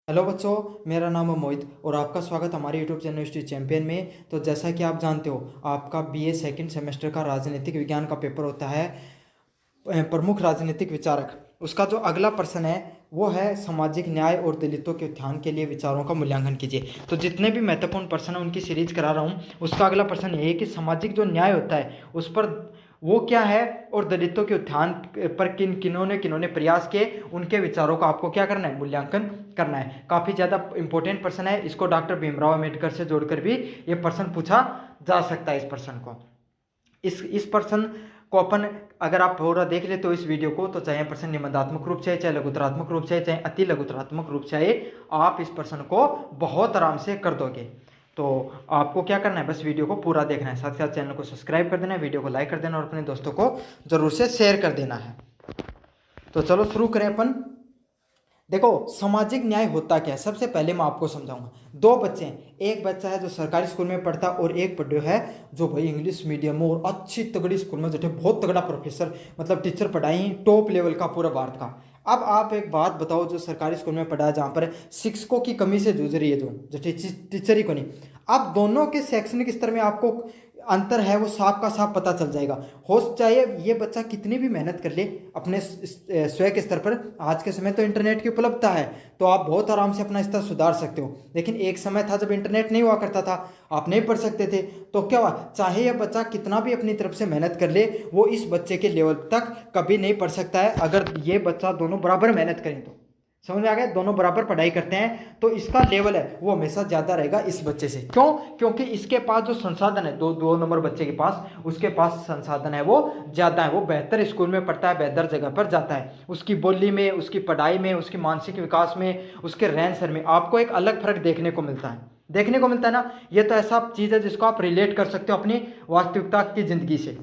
Hello बच्चों, मेरा नाम है मोहित और आपका स्वागत हमारे यूट्यूब चैनल हिस्ट्री चैंपियन में। तो जैसा कि आप जानते हो, आपका बीए सेकंड सेमेस्टर का राजनीतिक विज्ञान का पेपर होता है। प्रमुख राजनीतिक विचारक, उसका जो अगला प्रश्न है वो है सामाजिक न्याय और दलितों के उत्थान के लिए विचारों का मूल्यांकन कीजिए। तो जितने भी महत्वपूर्ण प्रश्न है उनकी सीरीज करा रहा हूँ। उसका अगला प्रश्न ये है कि सामाजिक जो न्याय होता है उस पर वो क्या है और दलितों के उत्थान पर किन्होंने प्रयास किए, उनके विचारों का आपको क्या करना है, मूल्यांकन करना है। काफ़ी ज़्यादा इंपॉर्टेंट प्रश्न है, इसको डॉक्टर भीमराव अम्बेडकर से जोड़कर भी ये प्रश्न पूछा जा सकता है। इस प्रश्न को इस प्रश्न को अपन अगर आप पूरा देख ले तो इस वीडियो को, तो चाहे प्रश्न निबंधात्मक रूप से, चाहे लघुतरात्मक रूप से, चाहे अति लघुतरात्मक रूप से, आप इस प्रश्न को बहुत आराम से कर दोगे। तो आपको क्या करना है, बस वीडियो को पूरा देखना है, साथ ही साथ चैनल को सब्सक्राइब कर देना है, वीडियो को लाइक कर देना और अपने दोस्तों को जरूर से शेयर कर देना है। तो चलो शुरू करें अपन। देखो, सामाजिक न्याय होता क्या है, सबसे पहले मैं आपको समझाऊंगा। दो बच्चे हैं, एक बच्चा है जो सरकारी स्कूल में पढ़ता और एक पढ़ो है जो भाई इंग्लिश मीडियम और अच्छी तगड़ी स्कूल में, जो बहुत तगड़ा प्रोफेसर मतलब टीचर पढ़ाई टॉप लेवल का पूरा भारत का। अब आप एक बात बताओ, जो सरकारी स्कूल में पढ़ा है जहाँ पर शिक्षकों की कमी से जूझ रही है, जो टीचर ही को नहीं, अब दोनों के शैक्षणिक स्तर में आपको अंतर है वो साफ का साफ पता चल जाएगा। हो चाहे ये बच्चा कितनी भी मेहनत कर ले अपने स्वयं के स्तर पर, आज के समय तो इंटरनेट की उपलब्धता है तो आप बहुत आराम से अपना स्तर सुधार सकते हो। लेकिन एक समय था जब इंटरनेट नहीं हुआ करता था, आप नहीं पढ़ सकते थे, तो क्या हुआ, चाहे यह बच्चा कितना भी अपनी तरफ से मेहनत कर ले, वो इस बच्चे के लेवल तक कभी नहीं पढ़ सकता है अगर ये बच्चा दोनों बराबर मेहनत करें तो। समझ में आ गया, दोनों बराबर पढ़ाई करते हैं तो इसका लेवल है वो हमेशा ज़्यादा रहेगा इस बच्चे से। क्यों? क्योंकि इसके पास जो संसाधन है, दो नंबर बच्चे के पास, उसके पास संसाधन है वो ज़्यादा है, वो बेहतर स्कूल में पढ़ता है, बेहतर जगह पर जाता है, उसकी बोली में, उसकी पढ़ाई में, उसके मानसिक विकास में, उसके रहन सहन में आपको एक अलग फर्क देखने को मिलता है ना। ये तो ऐसा चीज़ है जिसको आप रिलेट कर सकते हो अपनी वास्तविकता की ज़िंदगी से।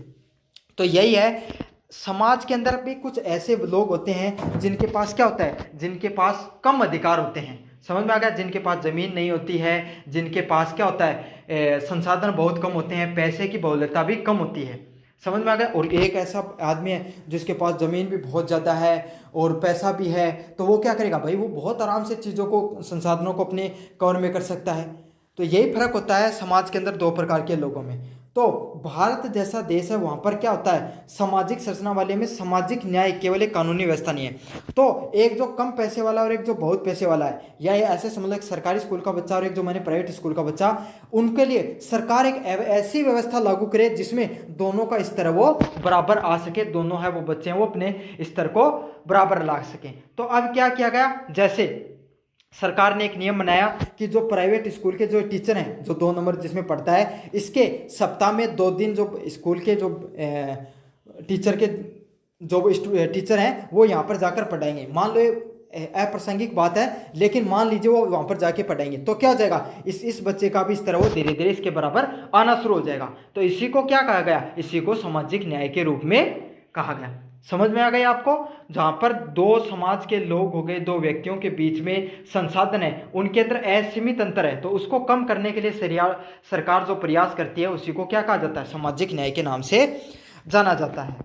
तो यही है, समाज के अंदर भी कुछ ऐसे लोग होते हैं जिनके पास क्या होता है, जिनके पास कम अधिकार होते हैं। समझ में आ गया, जिनके पास जमीन नहीं होती है, जिनके पास क्या होता है, संसाधन बहुत कम होते हैं, पैसे की बहुलता भी कम होती है। समझ में आ गया। और एक ऐसा आदमी है जिसके पास जमीन भी बहुत ज़्यादा है और पैसा भी है, तो वो क्या करेगा भाई, वो बहुत आराम से चीज़ों को, संसाधनों को अपने कवर में कर सकता है। तो यही फर्क होता है समाज के अंदर दो प्रकार के लोगों में। तो भारत जैसा देश है, वहाँ पर क्या होता है, सामाजिक संरचना वाले में सामाजिक न्याय केवल एक कानूनी व्यवस्था नहीं है। तो एक जो कम पैसे वाला और एक जो बहुत पैसे वाला है, या ये ऐसे समझ लो, एक सरकारी स्कूल का बच्चा और एक जो मैंने प्राइवेट स्कूल का बच्चा, उनके लिए सरकार एक ऐसी व्यवस्था लागू करे जिसमें दोनों का स्तर वो बराबर आ सके, दोनों है वो बच्चे हैं वो अपने स्तर को बराबर ला सकें। तो अब क्या किया गया, जैसे सरकार ने एक नियम बनाया कि जो प्राइवेट स्कूल के जो टीचर हैं, जो 2 नंबर जिसमें पढ़ता है, इसके सप्ताह में 2 दिन जो स्कूल के जो टीचर के जो टीचर हैं वो यहाँ पर जाकर पढ़ाएंगे। मान लो अप्रासंगिक बात है, लेकिन मान लीजिए वो वहाँ पर जाके पढ़ाएंगे, तो क्या हो जाएगा, इस बच्चे का भी इस तरह वो धीरे धीरे इसके बराबर आना शुरू हो जाएगा। तो इसी को क्या कहा गया, इसी को सामाजिक न्याय के रूप में कहा गया। समझ में आ गई आपको, जहां पर दो समाज के लोग हो गए, दो व्यक्तियों के बीच में संसाधन है, उनके अंदर असीमित अंतर है, तो उसको कम करने के लिए सरकार जो प्रयास करती है उसी को क्या कहा जाता है, सामाजिक न्याय के नाम से जाना जाता है।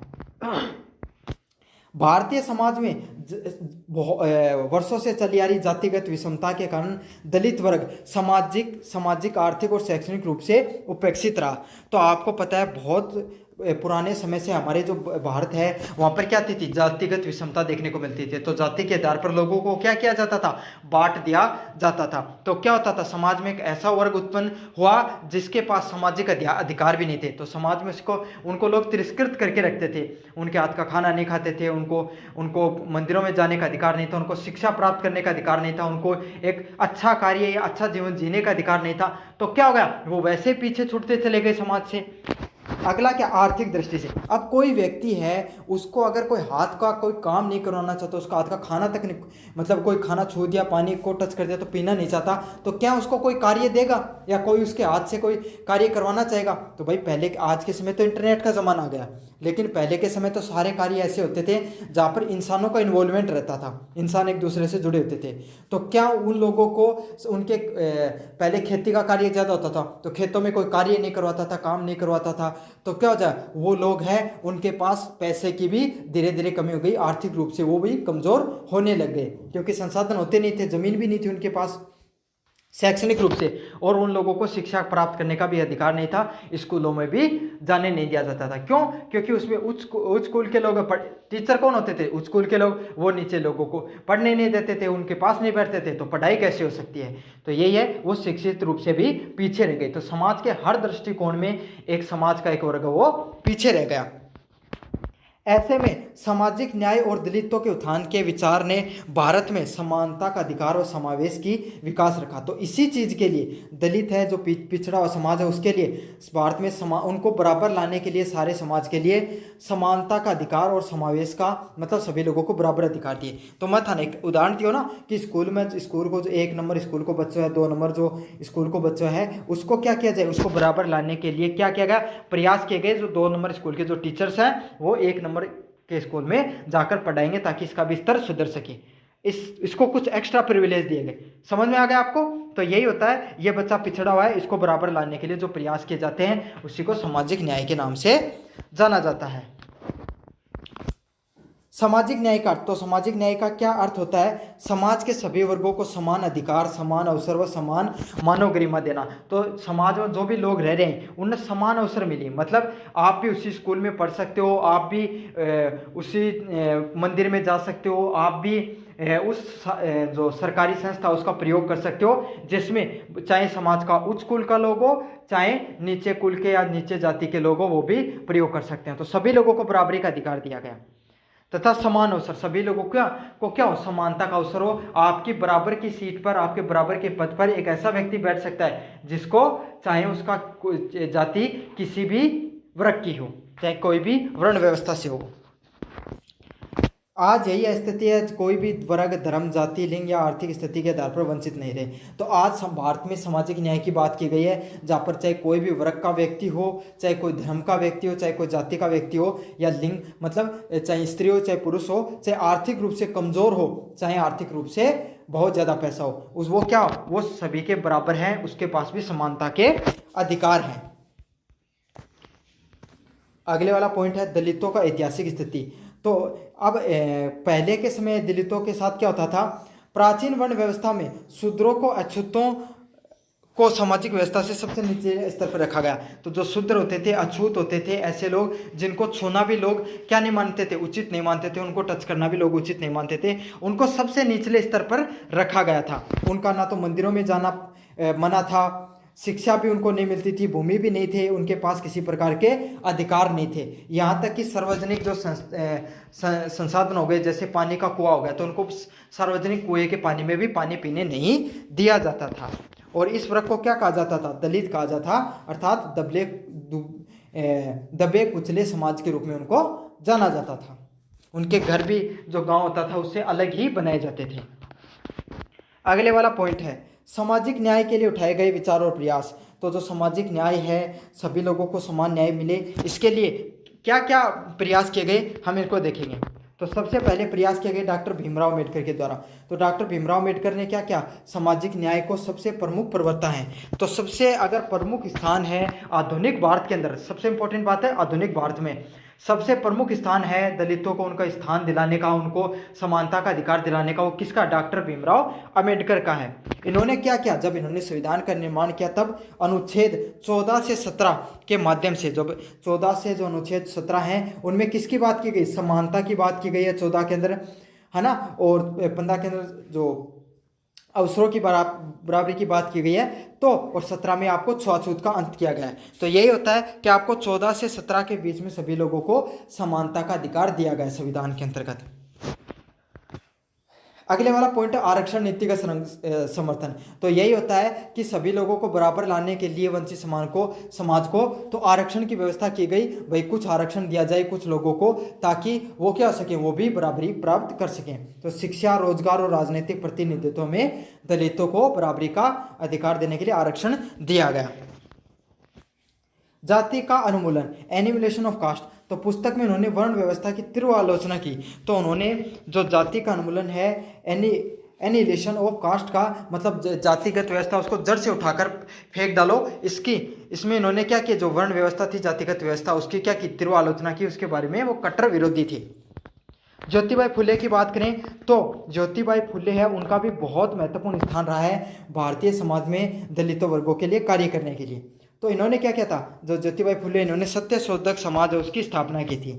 भारतीय समाज में वर्षों से चली आ रही जातिगत विषमता के कारण दलित वर्ग सामाजिक आर्थिक और शैक्षणिक रूप से उपेक्षित रहा। तो आपको पता है, बहुत पुराने समय से हमारे जो भारत है वहाँ पर क्या थी जातिगत विषमता देखने को मिलती थी। तो जाति के आधार पर लोगों को क्या किया जाता था, बांट दिया जाता था। तो क्या होता था, समाज में एक ऐसा वर्ग उत्पन्न हुआ जिसके पास सामाजिक अधिकार भी नहीं थे। तो समाज में उनको लोग तिरस्कृत करके रखते थे, उनके हाथ का खाना नहीं खाते थे, उनको मंदिरों में जाने का अधिकार नहीं था, उनको शिक्षा प्राप्त करने का अधिकार नहीं था, उनको एक अच्छा कार्य या अच्छा जीवन जीने का अधिकार नहीं था। तो क्या हो गया, वो वैसे पीछे छूटते चले गए समाज से। अगला क्या, आर्थिक दृष्टि से। अब कोई व्यक्ति है, उसको अगर कोई हाथ का कोई काम नहीं करवाना चाहता, उसका हाथ का खाना तक नहीं, मतलब कोई खाना छू दिया, पानी को टच कर दिया तो पीना नहीं चाहता, तो क्या उसको कोई कार्य देगा या कोई उसके हाथ से कोई कार्य करवाना चाहेगा? तो भाई पहले, आज के समय तो इंटरनेट का ज़माना आ गया, लेकिन पहले के समय तो सारे कार्य ऐसे होते थे जहाँ पर इंसानों का इन्वॉल्वमेंट रहता था, इंसान एक दूसरे से जुड़े होते थे। तो क्या उन लोगों को उनके पहले खेती का कार्य ज़्यादा होता था, तो खेतों में कोई कार्य नहीं करवाता था, काम नहीं करवाता था, तो क्या हो जाए, वो लोग हैं उनके पास पैसे की भी धीरे धीरे कमी हो गई, आर्थिक रूप से वो भी कमज़ोर होने लग गए, क्योंकि संसाधन होते नहीं थे, ज़मीन भी नहीं थी उनके पास शैक्षणिक रूप से, और उन लोगों को शिक्षा प्राप्त करने का भी अधिकार नहीं था, स्कूलों में भी जाने नहीं दिया जाता था। क्यों? क्योंकि उसमें उच्च स्कूल के लोग, टीचर कौन होते थे? उच्च स्कूल के लोग, वो नीचे लोगों को पढ़ने नहीं देते थे, उनके पास नहीं बैठते थे, तो पढ़ाई कैसे हो सकती है? तो यही है, वो शिक्षित रूप से भी पीछे रह गए। तो समाज के हर दृष्टिकोण में एक समाज का एक वर्ग वो पीछे रह गया। ऐसे में सामाजिक न्याय और दलितों के उत्थान के विचार ने भारत में समानता का अधिकार और समावेश की विकास रखा। तो इसी चीज़ के लिए दलित है, जो पिछड़ा हुआ समाज है, उसके लिए भारत में उनको बराबर लाने के लिए, सारे समाज के लिए समानता का अधिकार और समावेश का मतलब सभी लोगों को बराबर अधिकार दिए। तो मैं था ना एक उदाहरण दियो ना कि स्कूल को जो 1 नंबर स्कूल को बच्चों है, 2 नंबर जो स्कूल को बच्चों है, उसको क्या किया जाए, उसको बराबर लाने के लिए क्या किया गया, प्रयास किए गए। जो 2 नंबर स्कूल के जो टीचर्स हैं वो 1 नंबर के स्कूल में जाकर पढ़ाएंगे, ताकि इसका भी स्तर सुधर सके। इसको कुछ एक्स्ट्रा प्रिविलेज दिए गए। समझ में आ गया आपको? तो यही होता है, ये बच्चा पिछड़ा हुआ है, इसको बराबर लाने के लिए जो प्रयास किए जाते हैं उसी को सामाजिक न्याय के नाम से जाना जाता है। सामाजिक न्याय का अर्थ, तो सामाजिक न्याय का क्या अर्थ होता है? समाज के सभी वर्गों को समान अधिकार, समान अवसर व समान मानव गरिमा देना। तो समाज में जो भी लोग रह रहे हैं उन्हें समान अवसर मिले, मतलब आप भी उसी स्कूल में पढ़ सकते हो, आप भी उसी मंदिर में जा सकते हो, आप भी उस जो सरकारी संस्था उसका प्रयोग कर सकते हो, जिसमें चाहे समाज का उच्च कुल का लोग हो, चाहे नीचे कुल के या नीचे जाति के लोग हो, वो भी प्रयोग कर सकते हैं। तो सभी लोगों को बराबरी का अधिकार दिया गया तथा समान अवसर, सभी लोगों को क्या हो, समानता का अवसर हो। आपकी बराबर की सीट पर, आपके बराबर के पद पर एक ऐसा व्यक्ति बैठ सकता है जिसको चाहे उसका जाति किसी भी वर्ग की हो, चाहे कोई भी वर्ण व्यवस्था से हो। आज यही स्थिति है, कोई भी वर्ग, धर्म, जाति, लिंग या आर्थिक स्थिति के आधार पर वंचित नहीं रहे। तो आज भारत में सामाजिक न्याय की बात की गई है, जहाँ पर चाहे कोई भी वर्ग का व्यक्ति हो, चाहे कोई धर्म का व्यक्ति हो, चाहे कोई जाति का व्यक्ति हो, या लिंग मतलब चाहे स्त्री हो चाहे पुरुष हो, चाहे आर्थिक रूप से कमजोर हो, चाहे आर्थिक रूप से बहुत ज़्यादा पैसा हो, वो क्या, वो सभी के बराबर हैं, उसके पास भी समानता के अधिकार हैं। अगले वाला पॉइंट है दलितों का ऐतिहासिक स्थिति। तो अब पहले के समय दलितों के साथ क्या होता था? प्राचीन वर्ण व्यवस्था में शूद्रों को, अछूतों को सामाजिक व्यवस्था से सबसे नीचे स्तर पर रखा गया। तो जो शूद्र होते थे, अछूत होते थे, ऐसे लोग जिनको छूना भी लोग क्या नहीं मानते थे, उचित नहीं मानते थे, उनको टच करना भी लोग उचित नहीं मानते थे, उनको सबसे निचले स्तर पर रखा गया था। उनका ना तो मंदिरों में जाना मना था, शिक्षा भी उनको नहीं मिलती थी, भूमि भी नहीं थे, उनके पास किसी प्रकार के अधिकार नहीं थे। यहाँ तक कि सार्वजनिक जो संसाधन हो गए, जैसे पानी का कुआं हो गया, तो उनको सार्वजनिक कुएं के पानी में भी पानी पीने नहीं दिया जाता था। और इस वर्ग को क्या कहा जाता था? दलित कहा जाता था, अर्थात दबे कुचले समाज के रूप में उनको जाना जाता था। उनके घर भी जो गाँव होता था उससे अलग ही बनाए जाते थे। अगले वाला पॉइंट है सामाजिक न्याय के लिए उठाए गए विचार और प्रयास। तो जो सामाजिक न्याय है, सभी लोगों को समान न्याय मिले, इसके लिए क्या क्या प्रयास किए गए हम इनको देखेंगे। तो सबसे पहले प्रयास किए गए डॉक्टर भीमराव अम्बेडकर के द्वारा। तो डॉक्टर भीमराव अम्बेडकर ने क्या क्या, सामाजिक न्याय को सबसे प्रमुख प्रवक्ता हैं। तो सबसे अगर प्रमुख स्थान है आधुनिक भारत के अंदर, सबसे इंपॉर्टेंट बात है आधुनिक भारत में सबसे प्रमुख स्थान है दलितों को उनका स्थान दिलाने का, उनको समानता का अधिकार दिलाने का, वो किसका? डॉक्टर भीमराव अम्बेडकर का है। इन्होंने क्या किया, जब इन्होंने संविधान का निर्माण किया तब अनुच्छेद 14 से 17 के माध्यम से, जब 14 से जो अनुच्छेद 17 हैं उनमें किसकी बात की गई? समानता की बात की गई है 14 के अंदर, है ना, और 15 के अंदर जो अवसरों की बराबरी की बात की गई है, तो और 17 में आपको छुआछूत का अंत किया गया है। तो यही होता है कि आपको 14 से 17 के बीच में सभी लोगों को समानता का अधिकार दिया गया है संविधान के अंतर्गत। अगले वाला पॉइंट है आरक्षण नीति का समर्थन। तो यही होता है कि सभी लोगों को बराबर लाने के लिए वंचित समाज को तो आरक्षण की व्यवस्था की गई, भाई कुछ आरक्षण दिया जाए कुछ लोगों को, ताकि वो क्या हो सके, वो भी बराबरी प्राप्त कर सकें। तो शिक्षा, रोजगार और राजनीतिक प्रतिनिधित्व में दलितों को बराबरी का अधिकार देने के लिए आरक्षण दिया गया। जाति का अनुमूलन, एनिमिलेशन ऑफ कास्ट। तो पुस्तक में उन्होंने वर्ण व्यवस्था की तीव्र आलोचना की। तो उन्होंने जो जाति का अनुमूलन है, एनिहिलेशन ऑफ कास्ट का मतलब जातिगत व्यवस्था उसको जड़ से उठाकर फेंक डालो। इसमें इन्होंने क्या किया, जो वर्ण व्यवस्था थी, जातिगत व्यवस्था, उसकी क्या की तीव्र आलोचना की, उसके बारे में वो कट्टर विरोधी थी। ज्योतिबाई फुले की बात करें तो ज्योतिबाई फुले है, उनका भी बहुत महत्वपूर्ण स्थान रहा है भारतीय समाज में दलितों वर्गों के लिए कार्य करने के लिए। तो इन्होंने क्या किया था, जो ज्योतिबाई फुले, इन्होंने सत्यशोधक समाज है उसकी स्थापना की थी।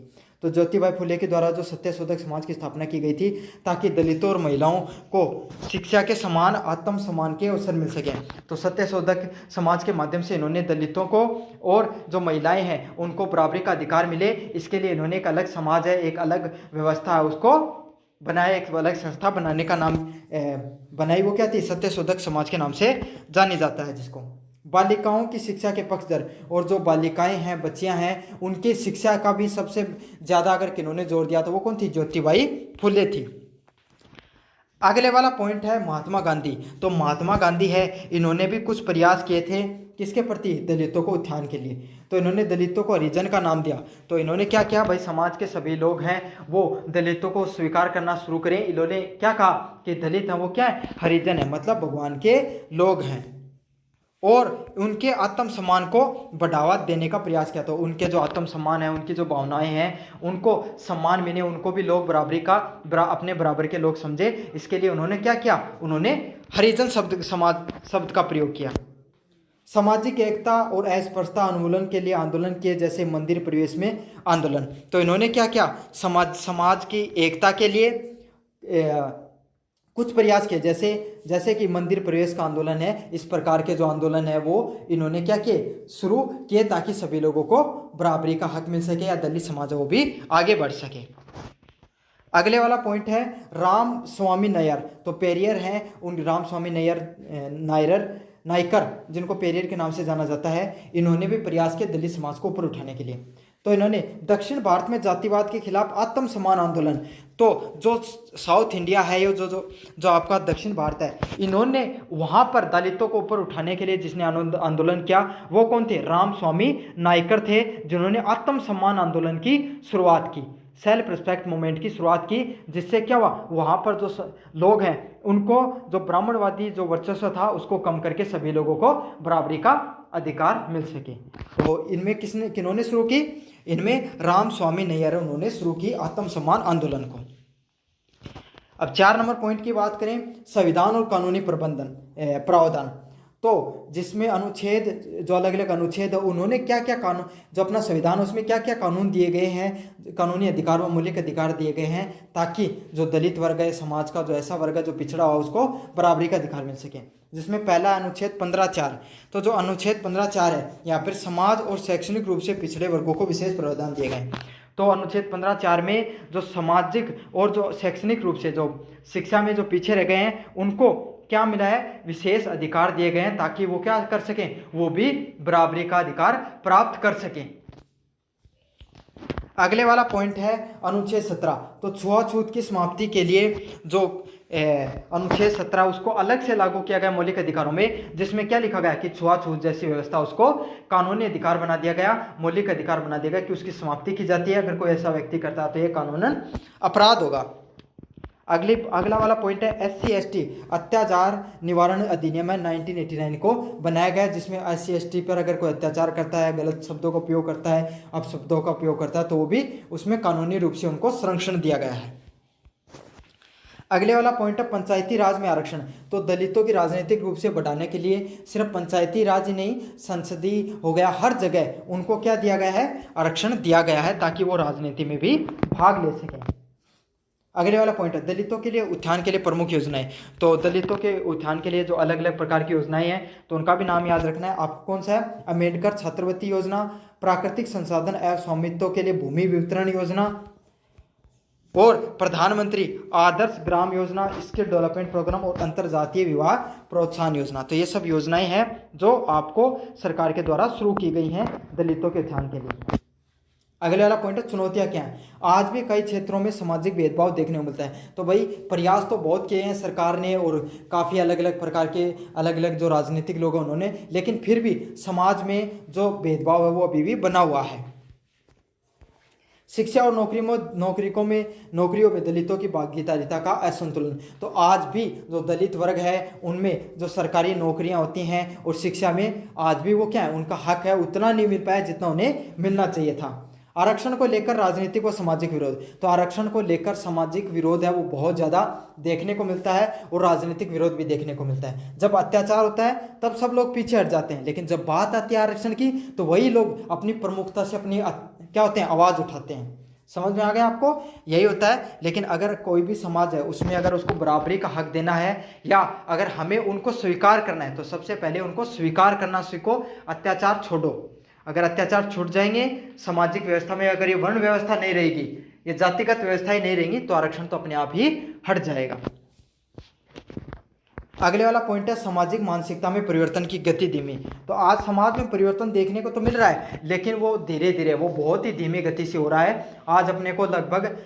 तो ज्योतिबाई फुले के द्वारा जो सत्यशोधक समाज की स्थापना की गई थी ताकि दलितों और महिलाओं को शिक्षा के समान आत्म सम्मान के अवसर मिल सके। तो सत्यशोधक समाज के माध्यम से इन्होंने दलितों को और जो महिलाएं हैं उनको बराबरी का अधिकार मिले, इसके लिए इन्होंने एक अलग समाज है, एक अलग व्यवस्था है उसको बनाया, एक अलग संस्था बनाने का नाम बनाई। वो क्या थी, सत्यशोधक समाज के नाम से जानी जाता है जिसको। बालिकाओं की शिक्षा के पक्षधर, और जो बालिकाएं हैं, बच्चियां हैं, उनकी शिक्षा का भी सबसे ज़्यादा अगर किन्होंने जोर दिया तो वो कौन थी, ज्योतिबाई फुले थी। अगले वाला पॉइंट है महात्मा गांधी। तो महात्मा गांधी है, इन्होंने भी कुछ प्रयास किए थे किसके प्रति, दलितों को उत्थान के लिए। तो इन्होंने दलितों को हरिजन का नाम दिया। तो इन्होंने क्या किया, भाई समाज के सभी लोग हैं वो दलितों को स्वीकार करना शुरू करें। इन्होंने क्या कहा कि दलित हैं वो क्या है, हरिजन है, मतलब भगवान के लोग हैं, और उनके आत्म सम्मान को बढ़ावा देने का प्रयास किया। तो उनके जो आत्म सम्मान है, उनकी जो भावनाएं हैं, उनको सम्मान मिले, उनको भी लोग बराबरी का अपने बराबर के लोग समझे, इसके लिए उन्होंने क्या किया, उन्होंने हरिजन समाज शब्द का प्रयोग किया। सामाजिक एकता और अस्पृश्यता उन्मूलन के लिए आंदोलन किए, जैसे मंदिर प्रवेश में आंदोलन। तो इन्होंने क्या किया, समाज की एकता के लिए कुछ प्रयास किए, जैसे कि मंदिर प्रवेश का आंदोलन है, इस प्रकार के जो आंदोलन है वो इन्होंने क्या किए, शुरू किए, ताकि सभी लोगों को बराबरी का हक मिल सके या दलित समाज वो भी आगे बढ़ सके। अगले वाला पॉइंट है राम स्वामी नायर। तो पेरियर हैं, उन राम स्वामी नायकर जिनको पेरियर के नाम से जाना जाता है, इन्होंने भी प्रयास किए दलित समाज को ऊपर उठाने के लिए। तो इन्होंने दक्षिण भारत में जातिवाद के खिलाफ आत्म सम्मान आंदोलन, तो जो साउथ इंडिया है, ये जो आपका दक्षिण भारत है, इन्होंने वहाँ पर दलितों को ऊपर उठाने के लिए जिसने आंदोलन किया वो कौन थे, राम स्वामी नायकर थे, जिन्होंने आत्म सम्मान आंदोलन की शुरुआत की, सेल्फ रिस्पेक्ट मूवमेंट की शुरुआत की। जिससे क्या हुआ, वहाँ पर जो लोग हैं उनको जो ब्राह्मणवादी जो वर्चस्व था उसको कम करके सभी लोगों को बराबरी का अधिकार मिल सके। तो इनमें किन्होंने शुरू की, इनमें राम स्वामी नायर उन्होंने शुरू की आत्म सम्मान आंदोलन को। अब 4 नंबर पॉइंट की बात करें, संविधान और कानूनी प्रावधान। तो जिसमें अनुच्छेद, जो अलग अलग अनुच्छेद है, उन्होंने क्या क्या कानून, जो अपना संविधान उसमें क्या क्या कानून दिए गए हैं, कानूनी अधिकार व मौलिक अधिकार दिए गए हैं, ताकि जो दलित वर्ग है, समाज का जो ऐसा वर्ग है जो पिछड़ा हुआ, उसको बराबरी का अधिकार मिल सके। जिसमें पहला अनुच्छेद 15(4). तो जो अनुच्छेद 15(4) है, यहाँ पर समाज और शैक्षणिक रूप से पिछड़े वर्गों को विशेष प्रावधान दिए गए। तो अनुच्छेद 15(4) में जो सामाजिक और जो शैक्षणिक रूप से जो शिक्षा में जो पीछे रह गए हैं, उनको क्या मिला है, विशेष अधिकार दिए गए हैं, ताकि वो क्या कर सकें, वो भी बराबरी का अधिकार प्राप्त कर सकें। अगले वाला पॉइंट है अनुच्छेद 17। तो छुआछूत की समाप्ति के लिए जो अनुच्छेद 17 उसको अलग से लागू किया गया मौलिक अधिकारों में, जिसमें क्या लिखा गया कि छुआछूत जैसी व्यवस्था उसको कानूनी अधिकार बना दिया गया, मौलिक अधिकार बना दिया गया कि उसकी समाप्ति की जाती है। अगर कोई ऐसा व्यक्ति करता है तो यह कानूनन अपराध होगा। अगला वाला पॉइंट है SC/ST अत्याचार निवारण अधिनियम है 1989 को बनाया गया, जिसमें SC/ST पर अगर कोई अत्याचार करता है, गलत शब्दों का उपयोग करता है, अपशब्दों का उपयोग करता है, तो वो भी उसमें कानूनी रूप से उनको संरक्षण दिया गया है। अगले वाला पॉइंट है पंचायती राज में आरक्षण। तो दलितों की राजनीतिक रूप से बढ़ाने के लिए सिर्फ पंचायती राज ही नहीं, संसदीय हो गया, हर जगह उनको क्या दिया गया है, आरक्षण दिया गया है, ताकि वो राजनीति में भी भाग ले सकें। अगले वाला पॉइंट है दलितों के लिए उत्थान के लिए प्रमुख योजनाएं। तो दलितों के उत्थान के लिए जो अलग अलग प्रकार की योजनाएं हैं, तो उनका भी नाम याद रखना है आपको। कौन सा है, अम्बेडकर छात्रवृत्ति योजना, प्राकृतिक संसाधन एवं स्वामित्व के लिए भूमि वितरण योजना, और प्रधानमंत्री Adarsh Gram Yojana, skill development programme, और अंतरजातीय विवाह प्रोत्साहन योजना। तो ये सब योजनाएं हैं जो आपको सरकार के द्वारा शुरू की गई हैं दलितों के उत्थान के लिए। अगले वाला पॉइंट है चुनौतियां क्या हैं। आज भी कई क्षेत्रों में सामाजिक भेदभाव देखने को मिलता है। तो भाई प्रयास तो बहुत किए हैं सरकार ने, और काफ़ी अलग अलग प्रकार के अलग अलग जो राजनीतिक लोग हैं उन्होंने, लेकिन फिर भी समाज में जो भेदभाव है वो अभी भी बना हुआ है। शिक्षा और नौकरियों में दलितों की भागीदारिता का असंतुलन। तो आज भी जो दलित वर्ग है उनमें जो सरकारी नौकरियां होती हैं और शिक्षा में आज भी वो क्या है, उनका हक है उतना नहीं मिल पाया जितना उन्हें मिलना चाहिए था। आरक्षण को लेकर राजनीतिक व सामाजिक विरोध। तो आरक्षण को लेकर सामाजिक विरोध है वो बहुत ज़्यादा देखने को मिलता है और राजनीतिक विरोध भी देखने को मिलता है। जब अत्याचार होता है तब सब लोग पीछे हट जाते हैं, लेकिन जब बात आती है आरक्षण की तो वही लोग अपनी प्रमुखता से अपनी क्या होते हैं, आवाज़ उठाते हैं। समझ में आ गया आपको? यही होता है। लेकिन अगर कोई भी समाज है उसमें अगर उसको बराबरी का हक देना है या अगर हमें उनको स्वीकार करना है तो सबसे पहले उनको स्वीकार करना सीखो, अत्याचार छोड़ो। अगर अत्याचार छूट जाएंगे सामाजिक व्यवस्था में, अगर ये वर्ण व्यवस्था नहीं रहेगी, ये जातिगत व्यवस्था ही नहीं रहेंगी, तो आरक्षण तो अपने आप ही हट जाएगा। अगले वाला पॉइंट है सामाजिक मानसिकता में परिवर्तन की गति धीमी। तो आज समाज में परिवर्तन देखने को तो मिल रहा है, लेकिन वो धीरे धीरे, वो बहुत ही धीमी गति से हो रहा है। आज अपने को लगभग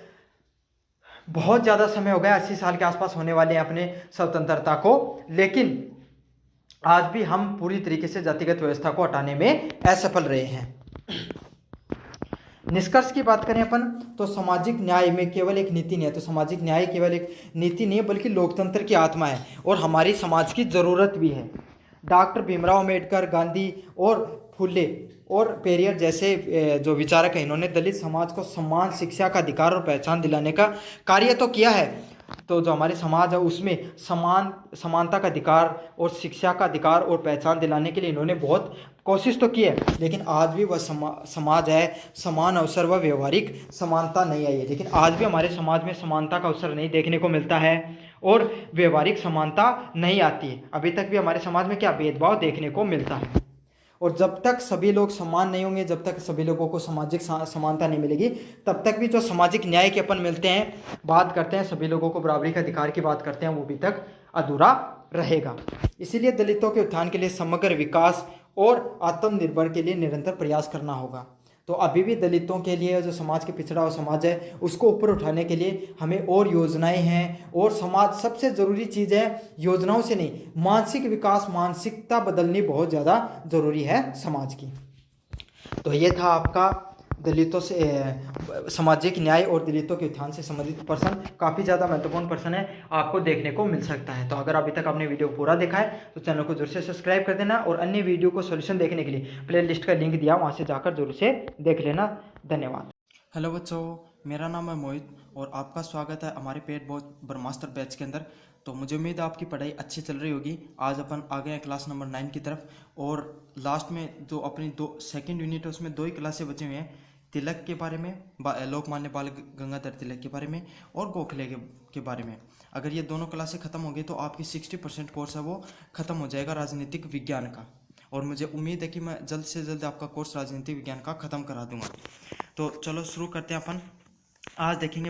बहुत ज़्यादा समय हो गया, 80 साल के आसपास होने वाले हैं अपने स्वतंत्रता को, लेकिन आज भी हम पूरी तरीके से जातिगत व्यवस्था को हटाने में असफल रहे हैं। निष्कर्ष की बात करें अपन तो सामाजिक न्याय में केवल एक नीति नहीं है। तो सामाजिक न्याय केवल एक नीति नहीं है बल्कि लोकतंत्र की आत्मा है और हमारी समाज की ज़रूरत भी है। डॉक्टर भीमराव अम्बेडकर, गांधी और फुले और पेरियर जैसे जो विचारक हैं, इन्होंने दलित समाज को सम्मान, शिक्षा का अधिकार और पहचान दिलाने का कार्य तो किया है। तो जो हमारे समाज है उसमें समानता का अधिकार और शिक्षा का अधिकार और पहचान दिलाने के लिए इन्होंने बहुत कोशिश तो की है, लेकिन आज भी वह समाज है, समान अवसर व व्यवहारिक समानता नहीं आई है। लेकिन आज भी हमारे समाज में समानता का अवसर नहीं देखने को मिलता है और व्यवहारिक समानता नहीं आती है। अभी तक भी हमारे समाज में क्या भेदभाव देखने को मिलता है। और जब तक सभी लोग समान नहीं होंगे, जब तक सभी लोगों को सामाजिक समानता नहीं मिलेगी, तब तक भी जो सामाजिक न्याय के अपन मिलते हैं, बात करते हैं, सभी लोगों को बराबरी का अधिकार की बात करते हैं, वो भी तक अधूरा रहेगा। इसीलिए दलितों के उत्थान के लिए समग्र विकास और आत्मनिर्भर के लिए निरंतर प्रयास करना होगा। तो अभी भी दलितों के लिए, जो समाज के पिछड़ा हुआ समाज है, उसको ऊपर उठाने के लिए हमें और योजनाएं हैं। और समाज सबसे ज़रूरी चीज़ है, योजनाओं से नहीं, मानसिक विकास, मानसिकता बदलनी बहुत ज़्यादा ज़रूरी है समाज की। तो ये था आपका दलितों से सामाजिक न्याय और दलितों के उत्थान से संबंधित प्रश्न। काफ़ी ज़्यादा महत्वपूर्ण प्रश्न है, आपको देखने को मिल सकता है। तो अगर अभी तक आपने वीडियो पूरा देखा है तो चैनल को जरूर से सब्सक्राइब कर देना और अन्य वीडियो को सॉल्यूशन देखने के लिए प्लेलिस्ट का लिंक दिया, वहाँ से जाकर जरूर से देख लेना। धन्यवाद। हेलो बच्चों, मेरा नाम है मोहित और आपका स्वागत है हमारे पेट बहुत ब्रह्मास्त्र बैच के अंदर। तो मुझे उम्मीद है आपकी पढ़ाई अच्छी चल रही होगी। आज अपन आ गए हैं क्लास नंबर 9 की तरफ और लास्ट में जो अपनी सेकंड यूनिट है उसमें 2 ही क्लासें बची हुई हैं, तिलक के बारे में, लोकमान्य बाल गंगाधर तिलक के बारे में और गोखले के बारे में। अगर ये दोनों क्लासें ख़त्म हो गई तो आपकी 60% कोर्स है वो ख़त्म हो जाएगा राजनीतिक विज्ञान का। और मुझे उम्मीद है कि मैं जल्द से जल्द आपका कोर्स राजनीतिक विज्ञान का ख़त्म करा दूंगा। तो चलो शुरू करते हैं अपन। आज देखेंगे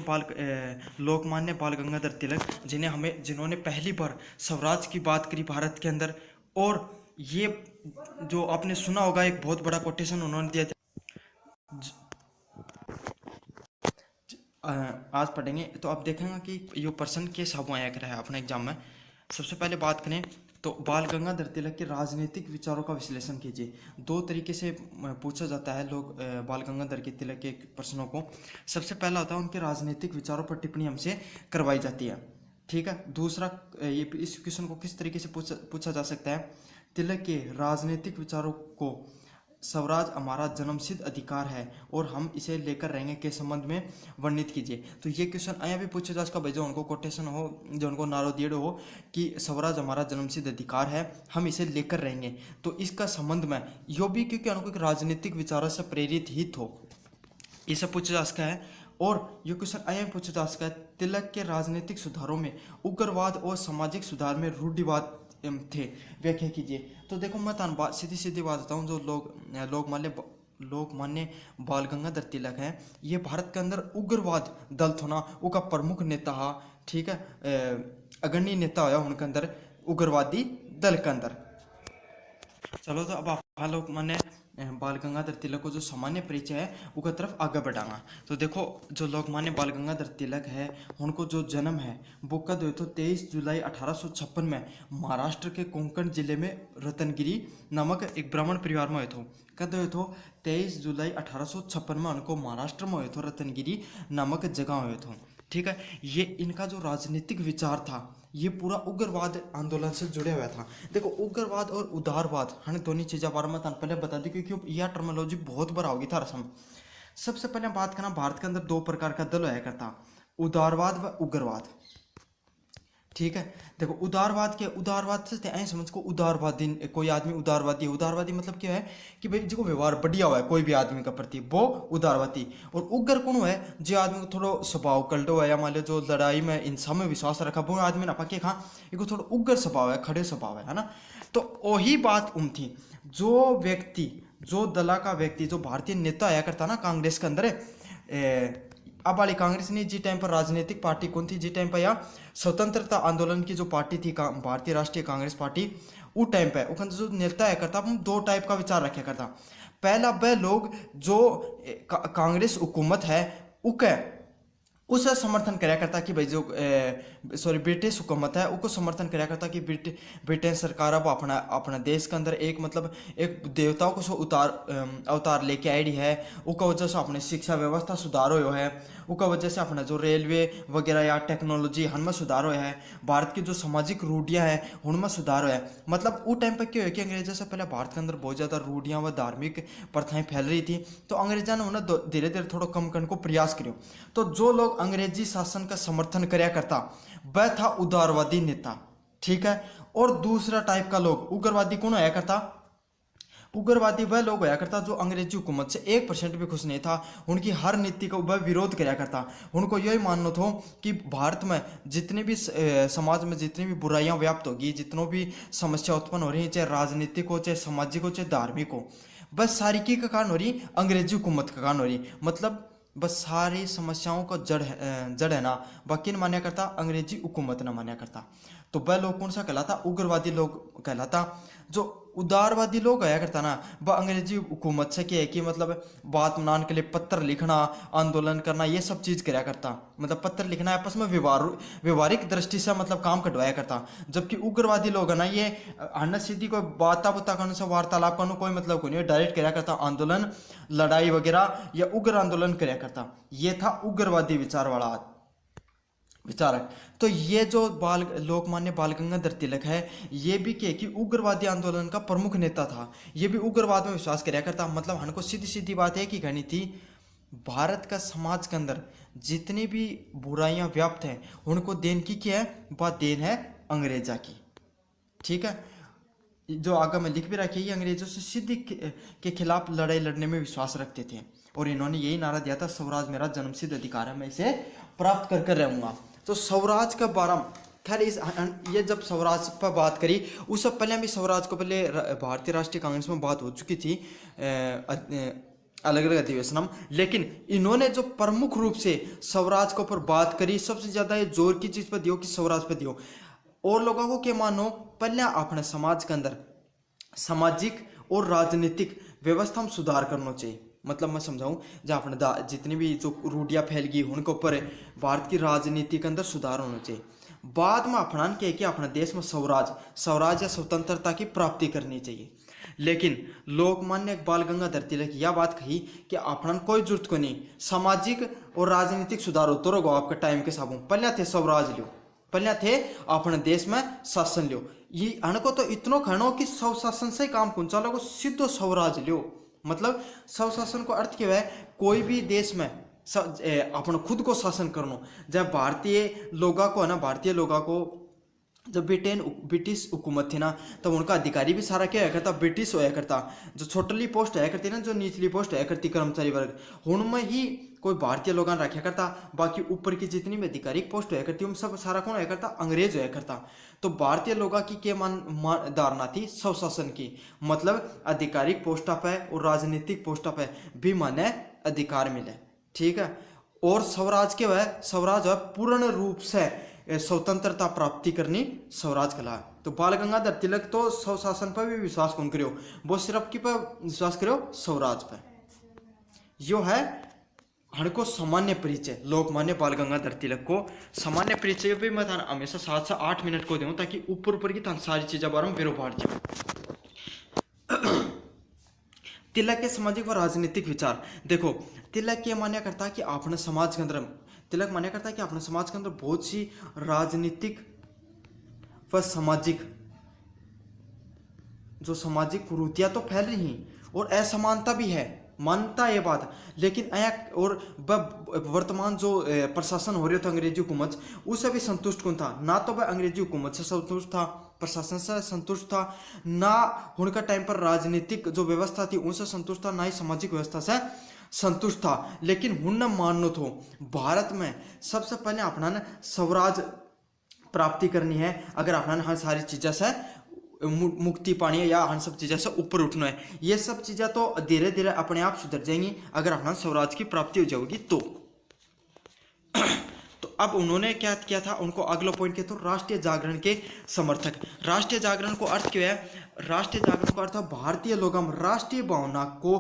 लोकमान्य बाल गंगाधर तिलक, जिन्होंने पहली बार स्वराज की बात करी भारत के अंदर। और ये जो आपने सुना होगा, एक बहुत बड़ा कोटेशन उन्होंने दिया था। आज पढ़ेंगे तो आप देखेंगे कि ये पर्सन के हिसाब आया कर है अपने एग्जाम में। सबसे पहले बात करें तो बाल गंगाधर तिलक के राजनीतिक विचारों का विश्लेषण कीजिए। 2 तरीके से पूछा जाता है लोग बाल गंगाधर के तिलक के प्रश्नों को। सबसे पहला होता है उनके राजनीतिक विचारों पर टिप्पणी हमसे करवाई जाती है, ठीक है। दूसरा, ये इस क्वेश्चन को किस तरीके से पूछा जा सकता है, तिलक के राजनीतिक विचारों को स्वराज हमारा जन्मसिद्ध अधिकार है और हम इसे लेकर रहेंगे के संबंध में वर्णित कीजिए। तो ये क्वेश्चन आया भी पूछा जा सकता है, जो उनको कोटेशन हो, जो उनको नारोदियड हो कि स्वराज हमारा जन्मसिद्ध अधिकार है, हम इसे लेकर रहेंगे। तो इसका संबंध में यो भी क्योंकि उनको एक राजनीतिक विचारों से प्रेरित ही हो, इसे पूछा जा सकता है। और ये क्वेश्चन आया भी पूछा जा सकता है, तिलक के राजनीतिक सुधारों में उग्रवाद और सामाजिक सुधार में रूढ़िवाद थे, व्याख्या कीजिए। तो देखो मैं सीधी बात बताऊँ, जो लोकमान्य बाल गंगाधर तिलक है, ये भारत के अंदर उग्रवाद दल था ना, उनका प्रमुख नेता है, ठीक है, अग्रणी नेता होया उनके अंदर उग्रवादी दल के अंदर। चलो तो अब हाँ लोग मैंने बाल गंगाधर तिलक को जो सामान्य परिचय है उसका तरफ आगे बढ़ाना। तो देखो जो लोकमान्य बाल गंगाधर तिलक है उनको जो जन्म है वो कद हुए तो 23 जुलाई 1856 में महाराष्ट्र के कोंकण जिले में रतनगिरी नामक एक ब्राह्मण परिवार में हुए थे। कद हुए तो 23 जुलाई 1856 में उनको महाराष्ट्र में हुए थे, रतनगिरी नामक जगह हुए थे। ठीक है, ये इनका जो राजनीतिक विचार था ये पूरा उग्रवाद आंदोलन से जुड़े हुआ था। देखो उग्रवाद और उदारवाद हमें दोनों चीज़ें बारे में पहले बता दी क्योंकि यह टर्मोलॉजी बहुत बार होगी था रसम। सबसे पहले बात करना भारत के अंदर दो प्रकार का दल होया करता, उदारवाद व उग्रवाद। ठीक है, देखो उदारवाद से ऐसे समझ को उदारवादी कोई आदमी उदारवादी है। उदारवादी मतलब क्या है कि भाई जो व्यवहार बढ़िया हुआ है कोई भी आदमी का प्रति वो उदारवादी। और उग्र कौन है, जो आदमी को थोड़ा स्वभाव कल्टो है या मान लो जो लड़ाई में हिंसा में विश्वास रखा वो आदमी ना पाके खा इनको थोड़ा उग्र स्वभाव है, खड़े स्वभाव है ना। तो वही बात थी जो व्यक्ति जो दला का व्यक्ति जो भारतीय नेता आया करता ना कांग्रेस के अंदर अब वाली कांग्रेस ने जी टाइम पर राजनीतिक पार्टी कौन थी, जी टाइम पर या स्वतंत्रता आंदोलन की जो पार्टी थी भारतीय राष्ट्रीय कांग्रेस पार्टी, उस टाइम पे वो जो नेता है करता हम दो टाइप का विचार रखा करता। पहला वह लोग जो कांग्रेस हुकूमत है उसे समर्थन कराया करता कि भाई जो ब्रिटिश हुकूमत है उसको समर्थन कराया करता कि ब्रिटेन सरकार अब अपना देश के अंदर एक मतलब एक देवताओं को अवतार लेके आई है। उसका वजह से अपने शिक्षा व्यवस्था सुधार हो है, उसका वजह से अपना जो रेलवे वगैरह या टेक्नोलॉजी हनमें सुधार हुआ है, भारत की जो सामाजिक रूढ़ियाँ हैं उनमें सुधार हुआ है। मतलब उस टाइम पर क्या हुआ कि अंग्रेजों से पहले भारत के अंदर बहुत ज़्यादा रूढ़ियाँ व धार्मिक प्रथाएं फैल रही थी। तो अंग्रेजों ने उन्हें धीरे धीरे थोड़ा कम करने को प्रयास करो। तो जो लोग अंग्रेजी शासन का समर्थन कराया करता वह था उदारवादी नेता। ठीक है, और दूसरा टाइप का लोग उग्रवादी कौन होया करता, उग्रवादी वह लोग होया करता जो अंग्रेजी हुकूमत से 1% भी खुश नहीं था, उनकी हर नीति का वह विरोध कराया करता। उनको यही मानना था कि भारत में जितने भी समाज में जितनी भी बुराइयां व्याप्त होगी, जितनों भी समस्या उत्पन्न हो रही है, चाहे राजनीतिक हो चाहे सामाजिक हो चाहे धार्मिक हो, बस सारी की का कारण हो रही अंग्रेजी हुकूमत का कारण हो रही। मतलब बस सारी समस्याओं का जड़ है ना बाकी न मान्या करता, अंग्रेजी हुकूमत ना मान्या करता। तो वह लोग कौन सा कहलाता, उग्रवादी लोग कहलाता। जो उदारवादी लोग आया करता ना वह अंग्रेजी हुकूमत से क्या है कि मतलब बात मनाने के लिए पत्र लिखना, आंदोलन करना, ये सब चीज़ कराया करता। मतलब पत्र लिखना आपस में व्यवहारिक दृष्टि से मतलब काम कटवाया करता। जबकि उग्रवादी लोग है ना ये अन्य सीधी कोई बाता बुता करने से वार्तालाप करने कोई मतलब को नहीं, डायरेक्ट कराया करता आंदोलन, लड़ाई वगैरह या उग्र आंदोलन कराया करता। ये था उग्रवादी विचार वाला विचारक। तो ये जो लोकमान्य बाल गंगाधर तिलक है ये भी क्या कि उग्रवादी आंदोलन का प्रमुख नेता था। ये भी उग्रवाद में विश्वास कराया करता। मतलब हमको सीधी सीधी बात है कि कहनी थी भारत का समाज के अंदर जितनी भी बुराइयां व्याप्त हैं उनको देन की क्या है, बात देन है अंग्रेजा की। ठीक है, जो आगे में लिख भी रखी है, अंग्रेजों से सिद्ध के खिलाफ लड़ाई लड़ने में विश्वास रखते थे और इन्होंने यही नारा दिया था, स्वराज मेरा जन्मसिद्ध अधिकार है, मैं इसे प्राप्त कर कर रहूंगा। तो स्वराज का बारे में खैर ये जब स्वराज पर बात करी उससे पहले भी स्वराज को पहले भारतीय राष्ट्रीय कांग्रेस में बात हो चुकी थी अलग अलग अधिवेशन में, लेकिन इन्होंने जो प्रमुख रूप से स्वराज के ऊपर बात करी सबसे ज्यादा ये जोर की चीज पर दियो कि स्वराज पर दियो। और लोगों को क्या मानो पहले अपने समाज के अंदर सामाजिक और राजनीतिक व्यवस्था में सुधार करना चाहिए। मतलब मैं समझाऊं जहाँ अपने जितनी भी जो रूढ़ियाँ फैल गई उनके ऊपर भारत की राजनीति के अंदर सुधार होना चाहिए। बाद में अपनान के कि अपने देश में स्वराज या स्वतंत्रता की प्राप्ति करनी चाहिए। लेकिन लोकमान्य बाल गंगाधर तिलक यह बात कही कि अपना कोई जरूरत को नहीं, सामाजिक और राजनीतिक सुधार होते रहो आपके टाइम के साबू। पहले थे स्वराज लो, पहले थे अपने देश में शासन लो। ये अनको तो इतना कहना कि स्वशासन से काम कौन चालो सीधो स्वराज लो। मतलब स्वशासन को अर्थ क्या है, कोई भी देश में अपना खुद को शासन करना। जब भारतीय लोगों को है ना, भारतीय लोगों को जब ब्रिटिश हुकूमत थी ना तब उनका अधिकारी भी सारा क्या होया करता, ब्रिटिश होया करता। जो छोटली पोस्ट होया करती ना, जो निचली पोस्ट होया करती कर्मचारी वर्ग, उनमें ही कोई भारतीय लोग रखा करता। बाकी ऊपर की जितनी भी आधिकारिक पोस्ट होया करती उनमें सब सारा कौन होया करता, अंग्रेज होया करता। तो भारतीय लोगों की क्या धारणा थी स्वशासन की, मतलब आधिकारिक पोस्टा पे और राजनीतिक पोस्टा पे भी माने अधिकार मिले। ठीक है, और स्वराज के वह स्वराज पूर्ण रूप से स्वतंत्रता प्राप्ति करनी स्वराज कला। तो बाल गंगाधर तिलक तो स्वशासन पर भी विश्वास कौन करो, वो सिर्फ की पर विश्वास करो, स्वराज पर। यो है हनको सामान्य परिचय, लोकमान्य बाल गंगाधर तिलक को सामान्य परिचय भी मैं थाना हमेशा 7 से 8 मिनट को दूं, ताकि ऊपर ऊपर की थान सारी चीज़ें बारे में बेरो बाढ़ जाए। तिलक के सामाजिक व राजनीतिक विचार देखो, तिलक ये मान्य करता है कि अपने समाज के अंदर, तिलक मान्य करता है कि अपने समाज के अंदर बहुत सी राजनीतिक व सामाजिक जो सामाजिक कुरीतियां तो फैल रही हैं और असमानता भी है, मानता ये बात, लेकिन और वर्तमान जो प्रशासन हो रही था अंग्रेजी हुकूमत, उससे भी संतुष्ट कौन था ना, तो वह अंग्रेजी हुकूमत से संतुष्ट था, प्रशासन से संतुष्ट था ना, उनका टाइम पर राजनीतिक जो व्यवस्था थी उनसे संतुष्ट था, ना ही सामाजिक व्यवस्था से संतुष्ट था। लेकिन हुन मानो तो भारत में सबसे पहले अपना स्वराज प्राप्ति करनी है, अगर अपना हर सारी चीज़ें से मुक्ति पानी है या हर सब चीज़ें से ऊपर उठना है, ये सब चीज़ें तो धीरे धीरे अपने आप सुधर जाएंगी अगर अपना स्वराज की प्राप्ति हो जाएगी तो। तो अब उन्होंने क्या किया था, उनको अगला पॉइंट किया तो राष्ट्रीय जागरण के समर्थक। राष्ट्रीय जागरण को अर्थ क्या है, राष्ट्रीय जागरण को अर्थ है भारतीय लोगों में राष्ट्रीय भावना को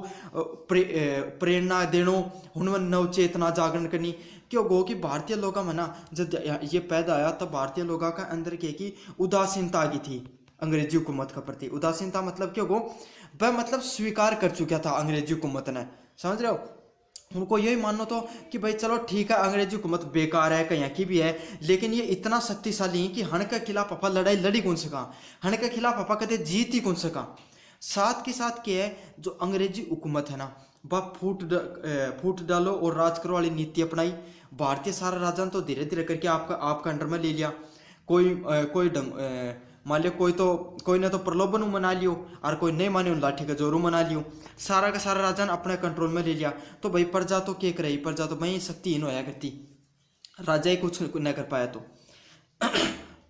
प्रेरणा देनो, उनमें नवचेतना जागरण करनी। क्यों गो कि भारतीय लोगों में ना जब ये पैदा आया तब भारतीय लोगों का अंदर क्या की उदासीनता आ गई थी अंग्रेजी हुकूमत का प्रति। उदासीनता मतलब क्यों गो, वह मतलब स्वीकार कर चुका था अंग्रेजी हुकूमत ने, समझ रहे हो। उनको यही मानना तो कि भाई चलो ठीक है अंग्रेजी हुकूमत बेकार है कहीं की भी है, लेकिन ये इतना शक्तिशाली है कि हन के खिलाफ अपा लड़ाई लड़ी कौन सका, हन के खिलाफ अपा कदे जीत ही कौन सका। साथ के साथ क्या है, जो अंग्रेजी हुकूमत है ना वह फूट डालो और राज करो वाली नीति अपनाई। भारतीय सारा राजन तो धीरे धीरे करके आपका अंडर में ले लिया। कोई मान लियो कोई ने तो प्रलोभन मना लियो और कोई नहीं माने लाठी का जोरू मना लियो, सारा का सारा राजन अपने कंट्रोल में ले लिया। तो भाई प्रजा तो क्या करे, प्रजा तो भाई शक्तिहीन होया करती, राजा ही कुछ न कर पाया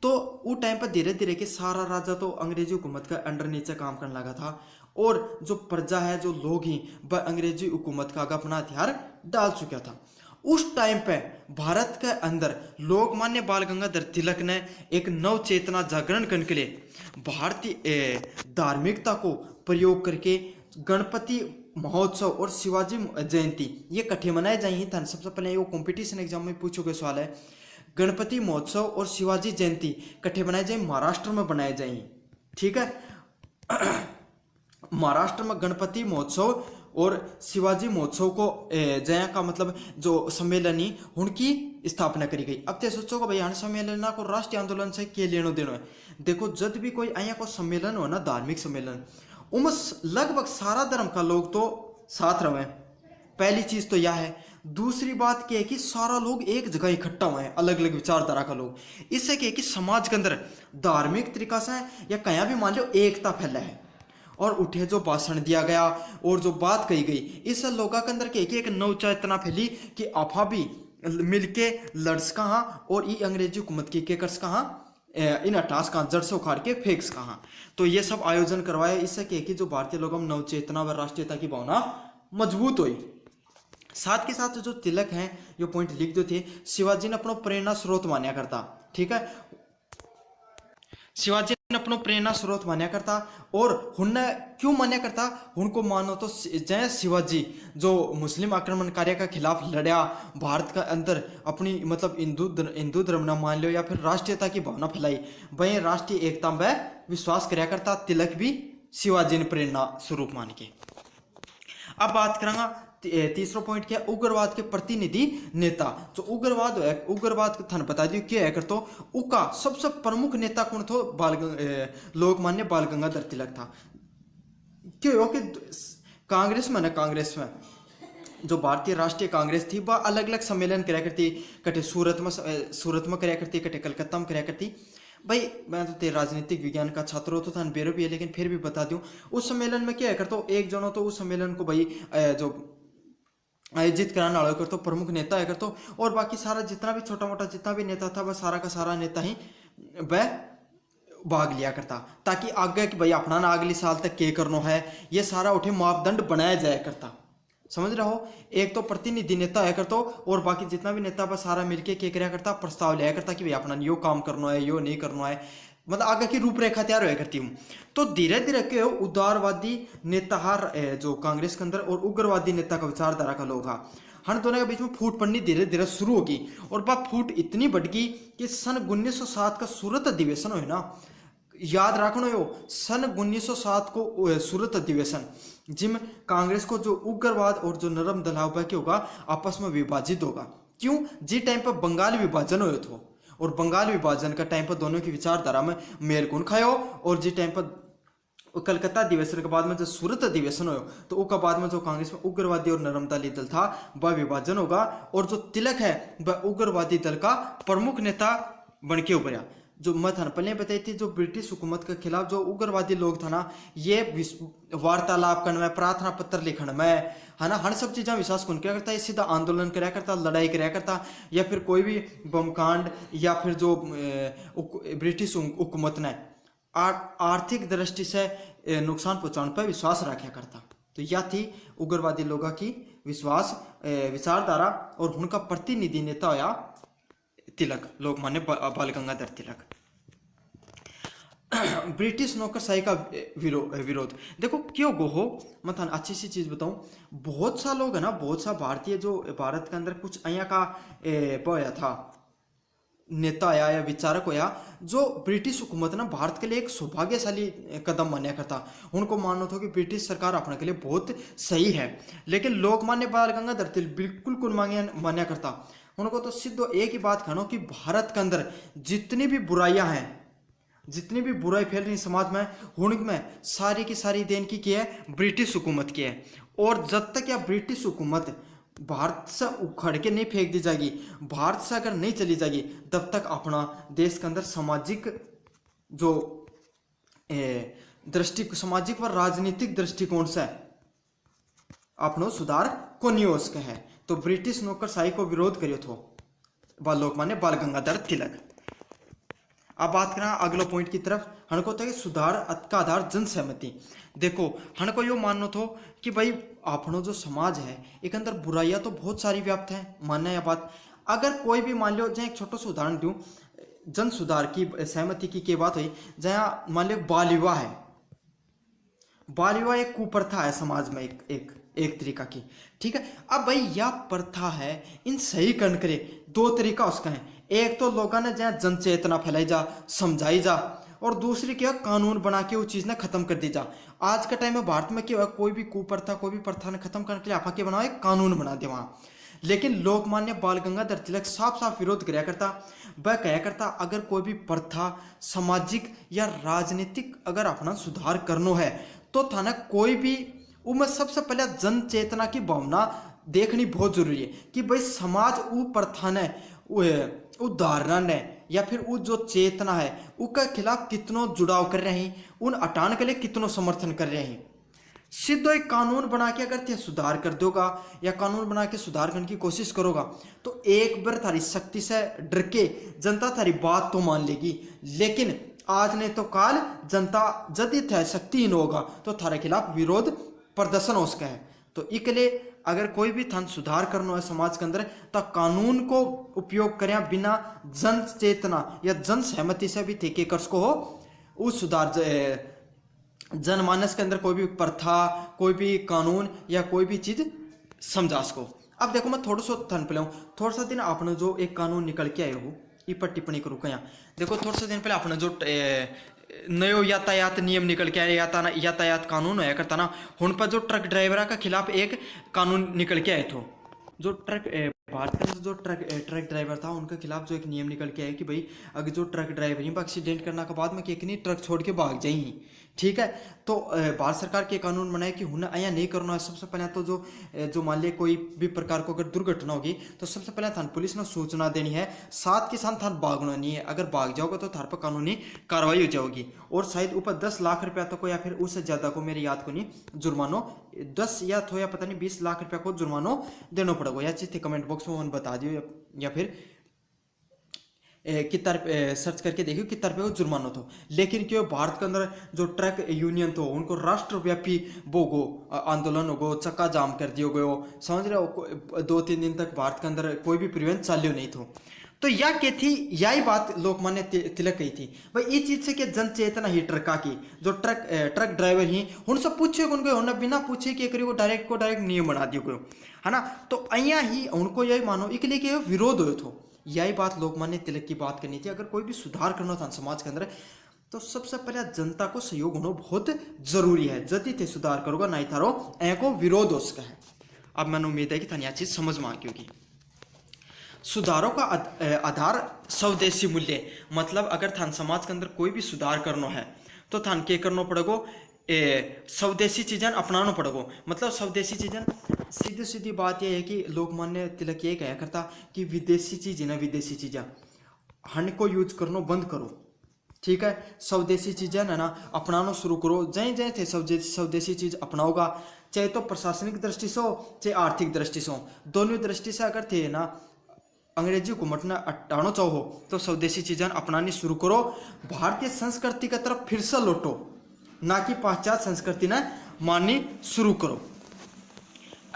तो उस टाइम पर धीरे धीरे के सारा राजा तो अंग्रेजी हुकूमत का अंडर नीचे काम करने लगा था, और जो प्रजा है जो लोग ही वह अंग्रेजी हुकूमत का अपना हथियार डाल चुका था। उस टाइम पे भारत के अंदर लोकमान्य बाल गंगाधर तिलक ने एक नव चेतना जागरण करने के लिए भारतीय धार्मिकता को प्रयोग करके गणपति महोत्सव और शिवाजी जयंती ये इकट्ठे मनाए जाएंगे था। सबसे पहले वो कंपटीशन एग्जाम में पूछोगे सवाल है, गणपति महोत्सव और शिवाजी जयंती इकट्ठे बनाए जाए, महाराष्ट्र में बनाए जाएंगे, ठीक है। महाराष्ट्र में गणपति महोत्सव और शिवाजी महोत्सव को जया का मतलब जो सम्मेलनी उनकी स्थापना करी गई। अब तो सोचो भाई हन सम्मेलन को राष्ट्रीय आंदोलन से क्या लेनो देनो है। देखो जब भी कोई आया को सम्मेलन हो ना, धार्मिक सम्मेलन, उनमें लगभग सारा धर्म का लोग तो साथ रहे। पहली चीज तो यह है। दूसरी बात क्या है कि सारा लोग एक जगह इकट्ठा हुए हैं, अलग अलग विचारधारा का लोग। इससे क्या है कि समाज के अंदर धार्मिक तरीका से या कहीं भी मान लो एकता फैला है, और उठे जो भाषण दिया गया और जो बात कही गई, इससे लोगों के अंदर एक नव चेतना फैली कि आपा भी मिलके लड़स कहाँ और ये अंग्रेजी हुकूमत की के कर्स कहाँ, इन अट्ठास कहाँ जड़ से उखाड़ के फेंक्स कहाँ। तो ये सब आयोजन करवाया। इससे क्या कि जो भारतीय लोगों में नव चेतना व राष्ट्रीयता की भावना मजबूत हुई। साथ के साथ जो तिलक हैं जो पॉइंट लिख दो थे, शिवाजी ने अपना प्रेरणा स्रोत मान्या करता, ठीक है। शिवाजी ने अपना प्रेरणा स्रोत मान्या करता, और उनने क्यों मान्या करता, उनको मानो तो जय शिवाजी जो मुस्लिम आक्रमणकारियों के खिलाफ लड़ा, भारत का अंदर अपनी मतलब हिंदू धर्म ना मान लो या फिर राष्ट्रीयता की भावना फैलाई, वही राष्ट्रीय एकता में विश्वास कराया करता। तिलक भी शिवाजी ने प्रेरणा स्वरूप मान के। अब बात करेंगे तीसरा पॉइंट क्या, उग्रवाद के प्रतिनिधि नेता। जो उग्रवाद है, उग्रवाद थाने बता दियो क्या है कर, तो उसका सबसे प्रमुख नेता कौन था, लोकमान्य बाल गंगाधर तिलक था। क्यों कि कांग्रेस में ना, कांग्रेस में जो भारतीय राष्ट्रीय कांग्रेस थी वह अलग अलग सम्मेलन कराया करती, कटे सूरत में कराया करती, कटे कलकत्ता में कराया करती। भाई मैं तो राजनीतिक विज्ञान का छात्र हो तो था बेरो भी है, लेकिन फिर भी बता दूं उस सम्मेलन में क्या है कर, तो एक जनो तो उस सम्मेलन को भाई जो आयोजित कराने वाला कर तो प्रमुख नेता है कर, तो और बाकी सारा जितना भी छोटा मोटा जितना भी नेता था वह सारा का सारा नेता ही वह भाग लिया करता, ताकि आगे कि भाई अपना ना अगले साल तक क्या करना है ये सारा उठे मापदंड बनाया जाया करता। समझ रहे हो, एक तो प्रतिनिधि नेता है करता और बाकी जितना भी नेता वह सारा मिलके क्या कराया करता, प्रस्ताव लिया करता कि भाई अपना यो काम करना है, यो नहीं करना है। मतलब आगे की रूपरेखा तैयार होया करती हूँ। तो धीरे धीरे के उदारवादी नेता जो कांग्रेस के अंदर और उग्रवादी नेता का विचारधारा का लोग हन दोनों के बीच में फूट पड़नी धीरे धीरे शुरू होगी। और वह फूट इतनी बढ़ गई कि सन 1907 का सूरत अधिवेशन हो ना, याद रखना यो सन 1907 को सूरत अधिवेशन जिम कांग्रेस को जो उग्रवाद और जो नरम दलाव के होगा आपस में विभाजित होगा। क्यों? जी टाइम पर बंगाल विभाजन हुए थे और बंगाल विभाजन का टाइम पर दोनों की विचारधारा में मेल कौन खायो। और जी टाइम पर कलकत्ता अधिवेशन के बाद में जो सूरत अधिवेशन हो तो उसका बाद में जो कांग्रेस में उग्रवादी और नरम दली दल था वह विभाजन होगा। और जो तिलक है वह उग्रवादी दल का प्रमुख नेता बन के उभरा। जो मैं था पहले बताई थी, जो ब्रिटिश हुकूमत के खिलाफ जो उग्रवादी लोग था ना, ये वार्तालाप करने में, प्रार्थना पत्र लिखने में, है ना, हर सब चीज़ें विश्वास कौन क्या करता है, सीधा आंदोलन कराया करता, लड़ाई कराया करता, या फिर कोई भी बमकांड या फिर जो ब्रिटिश हुकूमत ने आर्थिक दृष्टि से नुकसान पहुंचाने पर विश्वास रखा करता। तो यह थी उग्रवादी लोगों की विचारधारा। और उनका प्रतिनिधि नेता होया तिलक, लोकमान्य बाल गंगाधर तिलक। ब्रिटिश नौकरशाही का विरोध देखो क्यों गो हो, मैं थाने अच्छी सी चीज बताऊं। बहुत सा लोग है ना, बहुत सा भारतीय जो भारत के अंदर कुछ अया का होया था नेता आया या विचारक होया, जो ब्रिटिश हुकूमत ना भारत के लिए एक सौभाग्यशाली कदम माना करता। उनको मानना था कि ब्रिटिश सरकार अपने के लिए बहुत सही है, लेकिन लोकमान्य बाल गंगाधर तिलक बिल्कुल कुल मान्या करता। उनको तो सिर्फ एक ही बात कहना कि भारत के अंदर जितनी भी बुराइयां हैं, जितनी भी बुराई फैल रही समाज में, उनमें सारी की सारी देन की है ब्रिटिश हुकूमत की है। और जब तक यह ब्रिटिश हुकूमत भारत से उखड़ के नहीं फेंक दी जाएगी, भारत से अगर नहीं चली जाएगी, तब तक अपना देश के अंदर सामाजिक जो सामाजिक व राजनीतिक दृष्टिकोण से अपनो सुधार को नहीं हो सके है। तो ब्रिटिश नौकरशाही को विरोध करियो थो लोकमान्य बाल गंगाधर तिलक। अब बात करें अगला पॉइंट की तरफ, हनको था कि सुधार का आधार जन सहमति। देखो हनको यो मानना थो कि भाई अपनो जो समाज है एक अंदर बुराइयां तो बहुत सारी व्याप्त है, मानना यह बात। अगर कोई भी मान लो, जहाँ एक छोटा सा उदाहरण दूं, जन सुधार की सहमति की बात हुई, जहाँ मान लो बाल विवाह है। बाल विवाह एक कुप्रथा है समाज में, एक तरीका की, ठीक है। अब भाई यह प्रथा है, इन सही करने के लिए दो तरीका उसका है। एक तो लोगों ने जहाँ जन चेतना फैलाई जा, समझाई जा, और दूसरी क्या, कानून बना के वो चीज़ ने खत्म कर दी जा। आज के टाइम में भारत में क्या हुआ, कोई भी कुप्रथा, कोई भी प्रथा ने खत्म करने के लिए आप क्या बनाओ, एक कानून बना दे वहाँ। लेकिन लोकमान्य बाल गंगाधर तिलक साफ साफ विरोध कराया करता। वह कहा करता अगर कोई भी प्रथा सामाजिक या राजनीतिक अगर अपना सुधार करनो है तो थाना कोई भी उनमें सबसे पहले जन चेतना की भावना देखनी बहुत जरूरी है कि भाई समाज वो प्रथा ने, उदाहरण ने, या फिर वो जो चेतना है उसके खिलाफ कितनों जुड़ाव कर रहे हैं, उन हटाने के लिए कितनों समर्थन कर रहे हैं। सीधो एक कानून बना के अगर ते सुधार कर दोगा या कानून बना के सुधार करने की कोशिश करोगा तो एक बार थारी शक्ति से डर के जनता थारी बात तो मान लेगी। लेकिन आज नहीं तो काल जनता यदि थे शक्तिहीन होगा तो थारे खिलाफ विरोध प्रदर्शन हो सके है। तो इसलिए अगर कोई भी थान सुधार करना है समाज के अंदर तो कानून को उपयोग करें बिना जन चेतना या जन सहमति से भी थे कर सको हो उस सुधार जनमानस के अंदर कोई भी प्रथा, कोई भी कानून या कोई भी चीज समझा सको। अब देखो मैं थोड़ा सा थन पे थोड़ा सा दिन आपने जो एक कानून निकल के आए हो इस पर टिप्पणी करूँ क्या। देखो थोड़ा सा दिन पहले आपने जो नयो यातायात नियम निकल के आए, यातायात कानून होया करता ना, उन पर जो ट्रक ड्राइवरों के खिलाफ एक कानून निकल के आए थे। जो भारत का जो ट्रक ड्राइवर था उनके खिलाफ जो एक नियम निकल के आया कि भाई अगर जो ट्रक ड्राइवर ही एक्सीडेंट करने के बाद में कि नहीं ट्रक छोड़ के भाग जाए, ठीक है। तो भारत सरकार के कानून बनाए कि उन्हें आया नहीं करना है। सबसे पहले तो जो मान लिया कोई भी प्रकार को अगर दुर्घटना होगी तो सबसे पहले थान पुलिस ने सूचना देनी है, साथ के साथ थान भागना नहीं है। अगर भाग जाओगे तो थार पर कानूनी कार्रवाई हो जाएगी और शायद ऊपर 10 लाख रुपया तक को या फिर उससे ज़्यादा को, मेरी याद को नहीं, जुर्मानो 10 या तो या पता नहीं 20 लाख रुपया को जुर्मानो देना पड़ेगा। या चीज़ कमेंट बॉक्स में बता दियो या फिर कितना सर्च करके देखियो कितना रुपये को जुर्माना तो। लेकिन क्यों भारत के अंदर जो ट्रक यूनियन तो उनको राष्ट्रव्यापी वो आंदोलन हो गो, चक्का जाम कर दियो गयो, समझ रहे हो। 2-3 दिन तक भारत के अंदर कोई भी परिवहन चाल्यो नहीं था। तो या के थी यही बात लोकमान्य तिलक कही थी भाई ये चीज से कि जन चेतना ही ट्रका की जो ट्रक ड्राइवर ही उन सब पूछे उनको उन्हें बिना पूछे कि करियो डायरेक्ट नियम बना दियो गयो है ना। तो अया ही उनको यही मानो इसलिए कि विरोध हो थो यही बात लोकमान्य तिलक की बात करनी थी। अगर कोई भी सुधार करना था समाज के अंदर तो सबसे पहले जनता को सहयोग होना बहुत जरूरी है। जदि थे सुधार करोगा नहीं थारो को विरोध हो सका है। अब मैंने उम्मीद है कि थानी चीज समझ में आ गई होगी। सुधारों का आधार स्वदेशी मूल्य मतलब अगर थान समाज के अंदर कोई भी सुधार करना है तो थान के करना पड़ेगो स्वदेशी चीजें अपनाना पड़ेगो। मतलब स्वदेशी चीजें सीधी सीधी बात यह है कि लोकमान्य तिलक ये कहा करता कि विदेशी चीज है ना विदेशी चीजें हन को यूज करना बंद करो। ठीक है स्वदेशी चीजें है ना अपनाना शुरू करो। जय जय थे स्वदेशी चीज अपनाओगा चाहे तो प्रशासनिक दृष्टि से हो चाहे आर्थिक दृष्टि से हो दोनों दृष्टि से अगर थे ना अंग्रेजी को मटना हटाना चाहो तो स्वदेशी चीजें अपनानी शुरू करो। भारतीय संस्कृति की तरफ फिर से लौटो ना कि पाश्चात्य संस्कृति ने माननी शुरू करो।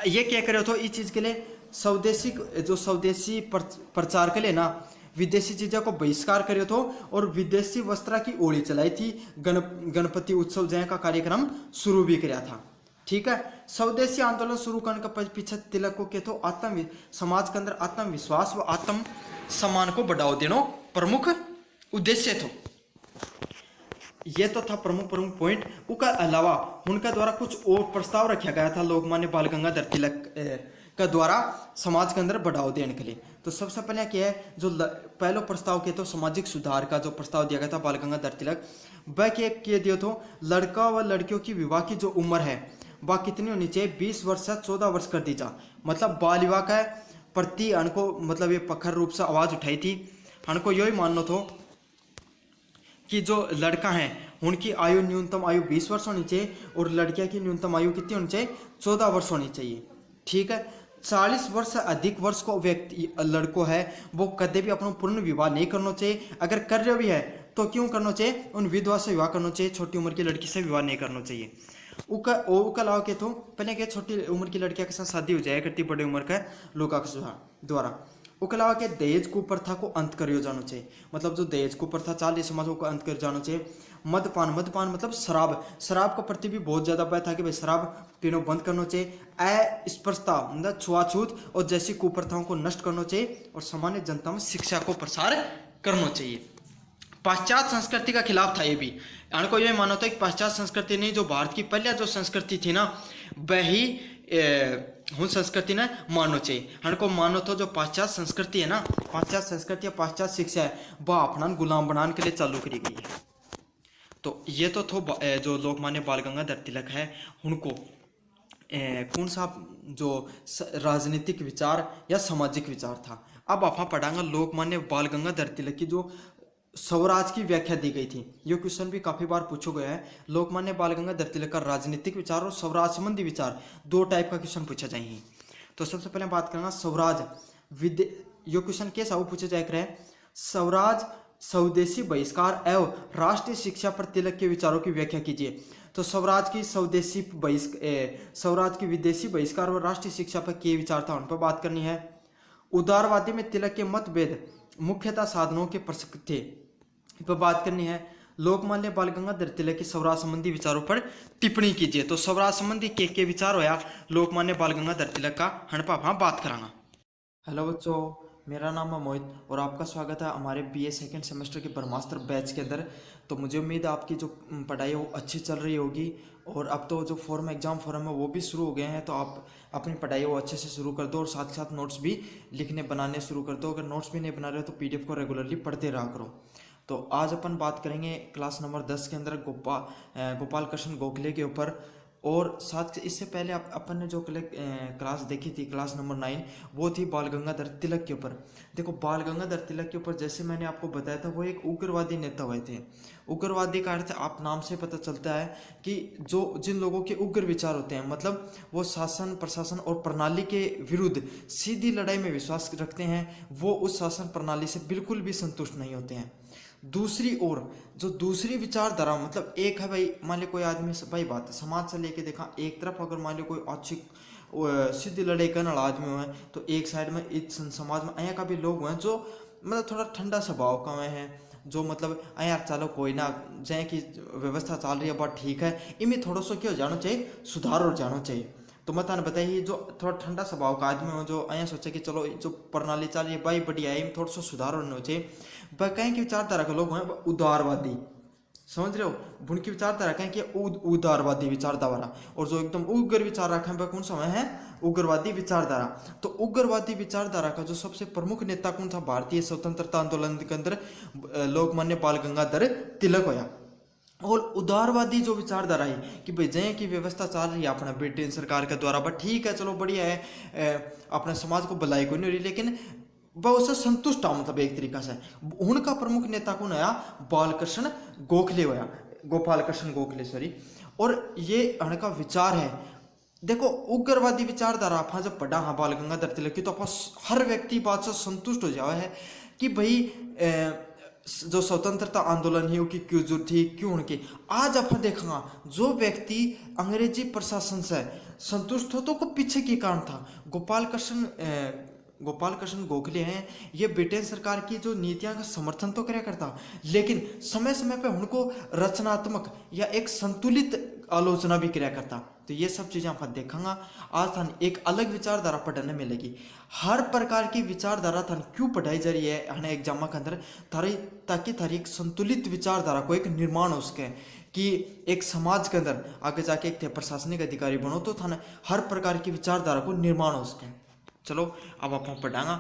ये क्या करे तो इस चीज के लिए स्वदेशी प्रचार के लिए ना विदेशी चीजों को बहिष्कार करे तो और विदेशी वस्त्र की ओली चलाई थी। गणपति उत्सव जय का कार्यक्रम शुरू भी किया था। ठीक है स्वदेशी आंदोलन शुरू करने का पीछे तिलक को के तो समाज के अंदर आत्मविश्वास व आत्म सम्मान को बढ़ावा देना प्रमुख उद्देश्य था। ये तो था प्रमुख पॉइंट। उसका अलावा उनका द्वारा कुछ और प्रस्ताव रखा गया था लोकमान्य बाल गंगाधर तिलक का द्वारा समाज के अंदर बढ़ावा देने के लिए। तो सबसे पहले क्या है जो पहला प्रस्ताव के तो सामाजिक सुधार का जो प्रस्ताव दिया गया था बाल गंगाधर तिलक वह क्या दिया तो लड़का व लड़कियों की विवाह की जो उम्र है वह कितनी होनी चाहिए 20 वर्ष से 14 वर्ष कर दी जा। मतलब बाल विवाह का प्रति अनको मतलब ये पखर रूप से आवाज उठाई थी। अनको यही मानना था कि जो लड़का है उनकी आयु न्यूनतम आयु 20 वर्ष होनी चाहिए और लड़कियां की न्यूनतम आयु कितनी होनी चाहिए 14 वर्ष होनी चाहिए। ठीक है 40 वर्ष से अधिक वर्ष को व्यक्ति लड़को है वो कदे भी अपना पूर्ण विवाह नहीं करना चाहिए। अगर कर रहे भी है तो क्यों करना चाहिए उन विधवा से विवाह करना चाहिए। छोटी उम्र की लड़की से विवाह नहीं करना चाहिए। उका अलावा के तो पहले क्या छोटी उम्र की लड़कियां के साथ शादी हो जाए करती बड़ी उम्र का लोगों के द्वारा। उसके अलावा के दहेज कुप्रथा को अंत करियो जाना चाहिए। मतलब जो दहेज कुप्रथा चाल ये समाज को अंत कर जाना चाहिए। मदपान मतलब शराब का प्रति भी बहुत ज्यादा भय था कि भाई शराब पीना बंद करना चाहिए। अस्पृश्यता मतलब छुआछूत और जैसी कुप्रथाओं को नष्ट करना चाहिए और सामान्य जनता में शिक्षा को प्रसार करना चाहिए। पाश्चात्य संस्कृति का खिलाफ था ये भी। को यह मानना था कि पाश्चात्य संस्कृति नहीं जो भारत की पहले जो संस्कृति थी ना वही उन संस्कृति ने मानना चाहिए। हमको मानो तो जो पाश्चात्य संस्कृति है ना पाश्चात्य संस्कृति या पाश्चात्य शिक्षा है वह अपना गुलाम बनाने के लिए चालू करी गई है। तो ये तो जो लोकमान्य बाल गंगाधर तिलक है उनको कौन सा जो राजनीतिक विचार या सामाजिक विचार था। अब आप पढ़ांगा लोकमान्य बाल गंगाधर तिलक की जो स्वराज की व्याख्या दी गई थी। ये क्वेश्चन भी काफी बार पूछा गया है। लोकमान्य बाल गंगाधर तिलक का राजनीतिक विचार और स्वराज संबंधी विचार दो टाइप का क्वेश्चन पूछा जाएंगे। तो सबसे पहले बात करना स्वराज ये क्वेश्चन कैसा वो पूछा जाए स्वराज स्वदेशी बहिष्कार एवं राष्ट्रीय शिक्षा पर तिलक के विचारों की व्याख्या कीजिए। तो स्वराज की स्वराज की विदेशी बहिष्कार और राष्ट्रीय शिक्षा पर के विचार था उन पर बात करनी है। उदारवादी में तिलक के मतभेद मुख्यतः साधनों के प्रसक्त थे पर बात करनी है। लोकमान्य बाल गंगाधर तिलक के स्वराज संबंधी विचारों पर टिप्पणी कीजिए। तो स्वराज संबंधी के विचार होया लोकमान्य बाल गंगाधर तिलक का हड़पा बात कराना। हेलो बच्चों मेरा नाम है मोहित और आपका स्वागत है हमारे बीए सेकंड सेमेस्टर के ब्रह्मास्त्र बैच के अंदर। तो मुझे उम्मीद है आपकी जो पढ़ाई है वो अच्छी चल रही होगी और अब तो जो एग्जाम फॉर्म है वो भी शुरू हो गए हैं। तो आप अपनी पढ़ाई वो अच्छे से शुरू कर दो और साथ साथ नोट्स भी लिखने बनाने शुरू कर दो। अगर नोट्स भी नहीं बना रहे हो तो पीडीएफ को रेगुलरली पढ़ते रहा करो। तो आज अपन बात करेंगे क्लास नंबर 10 के अंदर गोपाल कृष्ण गोखले के ऊपर। और साथ इससे पहले अपन ने जो क्लास देखी थी क्लास नंबर 9 वो थी बाल गंगाधर तिलक के ऊपर। देखो बाल गंगाधर तिलक के ऊपर जैसे मैंने आपको बताया था वो एक उग्रवादी नेता हुए थे। उग्रवादी का अर्थ आप नाम से पता चलता है कि जो जिन लोगों के उग्र विचार होते हैं मतलब वो शासन प्रशासन और प्रणाली के विरुद्ध सीधी लड़ाई में विश्वास रखते हैं। वो उस शासन प्रणाली से बिल्कुल भी संतुष्ट नहीं होते हैं। दूसरी ओर जो दूसरी विचारधारा मतलब एक है भाई मान लो कोई आदमी भाई बात समाज से लेके देखा एक तरफ अगर मान लो कोई अच्छी सीधी लड़ाई करने वाला आदमी हुआ है तो एक साइड में इस समाज में अया का भी लोग हुए हैं जो मतलब थोड़ा ठंडा स्वभाव का है, जो मतलब यार चलो कोई ना, जै की व्यवस्था चल रही है बात ठीक है, इनमें थोड़ा सा क्या हो जाना चाहिए, सुधार हो जाना चाहिए। तो मैं थाने बताइए जो थोड़ा ठंडा स्वभाव का आदमी हो, जो अया सोचे कि चलो जो प्रणाली चल रही है भाई बढ़िया है, इनमें थोड़ा सा सुधार होना चाहिए। वह कहें कि विचारधारा के लोग हैं उदारवादी, समझ रहे हो, उनकी विचारधारा कहें कि उदारवादी विचारधारा, और जो एकदम उग्र विचार रखें वह कौन सा है, उग्रवादी विचारधारा। तो उग्रवादी विचारधारा का जो सबसे प्रमुख नेता कौन था भारतीय स्वतंत्रता आंदोलन के अंदर, लोकमान्य बाल गंगाधर तिलक होया। और उदारवादी जो विचारधारा है कि भाई जय की व्यवस्था चल रही है अपना ब्रिटेन सरकार के द्वारा, बट ठीक है चलो बढ़िया है, अपने समाज को भलाई को नहीं हो रही, लेकिन वह उससे संतुष्ट था, मतलब एक तरीका से। उनका प्रमुख नेता कौन आया, बालकृष्ण गोखले होया, गोपाल कृष्ण गोखले सॉरी। और ये उनका विचार है, देखो उग्रवादी विचारधारा आप जब पढ़ा हाँ बाल गंगाधर तिलक की, तो आप हर व्यक्ति बात से संतुष्ट हो जावा है कि भाई जो स्वतंत्रता आंदोलन है उसकी क्यों जरूरत थी, क्यों उनकी। आज आप देखा जो व्यक्ति अंग्रेजी प्रशासन से संतुष्ट हो तो को पीछे की कारण था, गोपाल कृष्ण गोखले हैं, ये ब्रिटेन सरकार की जो नीतियां का समर्थन तो कराया करता, लेकिन समय समय पे उनको रचनात्मक या एक संतुलित आलोचना भी कराया करता। तो ये सब चीजें आप देखेंगे आज थान एक अलग विचारधारा पढ़ने मिलेगी। हर प्रकार की विचारधारा थान क्यों पढ़ाई जा रही है हने एग्जाम के अंदर, थारी ताकि थारी एक संतुलित विचारधारा को एक निर्माण हो सके, कि एक समाज के अंदर आगे जाके एक थे प्रशासनिक अधिकारी बनो तो थाने हर प्रकार की विचारधारा को निर्माण हो सके। चलो अब आप पढ़ांगा।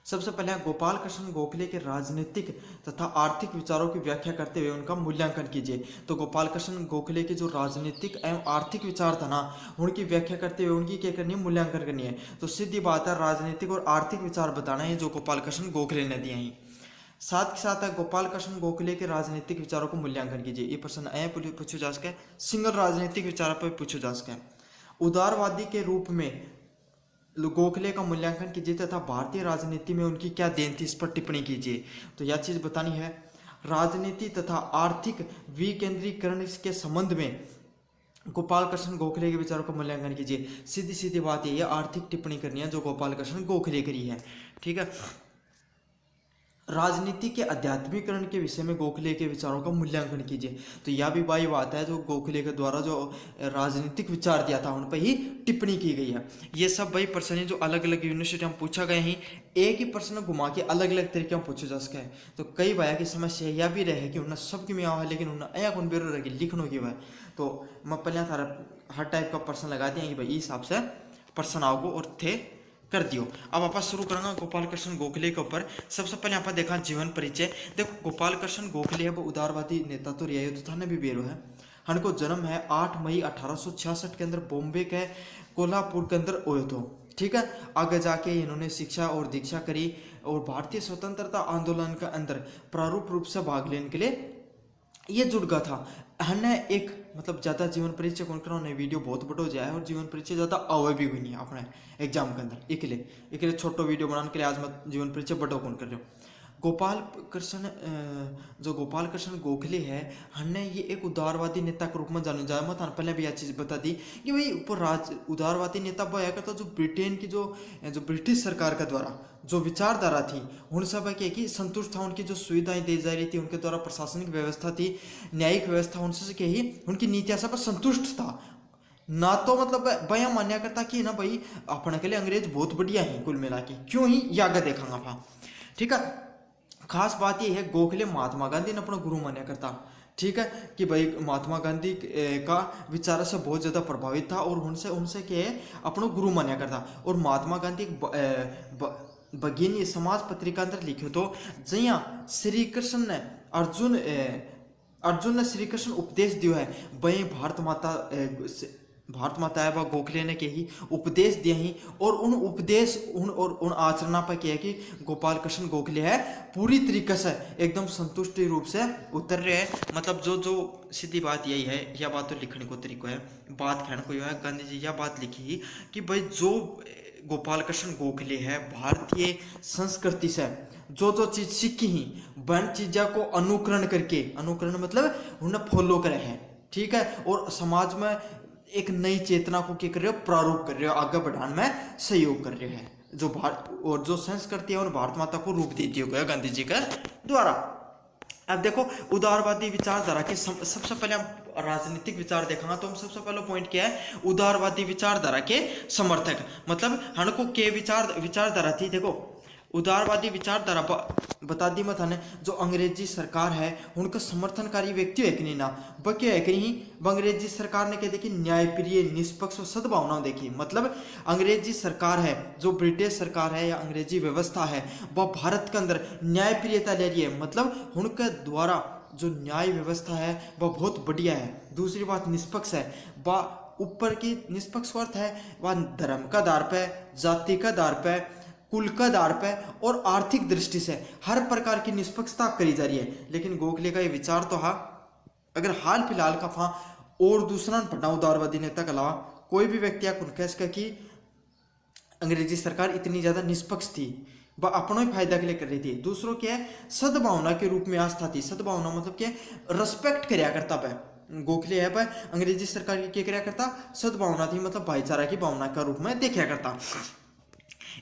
सबसे पहले गोपाल कृष्ण गोखले के राजनीतिक तथा आर्थिक विचारों की व्याख्या करते हुए उनका मूल्यांकन कीजिए। तो गोपाल कृष्ण गोखले के जो राजनीतिक एवं आर्थिक विचार था ना, उनकी व्याख्या करते हुए उनकी क्या करनी है, मूल्यांकन करनी है। तो सीधी बात है, राजनीतिक और आर्थिक विचार बताना है जो गोपाल कृष्ण गोखले ने दिए हैं। साथ के साथ गोपाल कृष्ण गोखले के राजनीतिक विचारों को मूल्यांकन कीजिए। ये प्रश्न आया पूछो जा सके, सिंगल राजनीतिक विचार पर पूछो जा सके। उदारवादी के रूप में गोखले का मूल्यांकन कीजिए तथा भारतीय राजनीति में उनकी क्या देन थी, इस पर टिप्पणी कीजिए। तो यह चीज बतानी है। राजनीति तथा आर्थिक विकेंद्रीकरण के संबंध में गोपाल कृष्ण गोखले के विचारों का मूल्यांकन कीजिए। सीधी सीधी बात ये आर्थिक टिप्पणी करनी है जो गोपाल कृष्ण गोखले करी है, ठीक है। राजनीति के आध्यात्मिकरण के विषय में गोखले के विचारों का मूल्यांकन कीजिए। तो यह भी बाई बात है, जो गोखले के द्वारा जो राजनीतिक विचार दिया था उन पर ही टिप्पणी की गई है। ये सब वही प्रश्न है जो अलग अलग यूनिवर्सिटी में पूछा गए हैं, एक ही प्रश्न घुमा के अलग अलग तरीके में पूछे जा सके। तो कई भाया की समस्या यह भी रहे कि उन्हें सबकी में आवा है, लेकिन उन्हें अया कौन बेरो रहेगी लिखने की वह। तो मैं पहले थारा हर टाइप का प्रश्न लगा दिया कि भाई इस हिसाब से प्रश्न आओगे और थे कर दियो। अब आप शुरू करेंगे गोपाल कृष्ण गोखले के ऊपर। सबसे पहले आप देखा जीवन परिचय। देखो गोपाल कृष्ण गोखले है वो उदारवादी नेता तो रिया तो थाने भी बेरो है। हनको जन्म है 8 मई 1866 के अंदर बॉम्बे के कोल्हापुर के अंदर हुए तो, ठीक है। आगे जाके इन्होंने शिक्षा और दीक्षा करी और भारतीय स्वतंत्रता आंदोलन के अंदर प्रारूप रूप से भाग लेने के लिए ये जुड़ गया था। हमने एक मतलब ज़्यादा जीवन परिचय कौन करा उन्हें वीडियो बहुत बड़ा हो जाए और जीवन परिचय ज़्यादा आवे भी हुई नहीं है अपने एग्जाम के अंदर, एक छोटो वीडियो बनाने के लिए आज मैं जीवन परिचय बड़ा कौन कर रहा हूँ। गोपाल कृष्ण जो गोपाल कृष्ण गोखले है हमने ये एक उदारवादी नेता के रूप में जाना जाए। मैं पहले भी यह चीज़ बता दी कि भाई ऊपर उदारवादी नेता वो है करता जो ब्रिटेन की जो ब्रिटिश सरकार के द्वारा जो विचारधारा थी उन सब क्या कि संतुष्ट था, उनकी जो सुविधाएं दी जा रही थी, उनके द्वारा प्रशासनिक व्यवस्था थी, न्यायिक व्यवस्था, उनसे क्या ही उनकी नीतियां सब संतुष्ट था ना। तो मतलब बया मान्या करता कि ना भाई अपने के लिए अंग्रेज बहुत बढ़िया है कुल मिला के, क्यों ही ये आगे देखांगा था, ठीक है। खास बात यह है गोखले महात्मा गांधी ने अपना गुरु मान्या करता, ठीक है, कि भाई महात्मा गांधी का विचार से बहुत ज़्यादा प्रभावित था और उनसे क्या है अपना गुरु मान्या करता। और महात्मा गांधी भगिनी समाज पत्रिका अंदर लिखे तो जया श्री कृष्ण ने अर्जुन ने श्री कृष्ण उपदेश दियो है वही भारत माता व गोखले ने के ही उपदेश दिए ही और उन उपदेश उन आचरणा पर क्या है कि गोपाल कृष्ण गोखले है पूरी तरीके से एकदम संतुष्टि रूप से उतर रहे हैं। मतलब जो सीधी बात यही है, यह बात तो लिखने को तरीका है, बात कहने को यह है, गांधी जी यह बात लिखी कि भाई जो गोपाल कृष्ण गोखले है भारतीय संस्कृति से जो चीज सीखी ही वन चीजा को अनुकरण मतलब उन्हें फॉलो करे हैं, ठीक है। और समाज में एक नई चेतना को क्या कर रहे हो, प्रारूप कर रहे हो, आगे बढ़ाने में सहयोग कर रहे हैं। जो भारत और जो संस्कृति है और भारत माता को रूप देती हो गया गांधी जी के द्वारा। अब देखो उदारवादी विचारधारा के सबसे पहले हम राजनीतिक विचार देखेंगे तो हम सबसे पहला पॉइंट क्या है, उदारवादी विचारधारा के समर्थक। मतलब हमको के विचारधारा थी, देखो उदारवादी विचारधारा बता दी मत हने जो अंग्रेजी सरकार है उनका समर्थनकारी व्यक्ति है कि नहीं ना, वह क्या है कि नहीं, अंग्रेजी सरकार ने क्या देखी, न्यायप्रिय निष्पक्ष और सद्भावना देखी। मतलब अंग्रेजी सरकार है, जो ब्रिटिश सरकार है या अंग्रेजी व्यवस्था है, वह भारत के अंदर न्यायप्रियता ले रही है। मतलब उनके द्वारा जो न्याय व्यवस्था है वह बहुत बढ़िया है। दूसरी बात निष्पक्ष है, वह ऊपर की निष्पक्ष अर्थ है वह धर्म का आधार पे, जाति का आधार पे, कुल का आधार पे और आर्थिक दृष्टि से हर प्रकार की निष्पक्षता करी जा रही है। लेकिन गोखले का ये विचार तो हा अगर हाल फिलहाल का फा और दूसरा पढ़ना उदारवादी नेता के अलावा कोई भी व्यक्ति कह सके कि अंग्रेजी सरकार इतनी ज्यादा निष्पक्ष थी, वह अपना ही फायदा के लिए कर रही थी। दूसरों क्या है, सद्भावना के रूप में आस्था थी। सद्भावना मतलब क्या, रिस्पेक्ट कराया करता है। गोखले है पर अंग्रेजी सरकार की क्या कराया करता, सद्भावना थी, मतलब भाईचारा की भावना का रूप में देखा करता।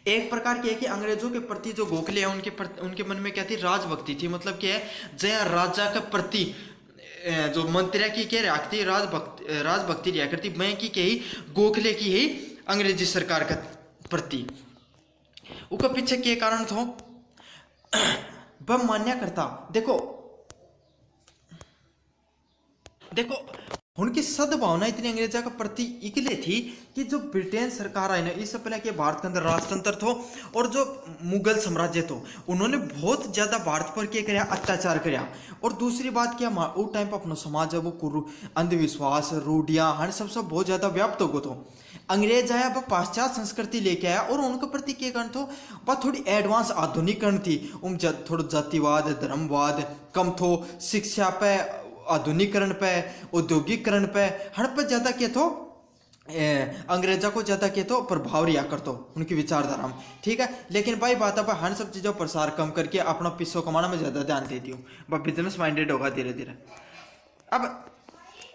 एक प्रकार की है कि अंग्रेजों के प्रति जो गोखले है उनके मन में क्या थी, राजभक्ति थी। मतलब क्या है, जया राजा के प्रति जो मंत्री की क्या रखती राजभक्ति रिया करती, मैं की ही गोखले की ही अंग्रेजी सरकार के प्रति। उसका पीछे क्या कारण था, वह मान्य करता। देखो उनकी सद्भावना इतनी अंग्रेजा का प्रति इकले थी कि जो ब्रिटेन सरकार आई ना, इससे पहले कि भारत के अंदर राजतंत्र थो और जो मुगल साम्राज्य थो, उन्होंने बहुत ज्यादा भारत पर क्या कराया, अत्याचार कराया। और दूसरी बात क्या, उस टाइम पर अपना समाज है वो अंधविश्वास, रूढ़ियां हर सब बहुत ज्यादा व्याप्त हो गो तो। अंग्रेज आया वह पाश्चात्य संस्कृति लेके आया और उनके प्रति क्या करण थो, वह थोड़ी एडवांस आधुनिकरण थी। थोड़ा जातिवाद, धर्मवाद कम थो, शिक्षा पे, आधुनिकरण पे, औद्योगिकरण पे हर पर ज्यादा क्या थो, अंग्रेजा को ज्यादा क्या तो प्रभाव रिया कर तो उनकी विचारधारा में। ठीक है, लेकिन भाई बात अब हर सब चीजों प्रसार कम करके अपना पैसों कमाना में ज्यादा ध्यान देती हूँ, वह बिजनेस माइंडेड होगा धीरे धीरे। अब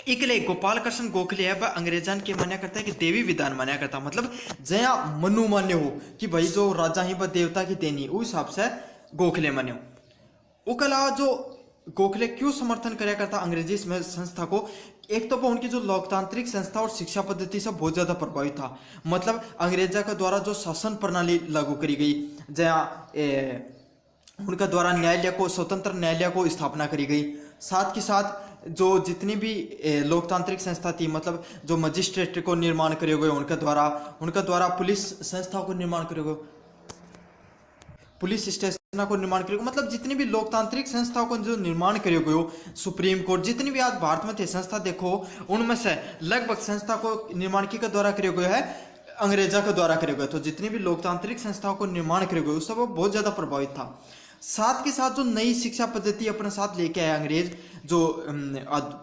इकले गोपाल कृष्ण गोखले है, वह अंग्रेजन के मान्या करता है कि देवी विधान मान्या करता। मतलब जया मनु मान्य हो कि भाई जो राजा ही वह देवता की देनी, उस हिसाब से गोखले मान्य हो। उसके अलावा जो गोखले क्यों समर्थन कराया करता अंग्रेजी संस्था को, एक तो वो उनकी जो लोकतांत्रिक संस्था और शिक्षा पद्धति से बहुत ज्यादा प्रभावित था। मतलब अंग्रेजा के द्वारा जो शासन प्रणाली लागू करी गई, जहाँ उनका द्वारा न्यायालय को, स्वतंत्र न्यायालय को स्थापना करी गई। साथ के साथ जो जितनी भी लोकतांत्रिक संस्था थी, मतलब जो मजिस्ट्रेट को निर्माण करे गए उनका द्वारा पुलिस संस्था को निर्माण करे गए, पुलिस स्टेशन को निर्माण करेगा। मतलब जितनी भी लोकतांत्रिक संस्थाओं को जो निर्माण करे गए हो, सुप्रीम कोर्ट, जितनी भी आज भारत में थे संस्था देखो, उनमें से लगभग संस्था को निर्माण के द्वारा करे गए है अंग्रेजा के द्वारा करे गए। तो जितनी भी लोकतांत्रिक संस्थाओं को निर्माण करे गए उस सब बहुत ज्यादा प्रभावित था। साथ के साथ जो नई शिक्षा पद्धति अपने साथ लेके आया अंग्रेज, जो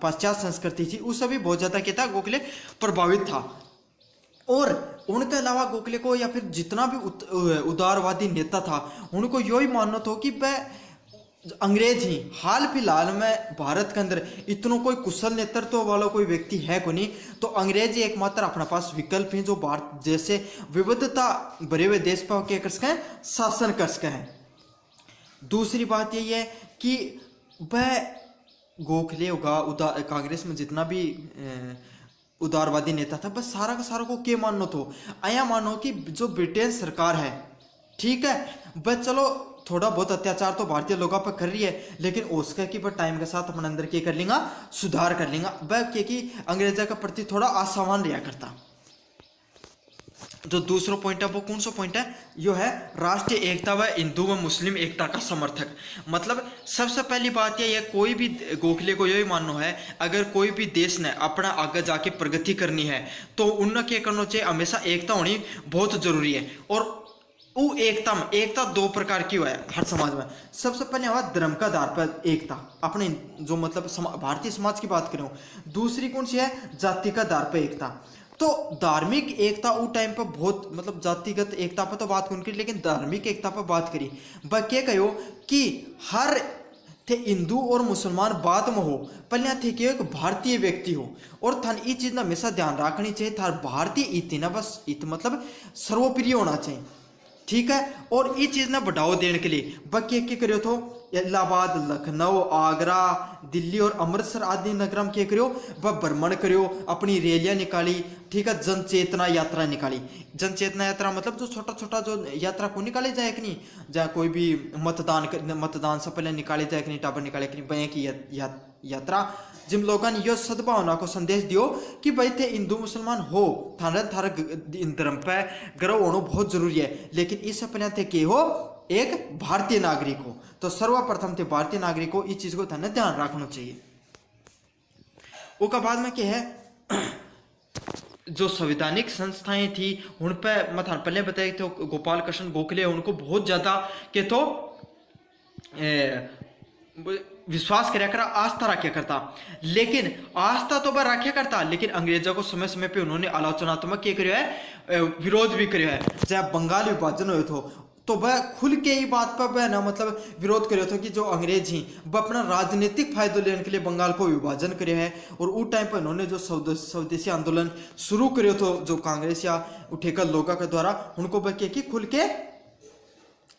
पाश्चात्य संस्कृति थी, उस भी बहुत ज्यादा क्या था, गोखले प्रभावित था। और उनके अलावा गोखले को या फिर जितना भी उदारवादी नेता था, उनको यही मानना था कि वह अंग्रेज ही हाल फिलहाल में भारत के अंदर इतना कोई कुशल नेतृत्व वाला कोई व्यक्ति है को नहीं, तो अंग्रेज ही एकमात्र अपने पास विकल्प है जो भारत जैसे विविधता भरे हुए देश पर क्या कर सके, शासन कर सके हैं। दूसरी बात यही है कि वह गोखले होगा कांग्रेस में जितना भी उदारवादी नेता था, बस सारा का सारा को क्या मानो तो आया मानो कि जो ब्रिटेन सरकार है, ठीक है, बस चलो थोड़ा बहुत अत्याचार तो भारतीय लोगों पर कर रही है, लेकिन उसका की पर टाइम के साथ अपने अंदर क्या कर लेंगे, सुधार कर लेंगे। वह क्या कि अंग्रेजा के प्रति थोड़ा आसावान रिया करता। जो दूसरा पॉइंट है वो कौन सा पॉइंट है, यो है राष्ट्रीय एकता व हिंदू व मुस्लिम एकता का समर्थक। मतलब सबसे पहली बात यह है, कोई भी गोखले को यही मानना है, अगर कोई भी देश ने अपना आगे जाके प्रगति करनी है तो उनका क्या करना चाहिए, हमेशा एकता होनी बहुत जरूरी है। और वो एकता दो प्रकार की है हर समाज में। सबसे पहले हुआ धर्म का आधार पर एकता, अपने जो मतलब भारतीय समाज की बात करूं। दूसरी कौन सी है, जाति का आधार पर एकता। तो धार्मिक एकता उस टाइम पर बहुत, मतलब जातिगत एकता पर तो बात करी, लेकिन धार्मिक एकता पर बात करी। वह क्या कहो कि हर थे हिंदू और मुसलमान बाद में हो, पहले थे कि एक भारतीय व्यक्ति हो। और थान ये चीज ना हमेशा ध्यान रखनी चाहिए, थार भारतीय इत ना बस इत मतलब सर्वप्रिय होना चाहिए। ठीक है। और ये चीज ना बढ़ावा देने के लिए बाकी के करियो तो इलाहाबाद, लखनऊ, आगरा, दिल्ली और अमृतसर आदि नगर में क्या करियो वह भ्रमण करियो, अपनी रैलियां निकाली, ठीक है, जन चेतना यात्रा निकाली। जन चेतना यात्रा मतलब जो छोटा छोटा जो यात्रा को निकाले जाए कि नहीं, जहाँ कोई भी मतदान से पहले निकाले जाए कि नहीं, टाबर निकाले कि नहीं, बैंक की यात्रा, जिन लोगों ने यह सद्भावना को संदेश दियो कि भाई थे हिंदू मुसलमान हो, थारा थारा धर्म पे गर्व होना बहुत जरूरी है, लेकिन इससे पहले थे के हो एक भारतीय नागरिक हो। तो सर्वप्रथम थे भारतीय नागरिक को इस चीज को ध्यान रखना चाहिए। उसके बाद में क्या है, जो संवैधानिक संस्थाएं थी उन पर मैं पहले बताया तो गोपाल कृष्ण गोखले उनको बहुत ज्यादा के तो विश्वास कराया करा, आस्था रखा करता, लेकिन आस्था तो वह रखा करता, लेकिन अंग्रेजों को समय समय पे उन्होंने आलोचनात्मक क्या करियो है, विरोध भी करियो है। जब बंगाल विभाजन हुए तो वह खुल के ही बात पर वह ना मतलब विरोध करियो था कि जो अंग्रेज ही वह अपना राजनीतिक फायदा लेने के लिए बंगाल को विभाजन करियो है। और उस टाइम पर इन्होंने जो स्वदेशी आंदोलन शुरू करियो तो जो कांग्रेस या उठेकर लोगों के द्वारा उनको वह क्या खुल के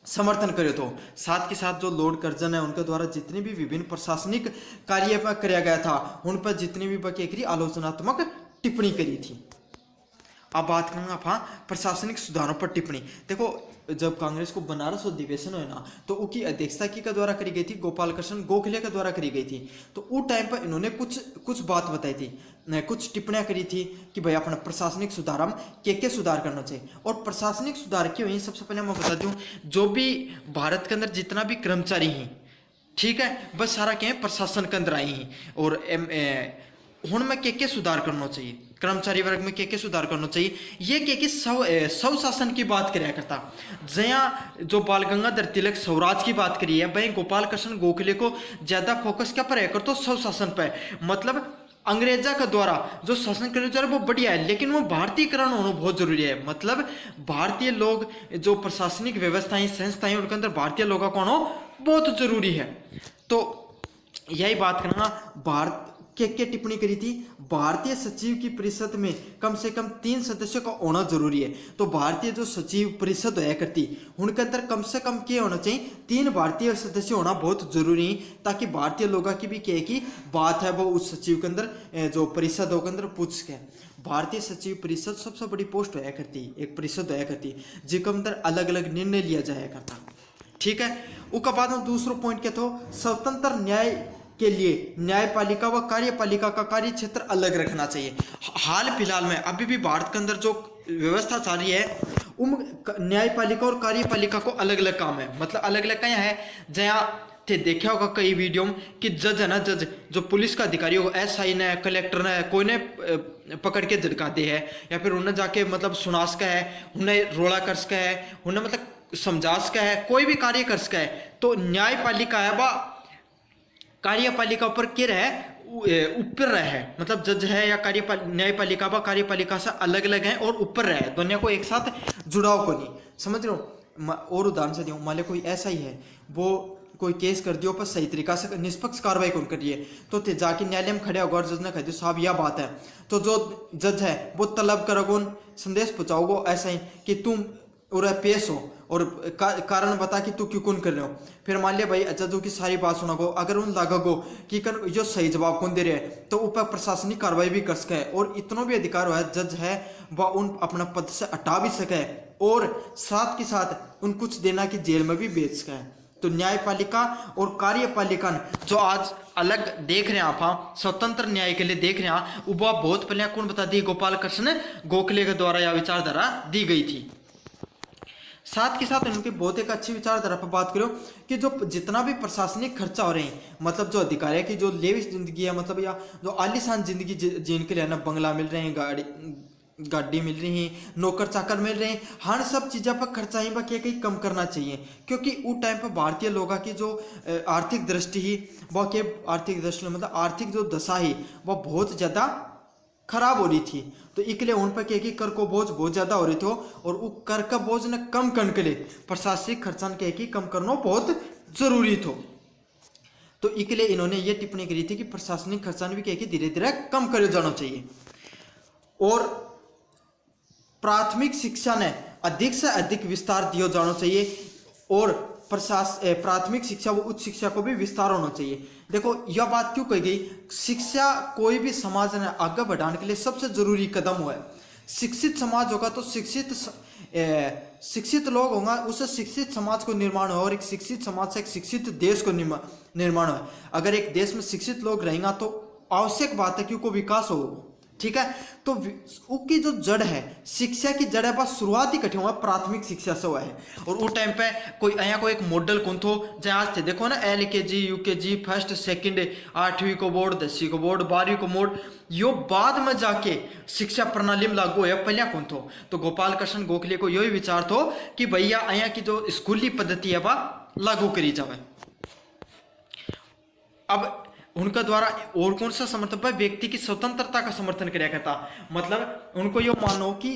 समर्थन करे। तो साथ के साथ जो लॉर्ड कर्जन है उनके द्वारा जितनी भी विभिन्न प्रशासनिक कार्य पर किया गया था उन पर जितनी भी बकेकरी आलोचनात्मक टिप्पणी करी थी। अब बात करेंगे आप प्रशासनिक सुधारों पर टिप्पणी। देखो जब कांग्रेस को बनारस अधिवेशन हुआ ना तो उसकी अध्यक्षता की के द्वारा करी गई थी, गोपाल कृष्ण गोखले के द्वारा करी गई थी। तो उस टाइम पर इन्होंने कुछ बात बताई थी, कुछ टिप्पणियां करी थी कि भाई अपना प्रशासनिक सुधार हम के सुधार करना चाहिए। और प्रशासनिक सुधार क्यों ही, सबसे पहले मैं बता दूं, जो भी भारत के अंदर जितना भी कर्मचारी हैं, ठीक है, बस सारा क्या है प्रशासन के अंदर आई हैं। और हूँ में के सुधार करना चाहिए, कर्मचारी वर्ग में के सुधार करना चाहिए। ये के सौ शासन की बात कराया करता, जया जो बाल गंगाधर तिलक स्वराज की बात करी है, भाई गोपाल कृष्ण गोखले को ज्यादा फोकस क्या पर है कर तो सौ शासन पे, मतलब अंग्रेजा के द्वारा जो शासन करने जा रहा है वो बढ़िया है, लेकिन वो भारतीयकरण होना बहुत जरूरी है। मतलब भारतीय लोग जो प्रशासनिक व्यवस्थाएं संस्थाएं उनके अंदर भारतीय लोगों का होना बहुत जरूरी है। तो यही बात करना, भारत के टिप्पणी करी थी, भारतीय सचिव की परिषद में कम से कम 3 सदस्यों का होना जरूरी है। तो भारतीय जो सचिव परिषद होया करती उनके अंदर कम से कम क्या होना चाहिए, 3 भारतीय सदस्य होना बहुत जरूरी है, ताकि भारतीय लोगों की भी क्या की बात है वो उस सचिव के अंदर जो परिषद हो के अंदर पूछ सके। भारतीय सचिव परिषद सबसे बड़ी पोस्ट होया करती, एक परिषद होया करती जिसके अंदर अलग अलग निर्णय लिया जाया करता, ठीक है। उसके बाद में दूसरा पॉइंट क्या था, स्वतंत्र न्याय के लिए न्यायपालिका व कार्यपालिका का कार्य क्षेत्र अलग रखना चाहिए। हाल फिलहाल में अभी भी भारत के अंदर जो व्यवस्था चल रही है उन न्यायपालिका और कार्यपालिका को अलग अलग काम है, मतलब अलग अलग क्या है। जहाँ थे देखा होगा कई वीडियो में कि जज है ना, जज जो पुलिस का अधिकारी हो, एसआई ने, कलेक्टर ने, कोई ने पकड़ के झटकाते हैं या फिर उन्हें जाके मतलब सुना सका है, उन्हें रोड़ा कर सका है, उन्हें मतलब समझा सका है, कोई भी कार्य कर सका है। तो न्यायपालिका है वह कार्यपालिका पर क्या रहे, ऊपर रहे, मतलब जज है या न्यायपालिका व कार्यपालिका से अलग अलग है और ऊपर रहे, दोनों को एक साथ जुड़ाव को नहीं, समझ रहे हो। और उदाहरण से दूं, मान लो कोई ऐसा ही है वो कोई केस कर दियो पर सही तरीका से निष्पक्ष कार्रवाई कौन करिए, तो जाके न्यायालय में खड़े होगा और जज ने कह दिया साहब यह बात है, तो जो जज है वो तलब करोगे, संदेश पहुंचाओगे ऐसा ही कि तुम और पेश हो और कारण बता कि तू क्यों कौन कर रहे हो। फिर मान लिया भाई जजों की सारी बात सुना गो, अगर उन लागा गो कि जो सही जवाब कौन दे रहे हैं तो ऊपर प्रशासनिक कार्रवाई भी कर सके और इतना भी अधिकार है जज है वह उन अपना पद से हटा भी सके और साथ के साथ उन कुछ देना की जेल में भी भेज सके। तो न्यायपालिका और कार्यपालिका जो आज अलग देख रहे हैं आप, स्वतंत्र न्याय के लिए देख रहे हैं, वह बहुत पहले कौन बता दी, गोपाल कृष्ण गोखले के द्वारा यह विचारधारा दी गई थी। साथ के साथ उनकी बहुत एक अच्छी विचारधारा पर बात करो कि जो जितना भी प्रशासनिक खर्चा हो रहे हैं, मतलब जो अधिकारी की जो लेविश जिंदगी है, मतलब या जो आलीशान जिंदगी जीने के लिए ना बंगला मिल रहे हैं, गाड़ी मिल रही है, नौकर चाकर मिल रहे हैं, हर सब चीज़ों पर खर्चा ही बाकी कहीं कम करना चाहिए। क्योंकि उस टाइम पर भारतीय लोगों की जो आर्थिक दृष्टि ही वह के आर्थिक दृष्टि मतलब आर्थिक जो दशा ही वह बहुत ज़्यादा खराब हो रही थी। तो इसलिए उन पर क्या कि कर को बोझ बहुत ज्यादा हो रही थी और वो कर का बोझ ने कम करने के लिए प्रशासनिक खर्चा क्या कि कम करना बहुत जरूरी था। तो इसलिए इन्होंने ये टिप्पणी करी थी कि प्रशासनिक खर्चा भी क्या कि धीरे धीरे कम करे जाना चाहिए। और प्राथमिक शिक्षा ने अधिक से अधिक विस्तार दिया जाना चाहिए और प्राथमिक शिक्षा व उच्च शिक्षा को भी विस्तार होना चाहिए। देखो यह बात क्यों कही गई, शिक्षा कोई भी समाज ने आगे बढ़ाने के लिए सबसे जरूरी कदम हुआ है। शिक्षित समाज होगा तो शिक्षित लोग होगा, उससे शिक्षित समाज को निर्माण हो, और एक शिक्षित समाज से एक शिक्षित देश को निर्माण हो। अगर एक देश में शिक्षित लोग रहेंगे तो आवश्यक बात है कि उनको विकास होगा, ठीक है। तो उसकी जो जड़ है, शिक्षा की जड़ है, बस शुरुआत ही कठिन हुआ प्राथमिक शिक्षा से हुआ है। और उस टाइम पे कोई यहाँ को एक मॉडल कौन थो जहाँ आज थे, देखो ना LKG UKG फर्स्ट सेकंड 8वीं को बोर्ड 10वीं को बोर्ड 12वीं को बोर्ड, यो बाद में जाके शिक्षा प्रणाली में लागू है, पहले कौन थो। तो गोपाल कृष्ण गोखले को यही विचार थो कि भैया यहाँ की जो स्कूली पद्धति है वह लागू करी जाए। अब उनका द्वारा और कौन सा समर्थन पर व्यक्ति की स्वतंत्रता का समर्थन किया करता, मतलब उनको यो मानो कि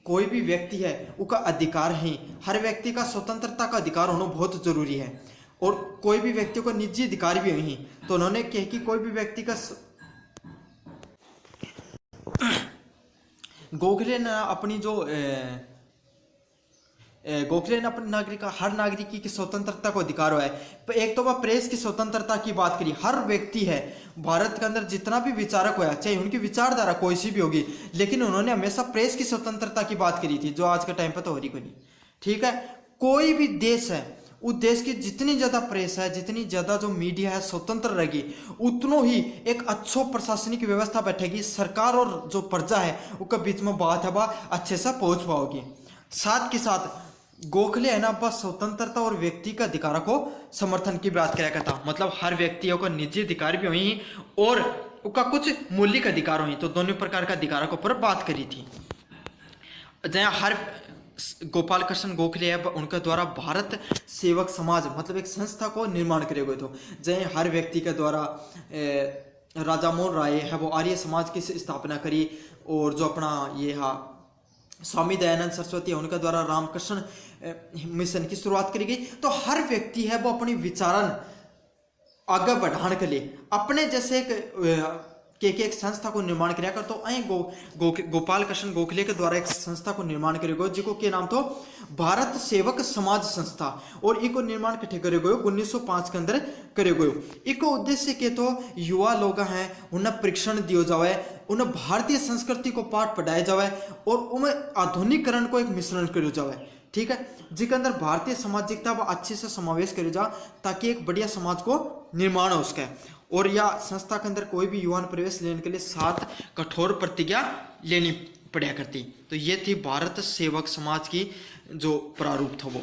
कोई भी व्यक्ति है उसका अधिकार है, हर व्यक्ति का स्वतंत्रता का अधिकार होना बहुत जरूरी है, और कोई भी व्यक्ति को निजी अधिकार भी नहीं। तो उन्होंने कहा कि कोई भी व्यक्ति का गोखले ने अपनी जो गोखले ने अपने हर नागरिक की स्वतंत्रता को अधिकार है। एक तो वह प्रेस की स्वतंत्रता की बात करी, हर व्यक्ति है भारत के अंदर जितना भी विचारक होया, चाहे उनकी विचारधारा कोई सी भी होगी, लेकिन उन्होंने हमेशा प्रेस की स्वतंत्रता की बात करी थी, जो आज के टाइम पर तो हो रही कोई नहीं, ठीक है। कोई भी देश है, उस देश की जितनी ज्यादा प्रेस है, जितनी ज्यादा जो मीडिया है स्वतंत्र रहेगी, उतनो ही एक अच्छो प्रशासनिक व्यवस्था बैठेगी, सरकार और जो प्रजा है उसके बीच में बात है वह अच्छे से पहुंच पाओगी। साथ के साथ गोखले है ना, बस स्वतंत्रता और व्यक्ति का अधिकार को समर्थन की बात किया करता, मतलब हर व्यक्तियों को निजी अधिकार भी हुई और उसका कुछ मौलिक अधिकार हुई, तो दोनों प्रकार का अधिकारों के ऊपर बात करी थी। जहाँ हर गोपाल कृष्ण गोखले है उनके द्वारा भारत सेवक समाज मतलब एक संस्था को निर्माण करे गए थे, जहाँ हर व्यक्ति के द्वारा राजा मोहन राय है वो आर्य समाज की स्थापना करी, और जो अपना ये हा स्वामी दयानंद सरस्वती है उनके द्वारा रामकृष्ण मिशन की शुरुआत करी गई। तो हर व्यक्ति है वो अपनी विचारन आगे बढ़ाने के लिए अपने जैसे एक संस्था को निर्माण किया कर, तो गोपाल कृष्ण गोखले के द्वारा एक संस्था को निर्माण करे गयो जिको के नाम तो भारत सेवक समाज संस्था, और इको निर्माण कठे करे गयो 1905 के अंदर करे गयो। इको उद्देश्य के तो युवा लोग हैं उन्हें परीक्षण दियो जावे, उन्हें भारतीय संस्कृति को पाठ पढ़ाया जावे और उन्हें आधुनिकरण को एक मिश्रण करो जावे, ठीक है, जिसके अंदर भारतीय सामाजिकता व अच्छे से समावेश करे जा, ताकि एक बढ़िया समाज को निर्माण हो सके। और या संस्था के अंदर कोई भी युवा प्रवेश लेने के लिए 7 कठोर प्रतिज्ञा लेनी पड़ा करती। तो ये थी भारत सेवक समाज की जो प्रारूप था वो।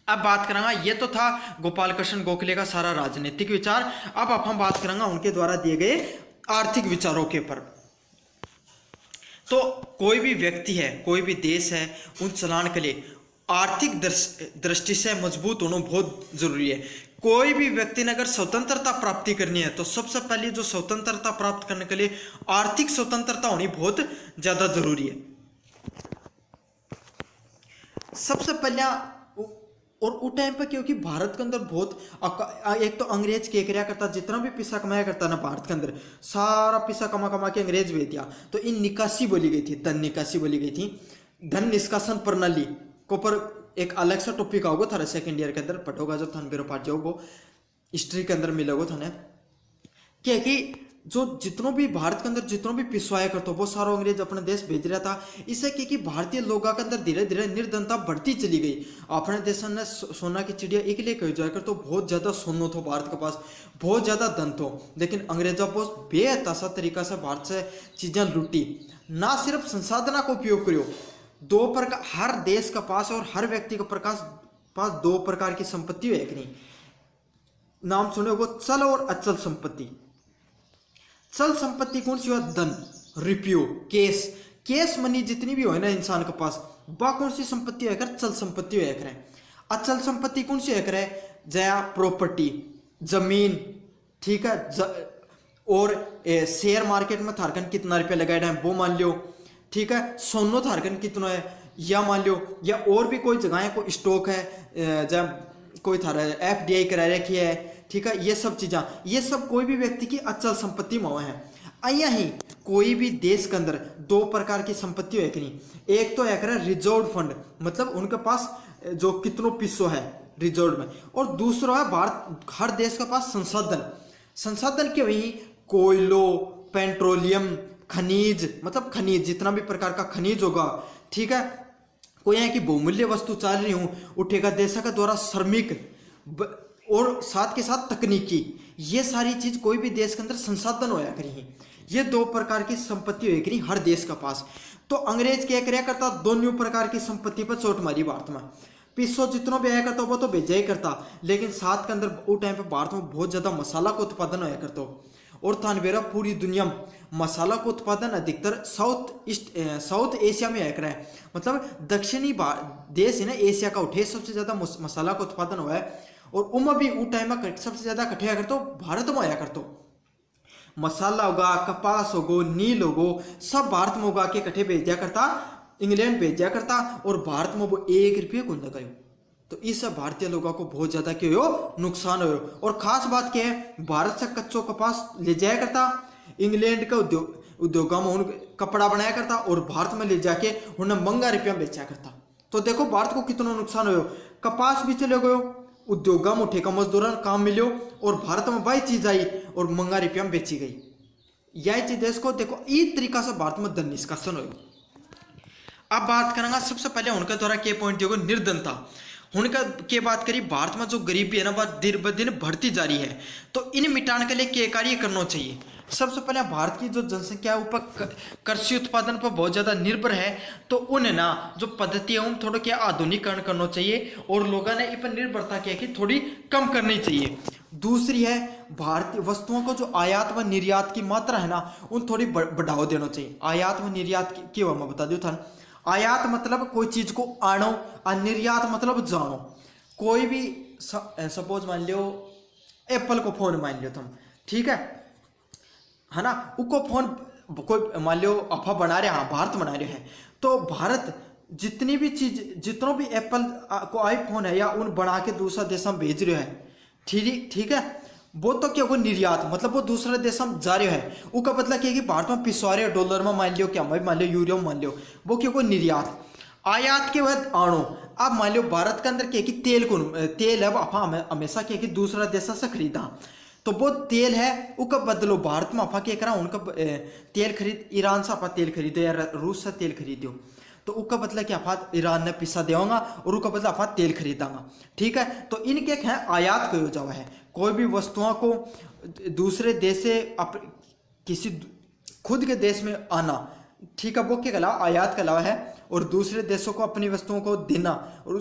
अब बात करेंगे, ये तो था गोपाल कृष्ण गोखले का सारा राजनीतिक विचार। अब हम बात करेंगे उनके द्वारा दिए गए आर्थिक विचारों के ऊपर। तो कोई भी व्यक्ति है, कोई भी देश है, उन चलाने के लिए आर्थिक दृष्टि से मजबूत होना बहुत जरूरी है। कोई भी व्यक्ति ने अगर स्वतंत्रता प्राप्ति करनी है तो सबसे पहले जो स्वतंत्रता प्राप्त करने के लिए आर्थिक स्वतंत्रता होनी बहुत ज्यादा जरूरी है। सबसे पहले और उस टाइम पर क्योंकि भारत के अंदर बहुत एक तो अंग्रेज क्या कराया करता, जितना भी पैसा कमाया करता ना भारत के अंदर सारा पैसा कमा के अंग्रेज भेज दिया। तो इन निकासी बोली गई थी, धन निकासी बोली गई थी, धन निष्कासन प्रणाली को पर एक अलग सा टॉपिक आओगे थारा सेकंड ईयर के अंदर पढ़ोगा, जो थान बेरो पाठ जाओगे हिस्ट्री के अंदर मिलोगे थाने क्या कि जो जितनों भी भारत के अंदर जितनों भी पिछवाया करते वो सारा अंग्रेज अपने देश भेज रहा था। इससे कि भारतीय लोगों के अंदर धीरे धीरे निर्धनता बढ़ती चली गई। अपने देश में सोना की चिड़िया एक लिए कही जाकर तो बहुत ज्यादा सोना था भारत के पास, बहुत ज्यादा धन था, लेकिन अंग्रेजों को बेहताशा तरीका से भारत से चीजें लूटी। ना सिर्फ संसाधना का उपयोग करो, दो प्रकार हर देश का पास और हर व्यक्ति के पास 2 प्रकार की संपत्ति है। एक नहीं नाम सुने वो चल और अचल संपत्ति। चल संपत्ति कौन सी हो? धन, रुपयो, केस मनी जितनी भी हो ना इंसान के पास, वह कौन सी संपत्ति है? चल संपत्ति है करे। अचल संपत्ति कौन सी है करे? जया प्रॉपर्टी, जमीन, ठीक है, और शेयर मार्केट में थारकन कितना रुपया लगाया है वो मान लो, ठीक है, सोनो थारकन कितना है या मान लो, या और भी कोई जगह को स्टॉक है जब कोई थारा FDI करा रखी है, ठीक है, ये सब चीज़ें, ये सब कोई भी व्यक्ति की अचल संपत्ति में है। अया ही कोई भी देश के अंदर दो प्रकार की संपत्ति है कि नहीं, एक तो एक है रिजर्व फंड, मतलब उनके पास जो कितनों पिसो है रिजर्व में, और दूसरा है भारत हर देश के पास संसाधन। संसाधन के वही कोयलो, पेट्रोलियम, खनिज, मतलब खनिज जितना भी प्रकार का खनिज होगा, ठीक है, कोई यहाँ की बहुमूल्य वस्तु चल रही हूँ उठेगा देश का द्वारा श्रमिक और साथ के साथ तकनीकी, ये सारी चीज कोई भी देश के अंदर संसाधन होया करी, ये दो प्रकार की संपत्ति होया करी हर देश का पास। तो अंग्रेज क्या करया करता, दोनों प्रकार की संपत्ति पर चोट मारी भारत में। पिसो जितना भी आया करता वो तो भेजा ही करता, लेकिन साथ के अंदर उस टाइम पे भारत में बहुत ज्यादा मसाला का उत्पादन होया करता, और थानवेरा पूरी दुनिया में मसाला का उत्पादन अधिकतर साउथ एशिया में आया है, मतलब दक्षिणी देश है ना एशिया का उठे सबसे ज्यादा मसाला का उत्पादन हुआ है, और उनमें भी उस टाइम में सबसे ज्यादा कठिया करते भारत में आया करते। मसाला होगा, कपास होगो, नील होगो, सब भारत में उगा के कठे भेज दिया करता, इंग्लैंड भेज दिया करता, और भारत में वो 1 रुपये को लगायो। तो इस भारतीय लोगों को बहुत ज्यादा क्या हो नुकसान हो। और खास बात क्या है, भारत से कच्चो कपास ले जाया करता, इंग्लैंड का उद्योगों में उन कपड़ा बनाया करता, और भारत में ले जाके उन्हें महंगा रुपया बेचा करता। तो देखो भारत को कितना नुकसान हो, कपास भी चले गयो, उद्योगों में ठेका मजदूरों काम मिलो, और भारत में वही चीज आई और महंगा रुपया में बेची गई। यह चीज देश को देखो इस तरीका से भारत में धन निष्कासन हो। अब बात करेंगे सबसे पहले उनके द्वारा के पॉइंट दिया निर्धनता, उनका के बात करी भारत में जो गरीबी है ना वह दिन ब दिन बढ़ती जा रही है, तो इन मिटाने के लिए क्या कार्य करना चाहिए। सबसे पहले भारत की जो जनसंख्या ऊपर कृषि उत्पादन पर बहुत ज्यादा निर्भर है, तो उन्हें ना जो पद्धति है थोड़ा क्या आधुनिकीकरण करना चाहिए, और लोगों ने इन पर निर्भरता क्या कि थोड़ी कम करनी चाहिए। दूसरी है भारतीय वस्तुओं को जो आयात व निर्यात की मात्रा है ना उन थोड़ी बढ़ावा देना चाहिए। आयात व निर्यात की मैं बता दूं था, आयात मतलब कोई चीज को आनो, और निर्यात मतलब जानो। कोई भी सपोज मान लो एप्पल को फोन मान लो तुम, ठीक है ना, उसको फोन कोई मान लो अफा बना रहे, हाँ भारत बना रहे हैं, तो भारत जितनी भी चीज जितनों भी एप्पल को आईफोन है या उन बना के दूसरा देश में भेज रहे हैं, ठीक है, वो तो क्या वो निर्यात मतलब वो दूसरे देश में जा रहे है, उसका मतलब क्या है कि भारत में पिसवा रहे डॉलर में मान लियो, क्या मान लियो यूरो में मान लियो, वो क्या कोई निर्यात। आयात के बाद आणो, अब मान लियो भारत के अंदर क्या कि तेल है अब हमेशा क्या कि दूसरा देश से खरीदा, तो वो तेल है उसका बदलो भारत में आपा क्या करा, उनका तेल खरीद ईरान से आपा तेल खरीदो या रूस से तेल खरीदो, तो उसका बदला क्या आप ईरान ने पिसा देगा और उसका बदला आप तेल खरीदांगा, ठीक है। तो इनके है आयात को जावा है, कोई भी वस्तुओं को दूसरे देश से किसी खुद के देश में आना, ठीक है, वो क्या कहलावा आयात कहलावा है, और दूसरे देशों को अपनी वस्तुओं को देना और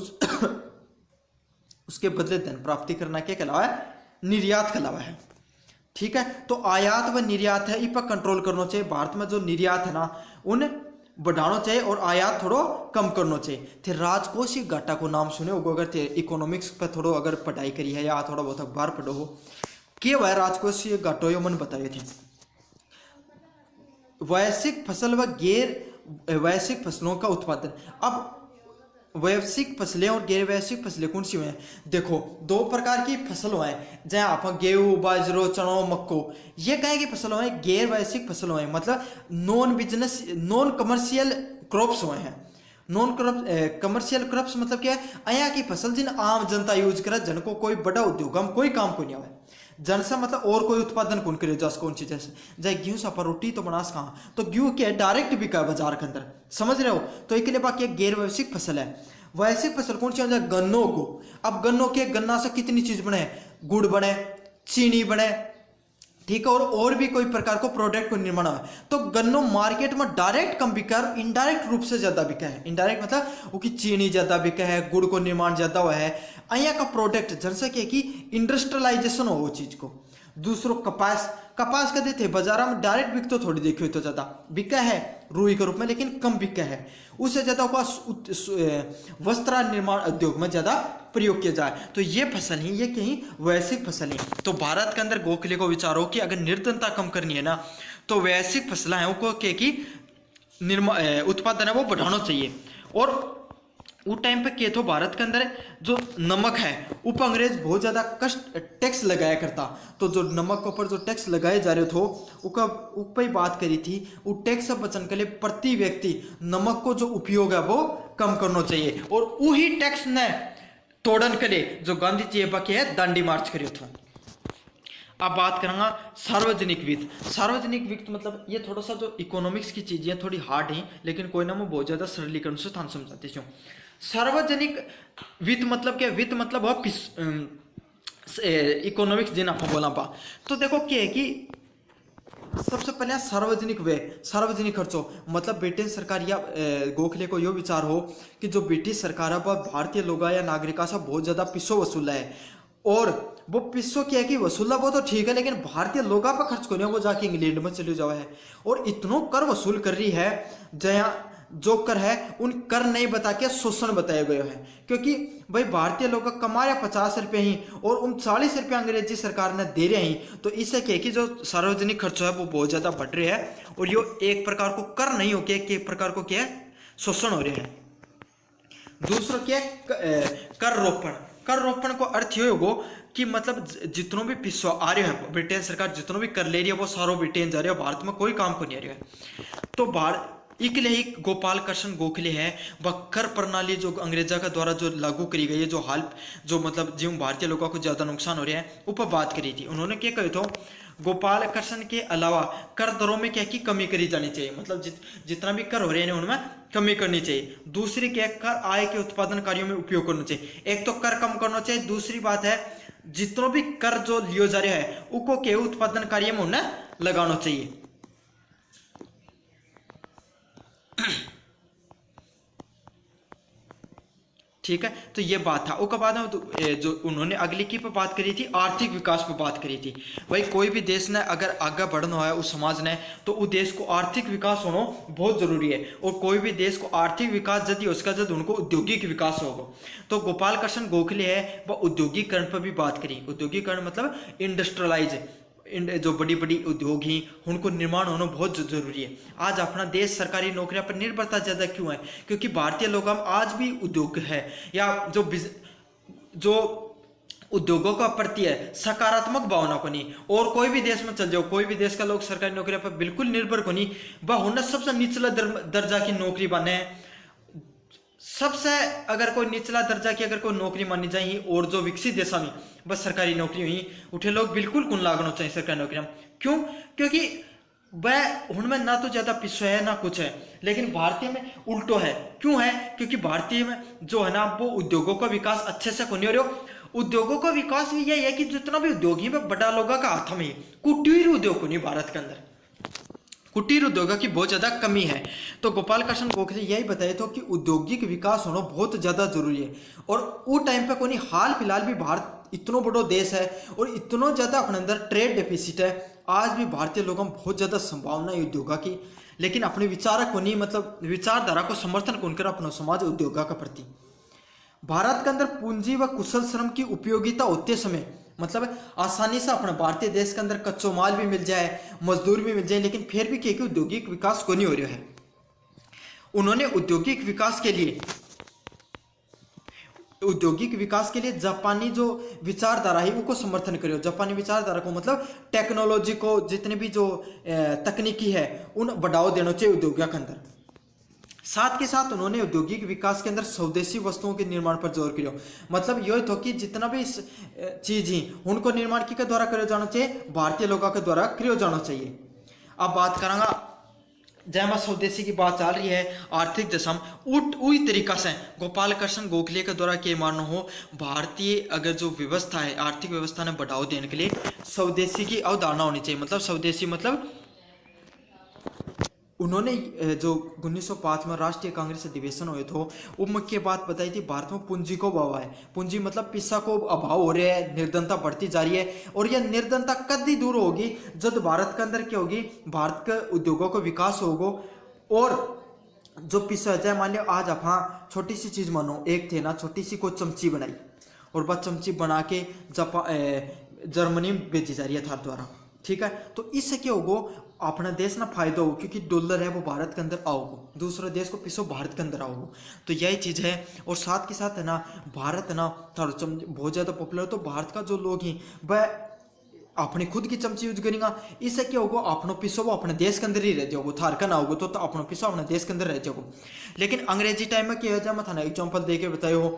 उसके बदले धन प्राप्ति करना क्या कहलावा है, निर्यात कहलावा है, ठीक है। तो आयात व निर्यात है इन पर कंट्रोल करना चाहिए। भारत में जो निर्यात है ना उन बढ़ाना चाहिए और आयात थोड़ा कम करना चाहिए। थे राजकोषीय घाटा को नाम सुने होगा, अगर थे इकोनॉमिक्स पर थोड़ा अगर पढ़ाई करी है या थोड़ा बहुत अखबार पढ़ो हो, क्या वह राजकोषीय घाटो यो मन बताए थे। वैश्विक फसल व गैर वैश्विक फसलों का उत्पादन, अब वैश्विक फसलें और गैर वैश्विक फसलें कौन सी हुए हैं, देखो दो प्रकार की फसल हैं, जहाँ आप गेहूँ, बाजरो, चना, मक्को, ये कहे की फसल हैं। गैर वैश्विक फसल हैं मतलब नॉन कमर्शियल क्रॉप्स हुए हैं। नॉन कमर्शियल क्रॉप्स मतलब क्या है, अया की फसल जिन आम जनता यूज करे, जिनको कोई बड़ा उद्योग में कोई काम को नहीं आवे, जन से मतलब और कोई उत्पादन कौन करे, जस कौन चीज जैसे गेहूं से पर रोटी तो बनास कहाँ, तो गेहूं क्या है डायरेक्ट बिका है बाजार के अंदर, समझ रहे हो। तो एक लिए बाकी गैर वैश्विक फसल है। वैश्विक फसल कौन सी है, गन्नों को, अब गन्नों के गन्ना से कितनी चीज बने, गुड़ बने, चीनी बने, ठीक है, और भी कोई प्रकार को प्रोडक्ट को निर्माण है। तो गन्नो मार्केट में डायरेक्ट कम बिका है, इनडायरेक्ट रूप से ज्यादा बिका है। इनडायरेक्ट मतलब वो की चीनी ज्यादा बिका है, गुड़ को निर्माण ज्यादा हुआ है, अया का प्रोडक्ट जैसे कि इंडस्ट्रियलाइजेशन हो वो चीज को। दूसरों कपास का देते बाजार में डायरेक्ट बिक तो थोड़ी देखी तो ज्यादा बिका है रुई के रूप में, लेकिन कम बिका है, उससे ज्यादा वस्त्र निर्माण उद्योग में ज्यादा प्रयोग किया जाए। तो ये फसल ही ये कहीं वैश्विक फसल ही। तो भारत के अंदर गोखले को विचार हो कि अगर निर्धनता कम करनी है ना, तो वैश्विक फसलें हैं उनको के की उत्पादन है वो बढ़ाना चाहिए। और उस टाइम पे क्या तो भारत के अंदर जो नमक है उप अंग्रेज बहुत ज़्यादा कष्ट टैक्स लगाया करता। तो जो नमक के ऊपर जो टैक्स लगाए जा रहे थे उसका उप ही बात करी थी। वो टैक्स से बचने के लिए प्रति व्यक्ति नमक को जो उपयोग है वो कम करना चाहिए, और वही टैक्स ने तोड़न के लिए जो गांधी जी बाकी है दांडी मार्च करियो था। अब बात करूंगा सार्वजनिक वित्त। सार्वजनिक वित्त मतलब ये थोड़ा सा जो इकोनॉमिक्स की चीजें थोड़ी हार्ड है, लेकिन कोई ना मैं बहुत ज्यादा सरलीकरण से थान समझाती हूँ। सार्वजनिक वित्त मतलब क्या? वित्त मतलब इकोनॉमिक्स जिन आप बोला पा। तो देखो क्या है कि सबसे पहले सार्वजनिक व्यय, सार्वजनिक खर्चों मतलब ब्रिटेन सरकार या गोखले को यो विचार हो कि जो ब्रिटिश सरकार है वह भारतीय लोगों या नागरिकों से बहुत ज्यादा पिसो वसूला है, और वो पिसो क्या है कि वसूला वो तो ठीक है, लेकिन भारतीय लोगों पर खर्च करने वो जाके इंग्लैंड में चले जाओ है, और इतनो कर वसूल कर रही है जया जो कर है उन कर नहीं बता के शोषण बताया गया है। क्योंकि भाई भारतीय लोग कमा रहे 50 रुपये ही और उन 40 रुपये अंग्रेजी सरकार ने दे रहे हैं, तो इससे क्या कि जो सार्वजनिक खर्च है वो बहुत ज्यादा बढ़ रहे हैं, और ये एक प्रकार को कर नहीं हो के एक प्रकार को क्या है शोषण हो रहे हैं। दूसरा क्या है कर रोपण। कर रोपण को अर्थ ये होगा कि मतलब जितनों भी पिसो आ रहे हैं ब्रिटेन सरकार जितनों भी कर ले रही है वो सारो ब्रिटेन जा रहे हो, भारत में कोई काम को नहीं आ रहा है। तो भारत इकले ही गोपाल कृष्ण गोखले है वह कर प्रणाली जो अंग्रेजा का द्वारा जो लागू करी गई है, जो हाल जो मतलब जिन भारतीय लोगों को ज्यादा नुकसान हो रहा है ऊपर बात करी थी। उन्होंने क्या कहा था गोपाल कृष्ण के अलावा कर दरों में क्या की कमी करी जानी चाहिए, मतलब जितना भी कर हो रहे हैं उनमें कमी करनी चाहिए। दूसरी क्या कर आय के उत्पादन कार्यों में उपयोग करना चाहिए। एक तो कर कम करना चाहिए, दूसरी बात है जितनों भी कर जो लियो जा रहा है उनको के उत्पादन कार्य में उन्हें लगाना चाहिए। ठीक है, तो ये बात था। उसके बाद जो उन्होंने अगली की पे बात करी थी आर्थिक विकास पे बात करी थी। भाई कोई भी देश ने अगर आगे बढ़ना है उस समाज ने तो उस देश को आर्थिक विकास होना बहुत जरूरी है, और कोई भी देश को आर्थिक विकास यदि उसका जब उनको औद्योगिक विकास होगा। तो गोपाल कृष्ण गोखले है वह औद्योगिकरण पर भी बात करी। औद्योगिकरण मतलब इंडस्ट्रियलाइज जो बड़ी बड़ी उद्योग हैं उनको निर्माण होना बहुत जरूरी है। आज अपना देश सरकारी नौकरियों पर निर्भरता ज्यादा क्यों है? क्योंकि भारतीय लोग हम आज भी उद्योग है या जो उद्योगों का प्रति है सकारात्मक भावना को नहीं। और कोई भी देश में चल जाओ, कोई भी देश का लोग सरकारी नौकरियों पर बिल्कुल निर्भर को नहीं, वह होना सबसे निचला दर्जा की नौकरी बने। सबसे अगर कोई निचला दर्जा की अगर कोई नौकरी मानी जाए और जो विकसित देशों में बस सरकारी नौकरी हुई उठे लोग बिल्कुल कुन लागना चाहिए सरकारी नौकरी में। क्यों? क्योंकि वह उनमें ना तो ज्यादा पिछो है ना कुछ है, लेकिन भारतीय में उल्टो है। क्यों है? क्योंकि भारतीय में जो है ना वो उद्योगों का विकास अच्छे से को नहीं हो रहा। उद्योगों का विकास भी यही है कि जितना भी उद्योग है वह बड़ा लोगों का हाथ में, कुटीर उद्योग को नहीं। भारत के अंदर कुटीर उद्योग की बहुत ज्यादा कमी है। तो गोपाल कृष्ण गोखले यही बताए तो कि औद्योगिक विकास होना बहुत ज्यादा जरूरी है। और उस टाइम पे कोई हाल फिलहाल भी भारत इतना बड़ा देश है और इतना ज्यादा अपने अंदर ट्रेड डेफिसिट है। आज भी भारतीय लोगों में बहुत ज्यादा संभावना है उद्योगा की, लेकिन अपने विचारक को नहीं, मतलब विचारधारा को समर्थन कौन कर अपना समाज उद्योगा के प्रति। भारत के अंदर पूंजी व कुशल श्रम की उपयोगिता होते समय मतलब आसानी से अपने भारतीय देश के अंदर कच्चो माल भी मिल जाए, मजदूर भी मिल जाए, लेकिन फिर भी क्या औद्योगिक विकास को नहीं हो रहा है। उन्होंने औद्योगिक विकास के लिए जापानी जो विचारधारा है उनको समर्थन करियो। जापानी विचारधारा को मतलब टेक्नोलॉजी को जितने भी जो तकनीकी है उन बढ़ावा देना चाहिए उद्योगों के अंदर। साथ के साथ उन्होंने औद्योगिक विकास के अंदर स्वदेशी वस्तुओं के निर्माण पर जोर किया। मतलब यही तो कि जितना भी चीज ही उनको निर्माण के द्वारा करो जाना चाहिए, भारतीय लोगों के द्वारा करो जाना चाहिए। अब बात करांगा जैमा स्वदेशी की बात चल रही है आर्थिक दशा उसी तरीका से गोपाल कृष्ण गोखले के द्वारा क्या मानना हो भारतीय अगर जो व्यवस्था है आर्थिक व्यवस्था ने बढ़ावा देने के लिए स्वदेशी की अवधारणा होनी चाहिए। मतलब स्वदेशी मतलब उन्होंने जो 1905 में राष्ट्रीय कांग्रेस अधिवेशन हुए थे वो मुख्य बात बताई थी भारत में पूंजी को अभाव है। पूंजी मतलब पैसा को अभाव हो रहा है, निर्धनता बढ़ती जा रही है, और यह निर्धनता कभी दूर होगी जब भारत के अंदर क्या होगी, भारत के उद्योगों का विकास होगा। और जो पैसा है मान लो आज आप छोटी सी चीज मानो, एक थे ना छोटी सी कोई चमची बनाई और बस चमची बना के जर्मनी में बेची जा रही है थार द्वारा, ठीक है। तो इससे क्या होगा, अपना देश ना फायदा हो, क्योंकि डॉलर है वो भारत के अंदर आओगे, दूसरे देश को पिसो भारत के अंदर आओगे। तो यही चीज़ है। और साथ के साथ है ना, भारत है ना थोड़ा बहुत ज़्यादा पॉपुलर, तो भारत का जो लोग हैं वह अपने खुद की चमची यूज करेंगे। इससे क्या होगा, अपनो पिसो वो अपने देश के अंदर ही रह जाओगे, थार का ना होगा तो अपनो पिसो अपने देश के अंदर रह जाओगे। लेकिन अंग्रेजी टाइम में क्या है, मैं थाना एग्जाम्पल दे के बताए हो,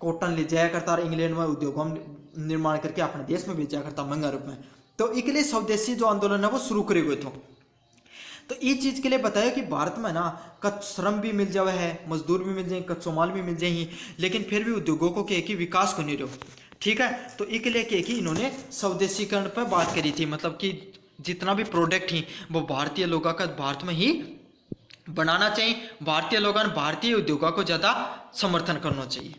कॉटन ले जाया करता इंग्लैंड में उद्योगों निर्माण करके अपने देश में बेचा करता महंगा रूप में। तो इसलिए स्वदेशी जो आंदोलन है वो शुरू करे हुए थे। तो ये चीज के लिए बताया कि भारत में ना श्रम भी मिल जावे है, मजदूर भी मिल जाए, कच्चो माल भी मिल जाए, लेकिन फिर भी उद्योगों को क्या कि विकास को नहीं रहो। ठीक है। तो इसके लिए क्या कि इन्होंने स्वदेशीकरण पर बात करी थी, मतलब कि जितना भी प्रोडक्ट ही वो भारतीय लोगों का भारत में ही बनाना चाहिए, भारतीय लोगों भारतीय उद्योगों को ज्यादा समर्थन करना चाहिए।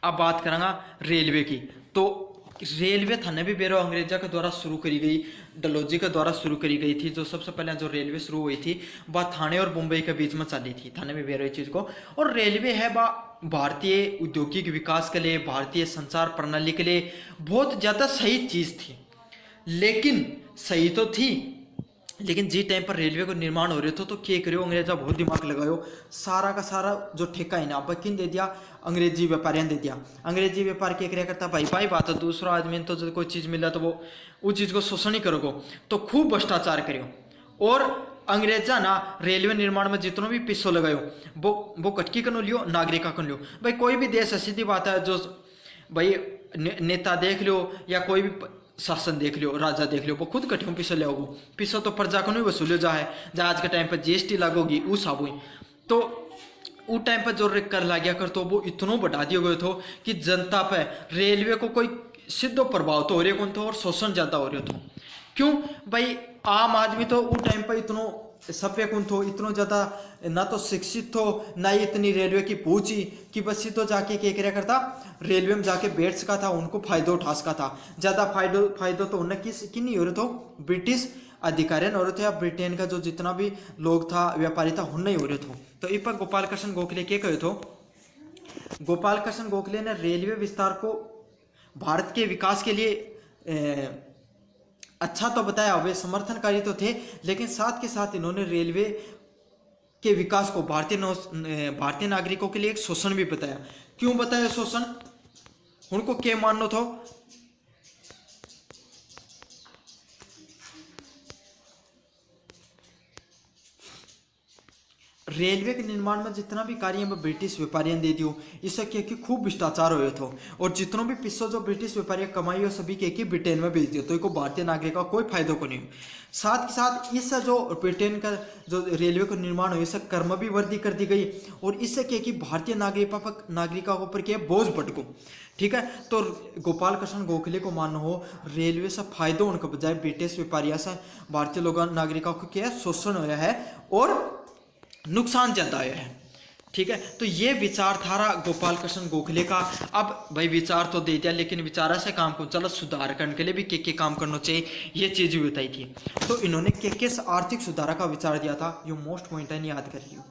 अब बात करेंगे रेलवे की। तो रेलवे थाने भी बेरो अंग्रेजा के द्वारा शुरू करी गई, डलहौजी के द्वारा शुरू करी गई थी। जो सबसे पहले जो रेलवे शुरू हुई थी वह थाने और मुंबई के बीच में चली थी, थाने में बेरो चीज को। और रेलवे है वह भारतीय औद्योगिक विकास के लिए, भारतीय संचार प्रणाली के लिए बहुत ज्यादा सही चीज थी। लेकिन सही तो थी, लेकिन जी टाइम पर रेलवे को निर्माण हो रहे थे तो क्या करो, अंग्रेजा बहुत दिमाग लगायो, सारा का सारा जो ठेका है ना अब किन दे दिया, अंग्रेजी व्यापारियों दे दिया। अंग्रेजी व्यापार क्या क्या करता, भाई भाई बात है, दूसरा आदमी तो जो कोई चीज़ मिला तो वो चीज़ को शोषण ही करोगे, तो खूब भ्रष्टाचार करो। और अंग्रेजा ना रेलवे निर्माण में जितनों भी पिस्सो लगायो वो कटकी कनो लियो, नागरिका कनो लियो। भाई कोई भी देश है, सीधी बात है, जो भाई नेता देख लो या कोई भी शासन देख लियो, राजा देख लियो, वो खुद कठिन पिसो ले आओगे, पिसो तो प्रजा को नहीं वसूलियो जा है, जहाँ आज के टाइम पर जीएसटी लागोगी उस आबू। तो उस टाइम पर जो कर ला गया कर तो वो इतना बढ़ा दिया गए थे कि जनता पे रेलवे को कोई सीधो प्रभाव तो हो रहा कौन था और शोषण ज्यादा हो रहा था। क्यों भाई, आम आदमी तो उस टाइम पर इतना सभ्य कौन थो, इतना ज्यादा ना तो शिक्षित थो, ना ही इतनी रेलवे की पूछी कि बस तो जाके क्या क्या करता, रेलवे में जाके बैठ सका था, उनको फायदा उठा सका था। ज्यादा फायदा तो उन्हें किन नहीं हो रहे थे, ब्रिटिश अधिकारियों हो रहे थे या ब्रिटेन का जो जितना भी लोग था, व्यापारी था, उन नहीं हो रहे थे। तो इस पर गोपाल कृष्ण गोखले क्या कहे थे, गोपाल कृष्ण गोखले ने रेलवे विस्तार को भारत के विकास के लिए अच्छा तो बताया, वे समर्थनकारी तो थे, लेकिन साथ के साथ इन्होंने रेलवे के विकास को भारतीय नागरिकों के लिए एक शोषण भी बताया। क्यों बताया शोषण, उनको क्या मानना था, रेलवे के निर्माण में जितना भी कार्य में ब्रिटिश व्यापारियों दे दियो, इससे क्या कि खूब भ्रष्टाचार हुए थे। और जितनों भी पिस्सों जो ब्रिटिश व्यापारी कमाई हो सभी के ब्रिटेन में भेज दियो, तो इनको भारतीय नागरिक का कोई फायदा को नहीं हो। साथ के साथ इससे जो ब्रिटेन का जो रेलवे का निर्माण हो, इससे कर्म भी वृद्धि कर दी गई, और इससे क्या कि भारतीय नागरिकों के ऊपर क्या बोझ पटको। ठीक है। तो गोपाल कृष्ण गोखले को मानना हो रेलवे से फायदा होने के बजाय ब्रिटिश व्यापारियों से भारतीय लोगों नागरिकों को क्या शोषण होया है और नुकसान ज्यादा आया है। ठीक है। तो ये विचारधारा गोपाल कृष्ण गोखले का। अब भाई विचार तो दे दिया, लेकिन विचारा से काम को चलो सुधार करने के लिए भी क्या काम करना चाहिए, ये चीज भी बताई थी। तो इन्होंने किस आर्थिक सुधार का विचार दिया था, ये मोस्ट पॉइंट है, याद करिए।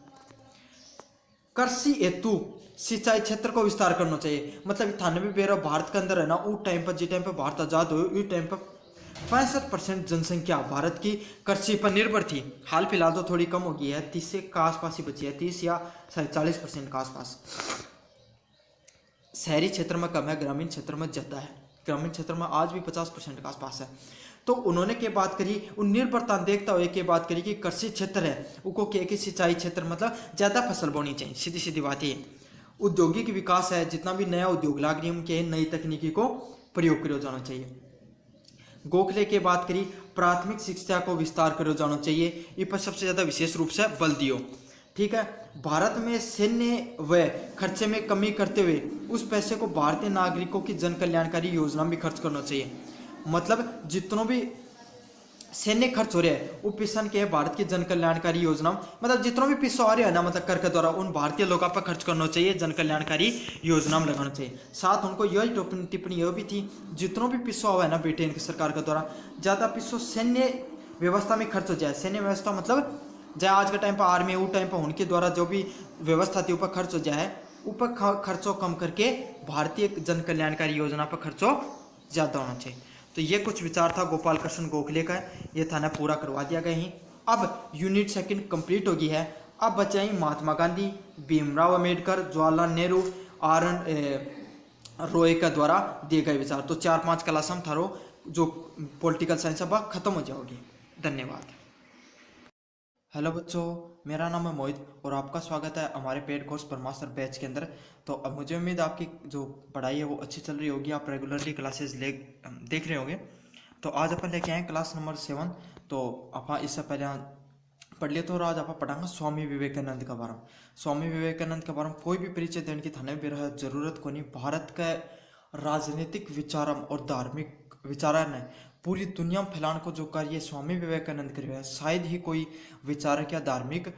कृषि हेतु सिंचाई क्षेत्र को विस्तार करना चाहिए। मतलब 98 भारत के अंदर है ना, उस टाइम पर जिस टाइम पर भारत आजाद हुए उस टाइम पर 65% जनसंख्या भारत की कृषि पर निर्भर थी। हाल फिलहाल तो थोड़ी कम हो गई है, 30 के आसपास ही बची है, 30 या 40% के आसपास। शहरी क्षेत्र में कम है, ग्रामीण क्षेत्र में ज्यादा है। ग्रामीण क्षेत्र में आज भी 50% के आसपास है। तो उन्होंने क्या बात करी, उन निर्भरता देखता हुए क्या बात करी कि कृषि क्षेत्र है उनको क्या कि सिंचाई क्षेत्र मतलब ज्यादा फसल बोनी चाहिए। सीधी सीधी बात है। औद्योगिक विकास है, जितना भी नया उद्योग लाग रही है नई तकनीकी को प्रयोग करो जाना चाहिए। गोखले की बात करी, प्राथमिक शिक्षा को विस्तार करो जाना चाहिए, इस पर सबसे ज्यादा विशेष रूप से बल दियो। ठीक है। भारत में सैन्य व खर्चे में कमी करते हुए उस पैसे को भारतीय नागरिकों की जन कल्याणकारी योजना में खर्च करना चाहिए। मतलब जितनों भी सैन्य खर्च हो रहे हैं वो पिसन के भारत की जन कल्याणकारी योजना, मतलब जितनों भी पैसा आ रहे हैं ना, मतलब कर के द्वारा उन भारतीय लोगों पर खर्च करना चाहिए, जन कल्याणकारी योजना में लगाना चाहिए। साथ उनको यही टिप्पणी यह भी थी, जितनों भी पैसा हुआ है ना ब्रिटेन की सरकार के द्वारा, ज्यादा पैसा सैन्य व्यवस्था में खर्च हो जाए। सैन्य व्यवस्था मतलब जहाँ आज के टाइम पर आर्मी उस टाइम पर उनके द्वारा जो भी व्यवस्था थी ऊपर खर्च हो जाए, ऊपर खर्चों कम करके भारतीय जन कल्याणकारी योजना पर खर्चों ज्यादा होना चाहिए। तो तो ये कुछ विचार था गोपाल कृष्ण गोखले का, ये था ना पूरा करवा दिया गया ही। अब यूनिट सेकंड कंप्लीट हो गई है। अब बचा ही महात्मा गांधी, भीमराव अम्बेडकर, जवाहरलाल नेहरू, आर एन रॉय का द्वारा दिए गए विचार। तो 4-5 क्लास हम थारो जो पॉलिटिकल साइंस अब खत्म हो जाओगी। धन्यवाद। हेलो बच्चों, मेरा नाम है मोहित और आपका स्वागत है हमारे पेड कोर्स ब्रह्मास्त्र बैच के अंदर। तो अब मुझे उम्मीद है आपकी जो पढ़ाई है वो अच्छी चल रही होगी, आप रेगुलरली क्लासेस देख रहे होंगे। तो आज अपन लेके आए क्लास नंबर 7। तो आप इससे पहले पढ़ लिए, तो और आज आप पढ़ाएंगे स्वामी विवेकानंद का बारे में। स्वामी विवेकानंद के बारे में कोई भी परिचय देने की थाने भी रहा जरूरत को नहीं। भारत का राजनीतिक विचारम और धार्मिक विचारन है पूरी दुनिया में फैलाने को जो कार्य स्वामी विवेकानंद कर है, शायद ही कोई विचारक या धार्मिक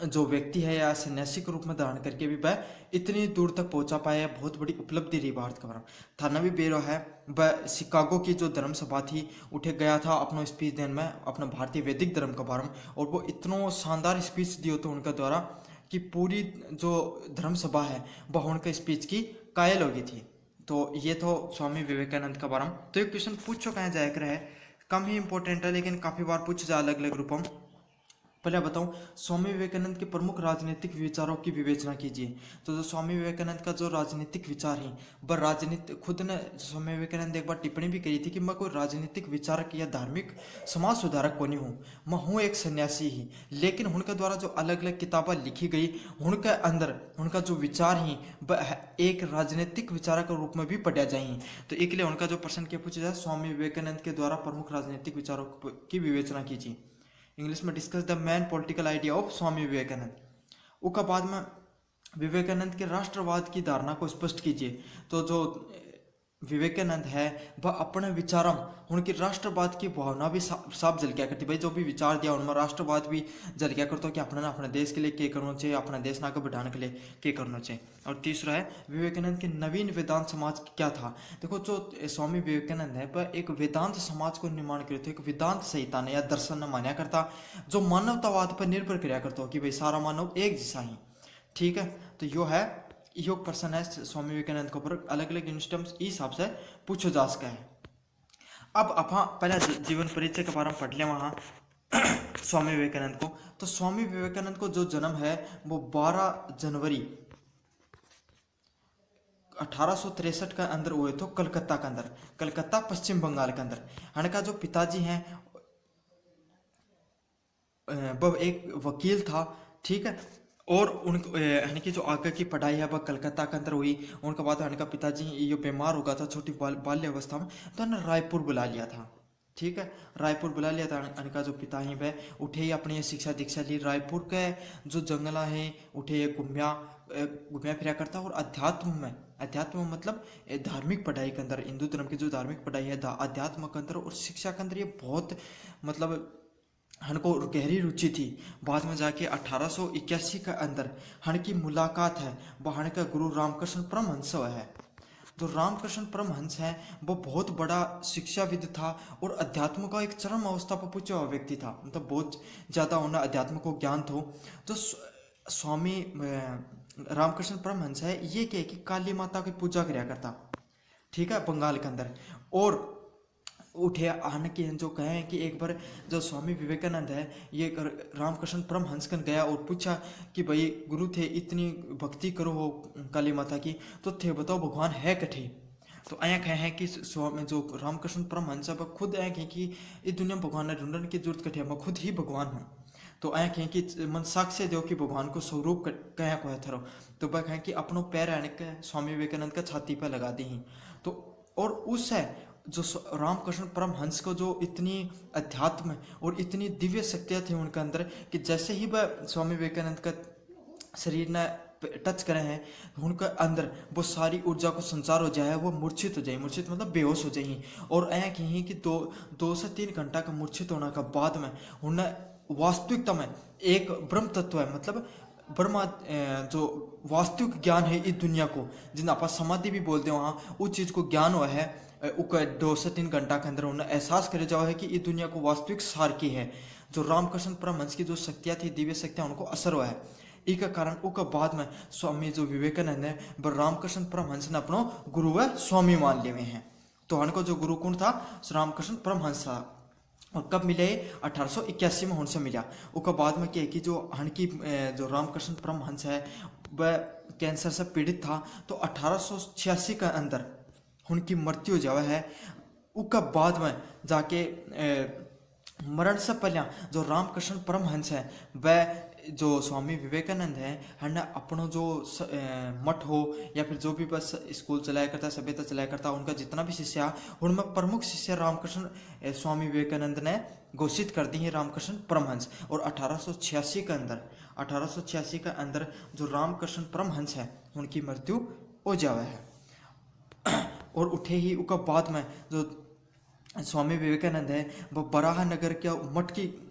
जो व्यक्ति है या सन्यासी के रूप में धारण करके भी वह इतनी दूर तक पहुंचा पाया है। बहुत बड़ी उपलब्धि रही भारत का। थाना भी बेरो है, वह शिकागो की जो धर्म सभा थी उठे गया था अपना स्पीच देने में अपना भारतीय वैदिक धर्म के बारे में, और वो इतना शानदार स्पीच दियो तो उनका द्वारा कि पूरी जो धर्म सभा है वह उनके स्पीच की कायल हो गई थी। तो ये तो स्वामी विवेकानंद का बारे में। तो ये क्वेश्चन पूछो कहाँ जाया कर है, कम ही इंपॉर्टेंट है लेकिन काफी बार पूछ जाए अलग अलग रूपों में। पहले बताऊं, स्वामी विवेकानंद के प्रमुख राजनीतिक विचारों की विवेचना कीजिए। तो जो स्वामी विवेकानंद का जो राजनीतिक विचार है वह राजनीति खुद ने स्वामी विवेकानंद एक बार टिप्पणी भी करी थी कि मैं कोई राजनीतिक विचारक या धार्मिक समाज सुधारक को नहीं हूँ, मैं हूँ एक सन्यासी ही। लेकिन उनके द्वारा जो अलग अलग किताबें लिखी गई उनके अंदर उनका जो विचार है वह एक राजनीतिक विचारक के रूप में भी पढ़ा जाए। तो एक लिए उनका जो प्रश्न क्या पूछा जाए, स्वामी विवेकानंद के द्वारा प्रमुख राजनीतिक विचारों की विवेचना कीजिए। इंग्लिश में discuss the main political idea of Swami Vivekananda. उसका बाद में विवेकानंद के राष्ट्रवाद की धारणा को स्पष्ट कीजिए। तो जो विवेकानंद है वह अपने विचारम उनकी राष्ट्रवाद की भावना भी साफ झलकिया करती। भाई जो भी विचार दिया उनमें राष्ट्रवाद भी झलकिया करता कि अपने अपने देश के लिए क्या करना चाहिए, अपना देश ना आगे बढ़ाने के लिए क्या करना चाहिए। और तीसरा है विवेकानंद के नवीन वेदांत समाज क्या था। देखो जो स्वामी विवेकानंद है वह एक वेदांत समाज को निर्माण करे थे, एक वेदांत संहिता ने या दर्शन ने मान्या करता जो मानवतावाद पर निर्भर कराया करता हो कि भाई सारा मानव एक जैसा ही। ठीक है, तो यो है योग पर्सन है स्वामी विवेकानंद के ऊपर अलग अलग यूनिटम्स इस हिसाब से पूछो जा सका है। अब अपा पहले जीवन परिचय के बारे में पढ़ लिया वहाँ स्वामी विवेकानंद को। तो स्वामी विवेकानंद को जो जन्म है वो 12 जनवरी 1863 के अंदर हुए थे कलकत्ता के अंदर, कलकत्ता पश्चिम बंगाल के अंदर। उनका जो पिताजी हैं वह एक वकील था। ठीक है, और उनकी जो आगे की पढ़ाई है वह कलकत्ता के अंदर हुई। उनके बाद उनका पिताजी ये बीमार हो गया था छोटी बाल्य अवस्था में, तो उन्होंने रायपुर बुला लिया था। ठीक है, रायपुर बुला लिया था। उनका जो पिता ही वह उठे ही अपनी शिक्षा दीक्षा ली। रायपुर के जो जंगला है उठे घूमया फिरा करता। और अध्यात्म में मतलब धार्मिक पढ़ाई के अंदर, हिंदू धर्म की जो धार्मिक पढ़ाई है अध्यात्म के अंदर और शिक्षा के अंदर ये बहुत मतलब हनको गहरी रुचि थी। बाद में जाके 1881 के अंदर हन की मुलाकात है वह हन का गुरु रामकृष्ण परमहंस है। जो रामकृष्ण परमहंस है वो बहुत बड़ा शिक्षाविद था और अध्यात्म का एक चरम अवस्था पर पहुंचा हुआ व्यक्ति था। मतलब बहुत ज़्यादा उन्हें अध्यात्म को ज्ञान था। तो स्वामी रामकृष्ण परमहंस है ये क्या कि काली माता की पूजा कराया करता। ठीक है, बंगाल के अंदर। और उठे आने की जो कहें कि एक बार जो स्वामी विवेकानंद है ये रामकृष्ण परमहंस कन गया और पूछा कि भाई गुरु थे इतनी भक्ति करो हो काली माता की, तो थे बताओ भगवान है कठे। तो आया कहें कि स्वामी जो रामकृष्ण परमहंस है खुद आए कहें कि इस दुनिया में भगवान ने ढूंढने की जरूरत कठे, मैं खुद ही भगवान हूँ। तो आए कहें कि मन साक्ष्य दो कि भगवान को स्वरूप कहें को है थरो। तो वह कहें कि अपनों पैर आने के स्वामी विवेकानंद का छाती पर लगा दी। तो और उस है जो रामकृष्ण परमहंस को जो इतनी अध्यात्म और इतनी दिव्य शक्तियाँ थी उनके अंदर कि जैसे ही वह स्वामी विवेकानंद का शरीर ने टच करे हैं उनके अंदर वो सारी ऊर्जा को संचार हो जाए, वो मूर्छित हो जाए। मूर्छित मतलब बेहोश हो जाए। और ऐ कहीं कि 2 से 3 घंटा का मूर्छित होने के बाद में उन्हें वास्तविकता में एक ब्रह्म तत्व है मतलब ब्रह्मा जो वास्तविक ज्ञान है इस दुनिया को जिन आप समाधि भी बोलते हैं वहाँ उस चीज़ को ज्ञान हुआ है। 2 से 3 घंटा के अंदर उन्हें एहसास करे जाओ है कि इस दुनिया को वास्तविक सार की है। जो रामकृष्ण परमहंस की जो शक्तियाँ थी दिव्य शक्तियाँ उनको असर हुआ है। इस कारण उसके बाद में स्वामी जो विवेकानंद है वह रामकृष्ण परमहंस ने अपना गुरु व स्वामी मान लिए हैं। तो हनको जो गुरु कौन था, रामकृष्ण परमहंस था। और कब मिले, 1881 में उनसे मिला। उसके बाद में क्या है कि जो हनकी जो रामकृष्ण परमहंस है वह कैंसर से पीड़ित था, तो 1886 के अंदर उनकी मृत्यु हो जावा है। उसके बाद में जाके मरण से पहले जो रामकृष्ण परमहंस है वह जो स्वामी विवेकानंद है हमने अपनो जो मठ हो या फिर जो भी बस स्कूल चलाया करता, सभ्यता चलाया करता, उनका जितना भी शिष्य है उनमें प्रमुख शिष्य रामकृष्ण स्वामी विवेकानंद ने घोषित कर दी है रामकृष्ण परमहंस। और 1886 के अंदर जो रामकृष्ण परमहंस है उनकी मृत्यु हो जावे है। और उठे ही उसका बाद में जो स्वामी विवेकानंद है वह बराह नगर के मठ की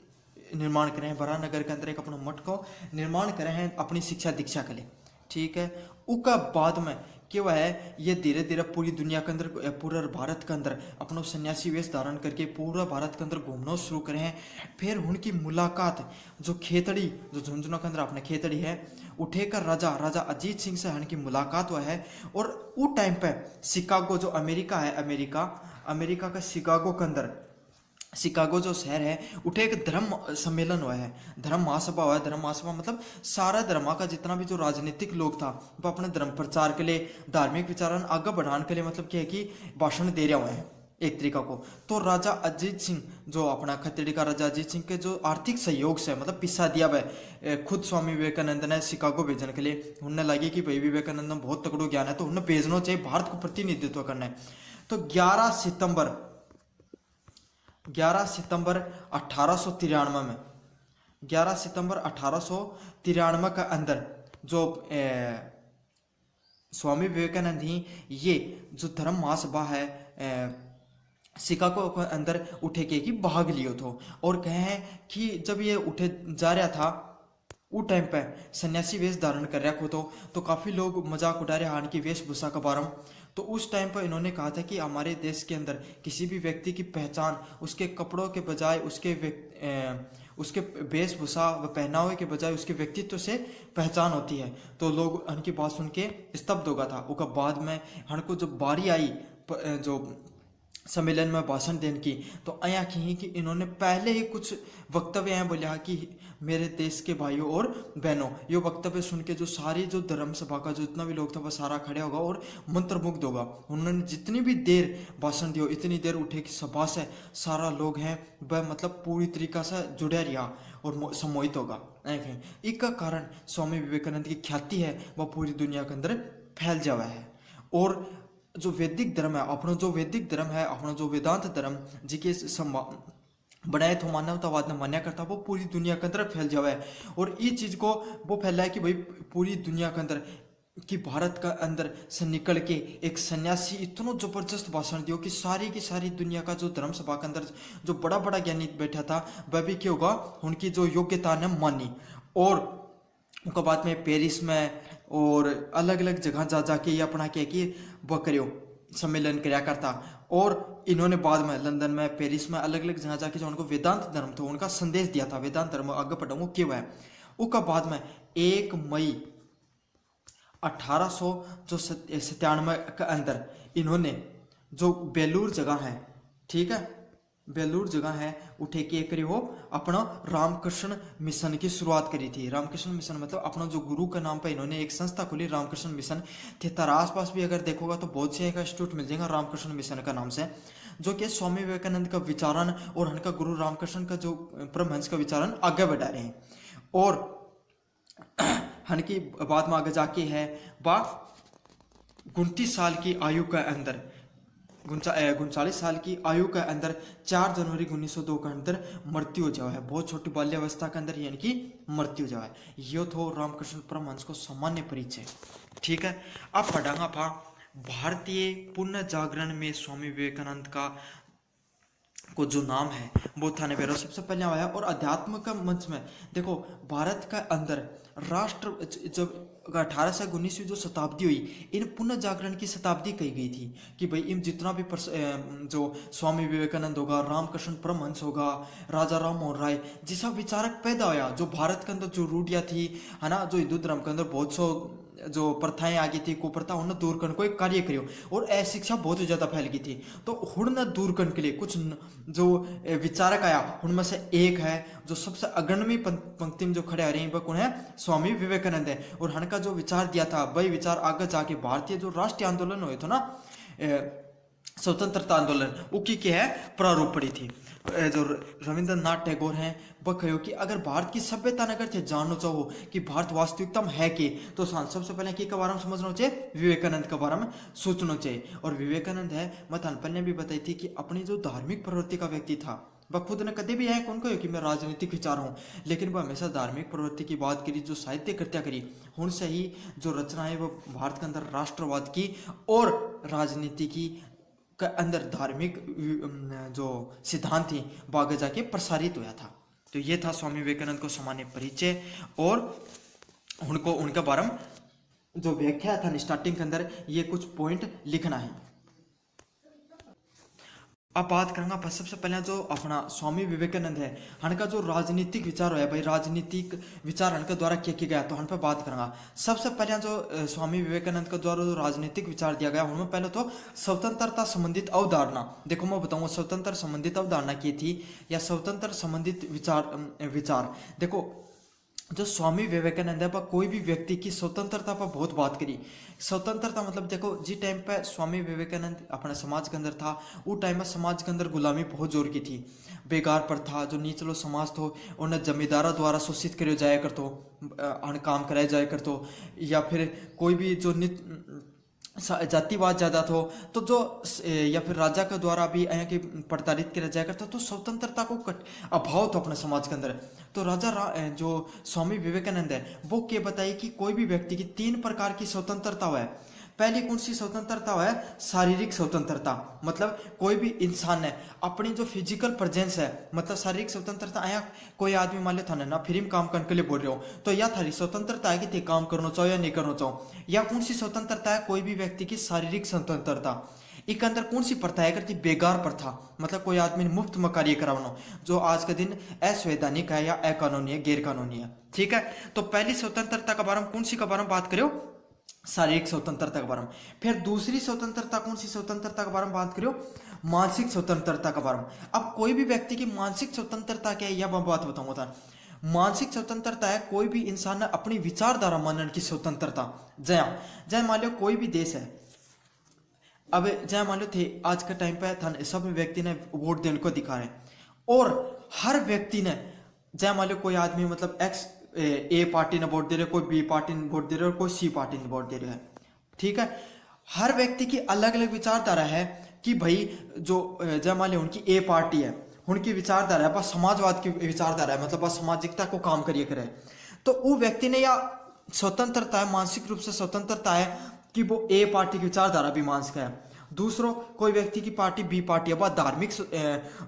निर्माण करे हैं, बराह नगर के अंदर एक अपना मठ को निर्माण करे हैं अपनी शिक्षा दीक्षा के लिए। ठीक है, उसका बाद में क्या है, ये धीरे धीरे पूरी दुनिया के अंदर, पूरा भारत के अंदर अपना सन्यासी वेश धारण करके पूरा भारत के अंदर घूमना शुरू करे हैं। फिर उनकी मुलाकात जो खेतड़ी, जो झुंझुनू के अंदर अपने खेतड़ी है, उठे कर राजा अजीत सिंह से उनकी मुलाकात हुआ है। और उस टाइम पे शिकागो जो अमेरिका है, अमेरिका का शिकागो के अंदर, शिकागो जो शहर है उठे एक धर्म सम्मेलन हुआ है, धर्म महासभा हुआ है। धर्म महासभा मतलब सारा धर्म का जितना भी जो राजनीतिक लोग था वो अपने धर्म प्रचार के लिए, धार्मिक विचारण आगे बढ़ाने के लिए मतलब क्या है कि भाषण दे रहे हुए हैं एक तरीका को। तो राजा अजीत सिंह जो अपना खतेड़ी का राजा अजीत सिंह के जो आर्थिक सहयोग से मतलब पिस्सा दिया हुआ खुद स्वामी विवेकानंद ने शिकागो भेजने के लिए। उन्हें लगे कि भाई विवेकानंद में बहुत तगड़ो ज्ञान है तो उन्हें भेजना चाहिए, भारत को प्रतिनिधित्व करना है। तो 11 सितंबर 1893 में, 11 सितंबर 1893 के अंदर जो स्वामी विवेकानंद ही ये जो धर्म महासभा है शिकागो के अंदर उठे के की भाग लियो थो। और कहे कि जब ये उठे जा रहा था उस टाइम पे सन्यासी वेश धारण कर रहा को, तो काफ़ी लोग मजाक उठा रहे हान की वेशभूषा का बारे में। तो उस टाइम पर इन्होंने कहा था कि हमारे देश के अंदर किसी भी व्यक्ति की पहचान उसके कपड़ों के बजाय उसके वेशभूषा व पहनावे के बजाय उसके व्यक्तित्व से पहचान होती है। तो लोग उनकी बात सुन के स्तब्ध हो गया था। उसके बाद में हमको जब बारी आई जो सम्मेलन में भाषण देने की, तो आया कि इन्होंने पहले ही कुछ वक्तव्य हैं बोलिया कि मेरे देश के भाइयों और बहनों, ये वक्तव्य सुन के जो सारी जो धर्म सभा का जो जितना भी लोग था वह सारा खड़े होगा और मंत्रमुग्ध होगा। उन्होंने जितनी भी देर भाषण दियो इतनी देर उठे कि सभा से सारा लोग हैं वह मतलब पूरी तरीका से जुड़े रहा और सम्मोहित होगा। इसका कारण स्वामी विवेकानंद की ख्याति है वह पूरी दुनिया के अंदर फैल जावा है। और जो वैदिक धर्म है अपना, जो वैदिक धर्म है अपना, जो वेदांत धर्म जिके बनाए तो मानवतावाद ने मान्या करता वो पूरी दुनिया के अंदर फैल जावा है। और ये चीज़ को वो फैला है कि भाई पूरी दुनिया के अंदर कि भारत का अंदर से निकल के एक सन्यासी इतना जबरदस्त भाषण दियो कि सारी की सारी दुनिया का जो धर्म सभा के अंदर जो बड़ा बड़ा ज्ञानी बैठा था वह भी क्या होगा, उनकी जो योग्यता ने मानी। और उनका बाद में पेरिस में और अलग अलग जगह जा जाके ये अपना क्या कि वह करियो सम्मेलन कराया करता। और इन्होंने बाद में लंदन में, पेरिस में अलग अलग जगह जाके जो उनको वेदांत धर्म था उनका संदेश दिया था। वेदांत धर्म आगे पढ़ाऊँ क्यों है। उसका बाद में 1 मई 1897 के अंदर इन्होंने जो बेलूर जगह है, ठीक है, बेलूर जगह है उठे के करी हो अपना रामकृष्ण मिशन की शुरुआत करी थी। रामकृष्ण मिशन मतलब अपना जो गुरु के नाम पे इन्होंने एक संस्था खोली रामकृष्ण मिशन थे। तारा आसपास भी अगर देखोगा तो बहुत से इंस्टीट्यूट मिल जाएगा रामकृष्ण मिशन का नाम से, जो कि स्वामी विवेकानंद का विचारण और उनका गुरु रामकृष्ण का जो परमहंस का विचारण आगे बढ़ा रहे हैं। और हन की बात में आगे जाके है 29 साल की आयु के अंदर, 39 साल की आयु के अंदर 4 जनवरी 1902 के अंदर मृत्यु हो जावा है। बहुत छोटी बाल्यावस्था के अंदर यानी कि मृत्यु हो जावा है। यो तो रामकृष्ण परमहंस को सामान्य परिचय, ठीक है। अब पढ़ांगा था भारतीय पुनर्जागरण में स्वामी विवेकानंद का को जो नाम है वो था ने सबसे पहले आया। और अध्यात्म का मंच में देखो भारत का अंदर राष्ट्र जब 18 से 19वीं जो शताब्दी हुई इन पुनः जागरण की शताब्दी कही गई थी कि भाई इन जितना भी जो स्वामी विवेकानंद होगा, रामकृष्ण परमहंस होगा, राजा राम मोहन राय जैसा विचारक पैदा होया, जो भारत के अंदर जो रूढ़ियाँ थी है ना, जो हिंदू धर्म के अंदर बहुत सौ जो प्रथाएं आ गई थी, कुप्रथा, उन्हें दूर करने को एक कार्य करियो। और अशिक्षा बहुत ज़्यादा फैल गई थी, तो उन्हें दूर करने के लिए कुछ जो विचारक आया, उनमें से एक है जो सबसे अग्रणी पंक्ति में जो खड़े आ रहे हैं, वह कौन है? स्वामी विवेकानंद है। और उनका जो विचार दिया था, वही विचार आगे जाके भारतीय जो राष्ट्रीय आंदोलन हुए थे ना, स्वतंत्रता आंदोलन, उसकी क्या है प्रारूप पड़ी थी। जो रविंद्रनाथ टैगोर हैं, वह कहो कि अगर भारत की सभ्यता अगर थे जानना चाहो कि भारत वास्तविकता में है कि, तो सबसे पहले के बारे में समझना चाहिए, विवेकानंद के बारे में सोचना चाहिए। और विवेकानंद है, मैं थान ने भी बताई थी कि अपनी जो धार्मिक प्रवृत्ति का व्यक्ति था, वह खुद ने कभी भी है कौन कहो कि मैं राजनीतिक विचार हूँ, लेकिन वह हमेशा धार्मिक प्रवृत्ति की बात करी, जो साहित्य कृत्या करी, उनसे ही जो रचनाएं वो भारत के अंदर राष्ट्रवाद की और राजनीति की के अंदर धार्मिक जो सिद्धांत थी वो आगे जाके प्रसारित हुआ था। तो ये था स्वामी विवेकानंद को सामान्य परिचय, और उनको उनके बारे में जो व्याख्या था स्टार्टिंग के अंदर, ये कुछ पॉइंट लिखना है। अब बात करूंगा, पर सबसे पहले जो अपना स्वामी विवेकानंद है, उनका जो राजनीतिक विचार है भाई, राजनीतिक विचार उनके द्वारा किया गया, तो उन पर बात करूंगा। सबसे पहले जो स्वामी विवेकानंद के द्वारा जो राजनीतिक विचार दिया गया, उनमें पहले तो स्वतंत्रता संबंधित अवधारणा, देखो मैं बताऊंगा स्वतंत्र संबंधित अवधारणा की थी या स्वतंत्र संबंधित विचार। देखो जो स्वामी विवेकानंद है, वह कोई भी व्यक्ति की स्वतंत्रता पर बहुत बात करी। स्वतंत्रता मतलब देखो, जिस टाइम पे स्वामी विवेकानंद अपने समाज के अंदर था, उस टाइम में समाज के अंदर गुलामी बहुत जोर की थी, बेगार पर था, जो नीचलो समाज थो, उन्हें जमींदारा द्वारा शोषित करे जाया करतो, काम कराया जाया करतो, या फिर कोई भी जो जातिवाद ज़्यादा थो, तो जो या फिर राजा के द्वारा भी यहाँ की प्रताड़ित किया जाया करता, तो स्वतंत्रता को अभाव था अपने समाज के अंदर। तो जो स्वामी विवेकानंद है, वो क्या बताइए कि कोई भी व्यक्ति की 3 प्रकार की स्वतंत्रता है। पहली कौन सी स्वतंत्रता है? शारीरिक स्वतंत्रता, मतलब कोई भी इंसान है अपनी जो फिजिकल प्रेजेंस है, मतलब शारीरिक स्वतंत्रता आया, कोई आदमी मान लो था ना फ्री में काम करने के लिए बोल रहे हो, तो यह थारी स्वतंत्रता है कि ते काम करना चाहो या नहीं करना चाहो। या कौन सी स्वतंत्रता है? कोई भी व्यक्ति की शारीरिक स्वतंत्रता। एक अंदर कौन सी प्रथा है करती? बेगार प्रथा, मतलब कोई आदमी ने मुफ्त में कार्य कराना, जो आज के दिन असंवैधानिक है या अकानूनी है, गैर कानूनी है। ठीक है, तो पहली स्वतंत्रता के बारे में कौन सी के बारे में बात करो? शारीरिक स्वतंत्रता के बारे में। फिर दूसरी स्वतंत्रता कौन सी स्वतंत्रता के बारे में बात करो? मानसिक स्वतंत्रता के बारे में। अब कोई भी व्यक्ति की मानसिक स्वतंत्रता क्या है, यह मैं बात बताऊंगा था। मानसिक स्वतंत्रता है कोई भी इंसान ने अपनी विचारधारा मानने की स्वतंत्रता। जय मान लो कोई भी देश है, अब जय मान लो थे आज के टाइम पे था, सब व्यक्ति ने वोट देने को दिखा रहे, और हर व्यक्ति ने, जय मान लो कोई आदमी मतलब एक्स ए पार्टी ने वोट दे रहे, कोई बी पार्टी ने वोट दे रहे, और कोई सी पार्टी ने वोट दे रहे है। ठीक है, हर व्यक्ति की अलग अलग विचारधारा है कि भाई जो जय मान लो उनकी ए पार्टी है, उनकी विचारधारा है बस समाजवाद की विचारधारा है, मतलब बस सामाजिकता को काम करिए करे, तो वो व्यक्ति ने या स्वतंत्रता है, मानसिक रूप से स्वतंत्रता है कि वो ए पार्टी की विचारधारा भी मान सके। दूसरों कोई व्यक्ति की पार्टी बी पार्टी है, वह धार्मिक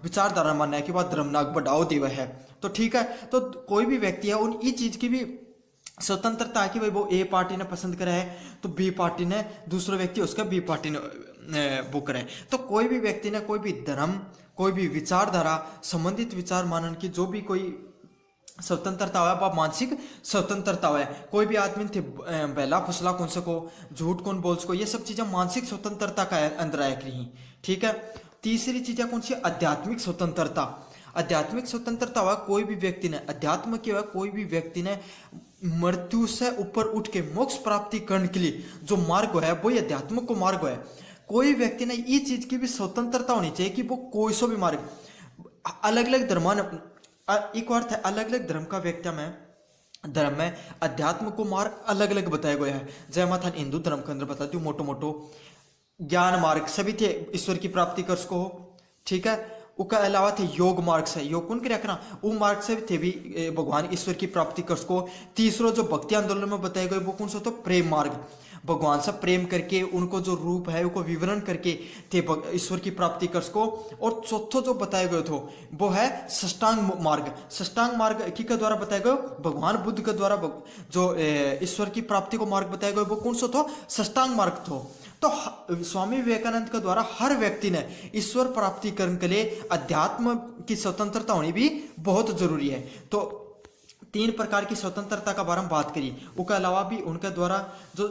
विचारधारा मानना है कि वह धर्मनाग बढ़ाओ देव है, तो ठीक है, तो कोई भी व्यक्ति है उन इस चीज की भी स्वतंत्रता है कि भाई वो ए पार्टी ने पसंद करा है, तो बी पार्टी ने, दूसरा व्यक्ति उसका बी पार्टी ने वो करे। तो कोई भी व्यक्ति ने कोई भी धर्म, कोई भी विचारधारा संबंधित विचार मानने की जो भी कोई स्वतंत्रता है, वह मानसिक स्वतंत्रता है। कोई भी आदमी थे बेला फुसला कौन सको, झूठ कौन बोल सको, ये सब चीजें मानसिक स्वतंत्रता का अंदर आया रही। ठीक है, तीसरी चीज कौन सी? आध्यात्मिक स्वतंत्रता। आध्यात्मिक स्वतंत्रता हुआ कोई भी व्यक्ति ने, अध्यात्म क्या हुआ, कोई भी व्यक्ति ने मृत्यु से ऊपर उठ के मोक्ष प्राप्ति करने के लिए जो मार्ग है वही अध्यात्म को मार्ग है। कोई व्यक्ति ने ये चीज की भी स्वतंत्रता होनी चाहिए कि वो कोई सो भी मार्ग, अलग अलग धर्मान, एक अर्थ है अलग अलग धर्म का व्यक्ति में, धर्म में अध्यात्म को मार्ग अलग अलग बताया गया है। जय माता हिंदू धर्म के अंदर बताती हूँ, मोटो मोटो ज्ञान मार्ग सभी थे ईश्वर की प्राप्ति कर सको। ठीक है, उसका अलावा थे योग मार्ग से, योग कौन क्या रखना, वो मार्ग से थे भी भगवान ईश्वर की प्राप्ति कर सको। तीसरा जो भक्ति आंदोलन में बताया गया वो कौन सा? तो प्रेम मार्ग, भगवान से प्रेम करके उनको जो रूप है उनको विवरण करके थे ईश्वर की प्राप्ति कर सको। और चौथो जो बताया गया था वो है सष्टांग मार्ग। सष्टांग मार्ग की के द्वारा बताया गया, भगवान बुद्ध के द्वारा जो ईश्वर की प्राप्ति को मार्ग बताया गया वो कौन सा था? सष्टांग मार्ग था। तो स्वामी विवेकानंद के द्वारा हर व्यक्ति ने ईश्वर प्राप्ति करने के लिए अध्यात्म की स्वतंत्रता होनी भी बहुत जरूरी है। तो तीन प्रकार की स्वतंत्रता का बारे में बात करी। उसके अलावा भी उनके द्वारा जो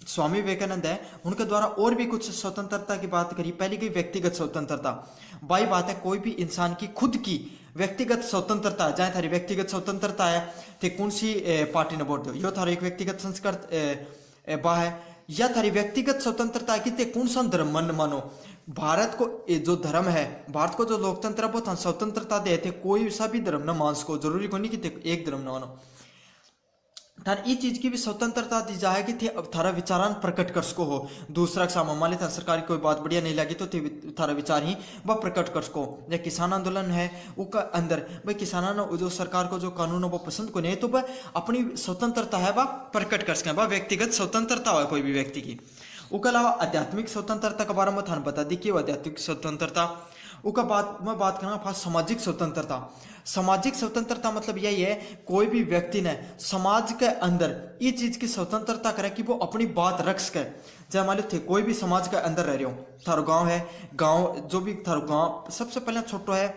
स्वामी विवेकानंद है उनके द्वारा और भी कुछ स्वतंत्रता की बात करी। पहली गई व्यक्तिगत स्वतंत्रता। बाई बात है कोई भी इंसान की खुद की व्यक्तिगत स्वतंत्रता है। जहाँ थारी व्यक्तिगत स्वतंत्रता है तो कौन सी पार्टी ने वोट दो, यो थारा एक व्यक्तिगत संस्कार बा है। या थारी व्यक्तिगत स्वतंत्रता है कि ते कौन सा धर्म मन मानो। भारत को जो धर्म है, भारत को जो लोकतंत्र है वो स्वतंत्रता दे थे, कोई सा भी धर्म न मान सको, जरूरी को नहीं कि ते एक धर्म न मानो। थार ई चीज की भी स्वतंत्रता दी जाए कि थे थारा विचारान प्रकट कर सको हो। दूसरा सामा मान ली थार सरकार की कोई बात बढ़िया नहीं लगी तो थारा विचार ही वह प्रकट कर सको। या किसान आंदोलन है उसका अंदर भाई किसाना ने जो सरकार को जो कानून है वो पसंद को नहीं तो वह अपनी स्वतंत्रता है वह प्रकट कर सकें, वह व्यक्तिगत स्वतंत्रता है कोई भी व्यक्ति की। उसके अलावा आध्यात्मिक स्वतंत्रता के बारे में थाने बता दी कि आध्यात्मिक स्वतंत्रता। उसका बात करना फास्ट सामाजिक स्वतंत्रता। सामाजिक स्वतंत्रता मतलब यही है कोई भी व्यक्ति ने समाज के अंदर ये चीज की स्वतंत्रता करे कि वो अपनी बात रख सके। जब मान लो थे कोई भी समाज के अंदर रह रहे हो, थारो गांव है, गांव जो भी थारो गांव सबसे पहले छोटो है,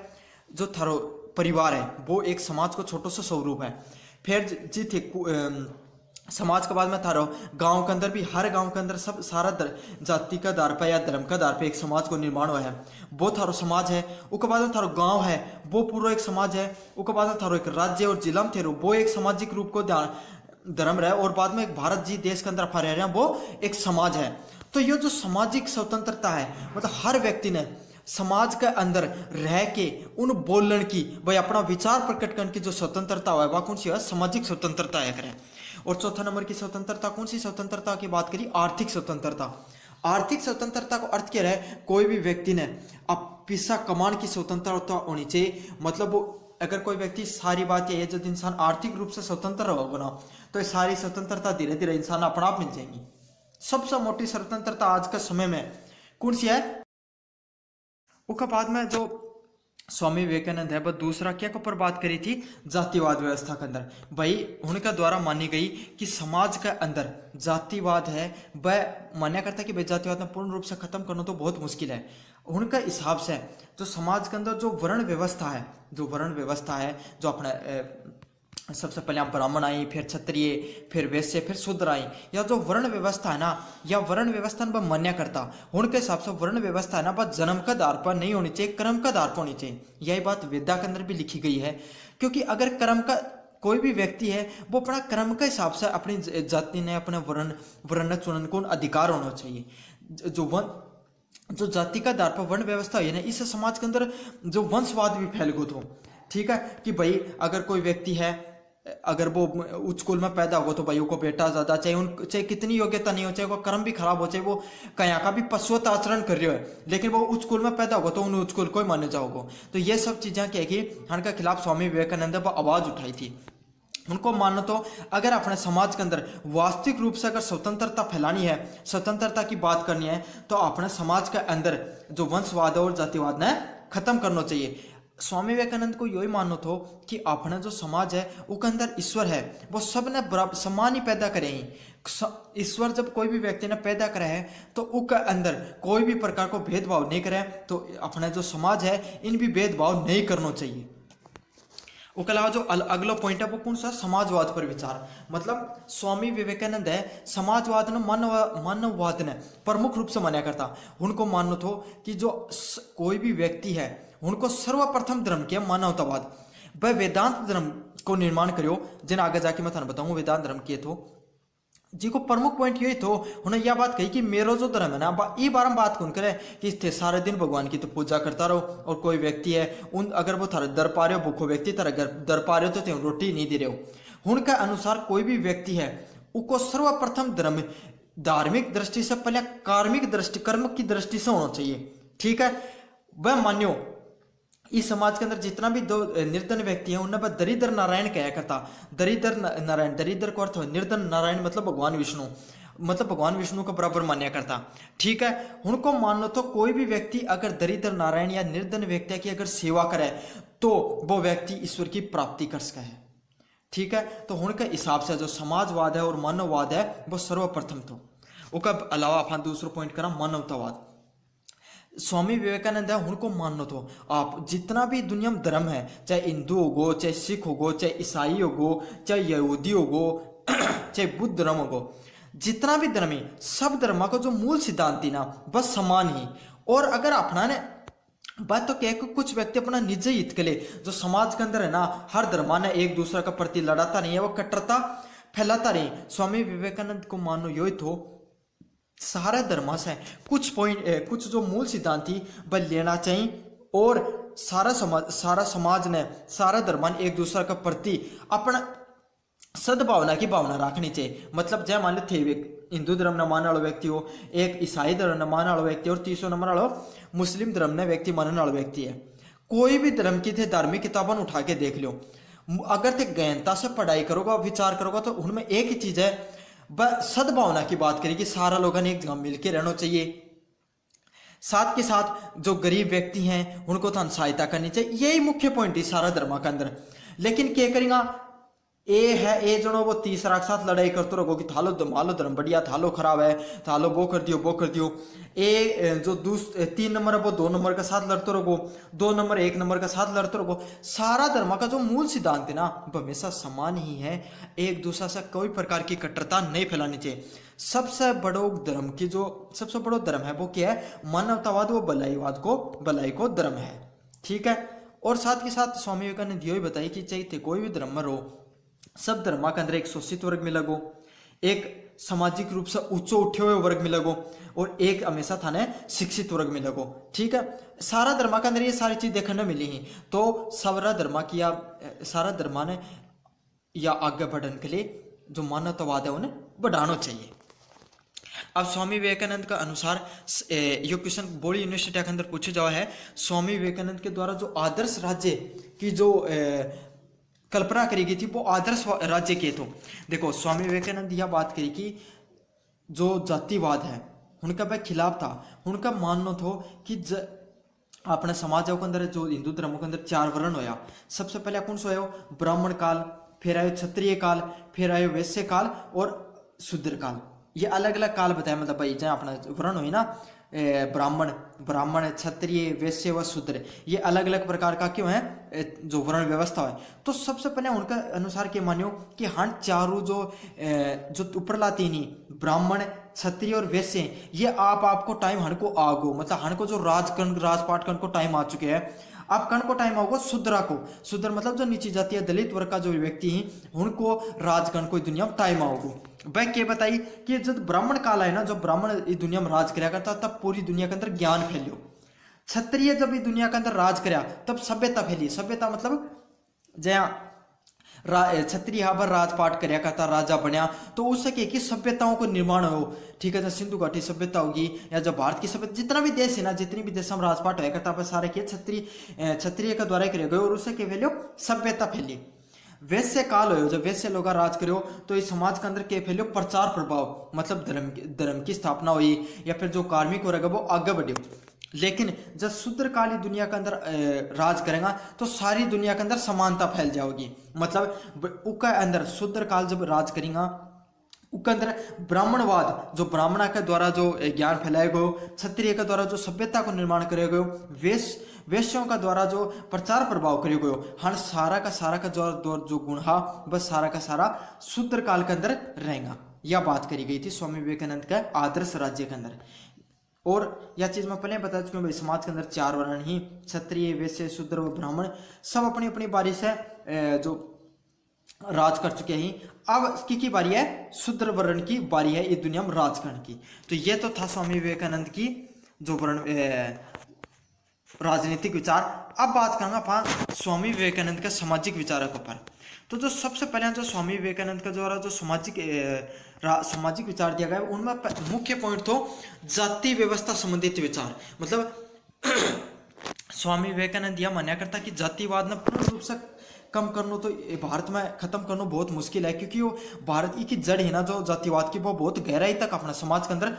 जो थारो परिवार है वो एक समाज को छोटो सा स्वरूप है। फिर जी थे समाज के बाद में थारो गांव के अंदर भी, हर गांव के अंदर सब सारा जाति का आधार पे या धर्म का आधार पे एक समाज को निर्माण हुआ है, वो थारो समाज है। उसके बाद में थारो गांव है वो पूरा एक समाज है। उसके बाद में थारो एक राज्य और जिला में थे वो एक सामाजिक रूप को धर्म रहे, और बाद में एक भारत जी देश के अंदर रह रहे हैं वो एक समाज है। तो ये जो सामाजिक स्वतंत्रता है मतलब हर व्यक्ति ने समाज के अंदर रह के उन बोलने की भाई अपना विचार प्रकट करने की जो स्वतंत्रता है वह कौन सी है, सामाजिक स्वतंत्रता है करें। और चौथा नंबर की स्वतंत्रता कौन सी स्वतंत्रता की बात करी, आर्थिक स्वतंत्रता। आर्थिक स्वतंत्रता को अर्थ क्या है, कोई भी व्यक्ति ने अब पैसा कमाने की स्वतंत्रता होनी चाहिए। मतलब वो अगर कोई व्यक्ति, सारी बात यह है जब इंसान आर्थिक रूप से स्वतंत्र होगा ना तो ये सारी स्वतंत्रता धीरे धीरे इंसान अपना आप मिल जाएंगी। सबसे मोटी स्वतंत्रता आज के समय में कौन सी है। उसके बाद में जो स्वामी विवेकानंद है वह दूसरा क्या के ऊपर बात करी थी, जातिवाद व्यवस्था के अंदर। भाई उनका द्वारा मानी गई कि समाज के अंदर जातिवाद है वह मान्या करता है कि भाई जातिवाद में पूर्ण रूप से खत्म करना तो बहुत मुश्किल है। उनका हिसाब से जो समाज के अंदर जो वर्ण व्यवस्था है, जो अपना सबसे पहले हम ब्राह्मण आई, फिर क्षत्रिय, फिर वैश्य, फिर शूद्र आई, या जो वर्ण व्यवस्था है ना, या वर्ण व्यवस्था में मान्य करता उनके हिसाब से वर्ण व्यवस्था है ना वह जन्म का आधार पर नहीं होनी चाहिए, कर्म का आधार पर होनी चाहिए। यही बात वेदा के अंदर भी लिखी गई है। क्योंकि अगर कर्म का कोई भी व्यक्ति है वो अपना कर्म के हिसाब से अपनी जाति ने अपने वर्ण चुनने को अधिकार होना चाहिए। जो जाति का आधार पर वर्ण व्यवस्था है ना, इस समाज के अंदर जो वंशवाद भी फैल गो तो ठीक है कि भाई अगर कोई व्यक्ति है, अगर वो उच्च कुल में पैदा हो तो भाई को बेटा ज्यादा चाहिए, चाहे कितनी योग्यता नहीं हो, चाहे वो कर्म भी खराब हो, चाहे वो कहीं का भी पशुवत आचरण कर रहे हो, लेकिन वो उच्च कुल में पैदा होगा तो उन उच्च कुल को ही माने जाओगे। तो ये सब चीजें क्या कि उनके खिलाफ स्वामी विवेकानंद ने आवाज उठाई थी। उनको मानो तो अगर अपने समाज के अंदर वास्तविक रूप से अगर स्वतंत्रता फैलानी है, स्वतंत्रता की बात करनी है, तो अपने समाज के अंदर जो वंशवाद और जातिवाद ने खत्म करना चाहिए। स्वामी विवेकानंद को यही मानो थो कि अपना जो समाज है उसके अंदर ईश्वर है, वो सब ने बराबर समान ही पैदा करे ही। ईश्वर जब कोई भी व्यक्ति ने पैदा करा है तो उसके अंदर कोई भी प्रकार को भेदभाव नहीं करे, तो अपना जो समाज है इन भी भेदभाव नहीं करना चाहिए। उसके अलावा जो अगला पॉइंट है वो कौन सा, समाजवाद पर विचार। मतलब स्वामी विवेकानंद है समाजवाद ने मानववाद ने प्रमुख रूप से मान्या करता। उनको मानो थो कि जो कोई भी व्यक्ति है उनको सर्वप्रथम धर्म किया मानवतावाद। वह वेदांत धर्म को निर्माण करियो, जिन आगे जाके मैं थाने बताऊंगा वेदांत धर्म किए थो जी को प्रमुख पॉइंट यही तो उन्होंने यह बात कही कि मेरा जो धर्म है ना ये बार हम बात कौन करे कि थे सारे दिन भगवान की तो पूजा करता रहो, और कोई व्यक्ति है उन अगर वो थारे दर पा रहे हो, भूखो व्यक्ति तारा दर पा रहे हो तो रोटी नहीं दे रहे हो। उनका अनुसार कोई भी व्यक्ति है उसको सर्वप्रथम धर्म धार्मिक दृष्टि से पहले कार्मिक दृष्टि, कर्म की दृष्टि से होना चाहिए। ठीक है, वह मान्यो इस समाज के अंदर जितना भी दो निर्धन व्यक्ति हैं उन्हें वह दरिद्र नारायण कहा करता। दरिद्र नारायण, दरिद्र को अर्थ निर्धन नारायण मतलब भगवान विष्णु, मतलब भगवान विष्णु का बराबर मान्या करता। ठीक है, उनको मानो तो कोई भी व्यक्ति अगर दरिद्र नारायण या निर्धन व्यक्ति की अगर सेवा करे तो वो व्यक्ति ईश्वर की प्राप्ति कर सका है। ठीक है, तो उनके हिसाब से जो समाजवाद है और मानववाद है वो सर्वप्रथम तो। उसका अलावा अपन दूसरा पॉइंट करा मानवतावाद। स्वामी विवेकानंद है उनको मानो तो आप जितना भी दुनिया में धर्म है, चाहे हिंदू होगो, चाहे सिख होगो, चाहे ईसाई होगो, चाहे यहूदी होगो, चाहे बुद्ध धर्म होगो, जितना भी धर्म है सब धर्म का जो मूल सिद्धांत थी ना बस समान ही। और अगर अपना ने बात तो क्या कुछ व्यक्ति अपना निजी हित के लिए जो समाज के अंदर है ना हर धर्म ने एक दूसरे का प्रति लड़ाता नहीं है, वो कट्टरता फैलाता नहीं। स्वामी विवेकानंद को मानो यो तो सारे धर्म से कुछ पॉइंट कुछ जो मूल सिद्धांत थी वह लेना चाहिए, और सारा समाज ने सारा धर्म ने एक दूसरे के प्रति अपना सद्भावना की भावना रखनी चाहिए। मतलब जय मान लो थे हिंदू धर्म ने मानने वाला व्यक्ति हो, एक ईसाई धर्म ने मानने वाला व्यक्ति, और तीसरा नंबर वाला मुस्लिम धर्म ने व्यक्ति मानने वाला व्यक्ति है। कोई भी धर्म की थे धार्मिक किताबें उठा के देख लो, अगर ते गहनता से पढ़ाई करोगा विचार करोगा तो उनमें एक ही चीज है, वह सद्भावना की बात करेगी। सारा लोगों ने एक जगह मिलकर रहना चाहिए, साथ के साथ जो गरीब व्यक्ति हैं उनको तो सहायता करनी चाहिए। यही मुख्य पॉइंट है सारा धर्म के अंदर। लेकिन क्या करेगा ए है ए जनो वो तीसरा के साथ लड़ाई करते रहो कि थालो मालो धर्म बढ़िया, थालो खराब है, थालो वो कर दियो। ए जो 3 नंबर है वो 2 नंबर के साथ लड़ते रहो, 2 नंबर 1 नंबर के साथ लड़ते रहो। सारा धर्म का जो मूल सिद्धांत है ना वो हमेशा समान ही है, एक दूसरे से कोई प्रकार की कट्टरता नहीं फैलानी चाहिए। सबसे बड़ो धर्म की जो सबसे बड़ो धर्म है वो क्या है, मानवतावाद, वो भलाई को धर्म है, ठीक है। और साथ के साथ स्वामी विवेकानंद ये बताई कि चाहिए कोई भी धर्म में रहो, सब धर्म के अंदर एक शोषित वर्ग मिलेगो, एक सामाजिक रूप से ऊंचो उठे हुए वर्ग मिलेगो, और एक हमेशा थाने शिक्षित वर्ग मिलेगो, ठीक है। सारा धर्म के अंदर ये सारी चीज देखने मिली ही, तो सारा धर्म की या सारा धर्म ने या आगे बढ़ने के लिए जो मानवतावाद है उन्हें बढ़ाना चाहिए। अब स्वामी विवेकानंद का अनुसार ये क्वेश्चन बोर्ड यूनिवर्सिटी के अंदर पूछा जावा है, स्वामी विवेकानंद के द्वारा जो आदर्श राज्य की जो कल्पना करी गई थी वो आदर्श राज्य के तो देखो स्वामी विवेकानंद यह बात करी कि जो जातिवाद है उनका वह खिलाफ था। उनका मानना था कि अपने समाज के अंदर जो हिंदू धर्म के अंदर 4 वर्ण होया, सबसे पहले कौन सा आयो, ब्राह्मण काल, फिर आयो क्षत्रिय काल, फिर आयो वैश्य काल और शूद्र काल। ये अलग अलग काल बताया, मतलब भाई जहाँ अपना वर्ण हुई ना ब्राह्मण क्षत्रिय वैश्य व शूद्र, ये अलग अलग प्रकार का क्यों है जो वर्ण व्यवस्था है। तो सबसे पहले उनका अनुसार क्या मानियो कि हन चारों जो उपरला 3 ही ब्राह्मण क्षत्रिय और वैश्य, ये आपको टाइम हन को आगो, मतलब हन को जो राजपाट कर्ण को टाइम आ चुके हैं। अब कर्ण को टाइम होगा शूद्रा को, शूद्र मतलब जो नीची जाति है दलित वर्ग का जो व्यक्ति है उनको राजगण को दुनिया में टाइम आओगे। वह क्या बताई कि जब ब्राह्मण काल है ना, जब ब्राह्मण इस दुनिया में राज कराया करता तब पूरी दुनिया के अंदर ज्ञान फैलियो। क्षत्रिय जब इस दुनिया के अंदर राज कराया तब सभ्यता फैली। सभ्यता मतलब जया क्षत्रिय यहाँ पर राजपाट कराया करता, राजा बनया, तो उससे क्या कि सभ्यताओं को निर्माण हो, ठीक है। जब सिंधु घाटी सभ्यता होगी या जब भारत की सभ्यता, जितना भी देश है ना, जितनी भी देश में राजपाट होया करता पर सारे के क्षत्रिय का द्वारा करे गए, और उससे क्या फैलियो, सभ्यता फैली। वैश्य काल हो, जब वैश्य लोग राज करो तो इस समाज के अंदर क्या फैलियो, प्रचार प्रभाव, मतलब धर्म की स्थापना हुई, या फिर जो कार्मिक वर्ग है वो आगे बढ़ियो। लेकिन जब शूद्र काली दुनिया के अंदर राज करेगा तो सारी दुनिया के अंदर समानता फैल जाएगी। मतलब उसके अंदर शूद्र काल जब राज करेगा उसके अंदर ब्राह्मणवाद, जो ब्राह्मण के द्वारा जो ज्ञान फैलाए गए, क्षत्रिय के द्वारा जो सभ्यता को निर्माण करे गए, वैश्यों का द्वारा जो प्रचार प्रभाव करे गए, हर सारा का जो गुण है बस सारा का सारा शूद्र काल के अंदर रहेगा। यह बात करी गई थी स्वामी विवेकानंद के आदर्श राज्य के अंदर। और यह चीज मैं पहले बता चुका हूँ, समाज के अंदर 4 वर्ण ही, क्षत्रिय वैश्य शूद्र व ब्राह्मण, सब अपनी अपनी बारी से जो राज कर चुके हैं। अब की बारी है, शूद्र वर्ण की बारी है ये दुनिया में राज करने की। तो ये तो था स्वामी विवेकानंद की जो वर्ण राजनीतिक विचार। अब बात करूंगा अपन स्वामी विवेकानंद के सामाजिक विचारों के ऊपर। तो जो सबसे पहले जो स्वामी विवेकानंद का द्वारा जो सामाजिक विचार दिया गया उनमें मुख्य पॉइंट तो जाति व्यवस्था संबंधित विचार। मतलब स्वामी विवेकानंद यह मान्या करता कि जातिवाद ने पूर्ण रूप से कम करना तो भारत में खत्म करना बहुत मुश्किल है, क्योंकि वो भारत की जड़ है ना जो जातिवाद की वो बहुत गहराई तक अपना समाज के अंदर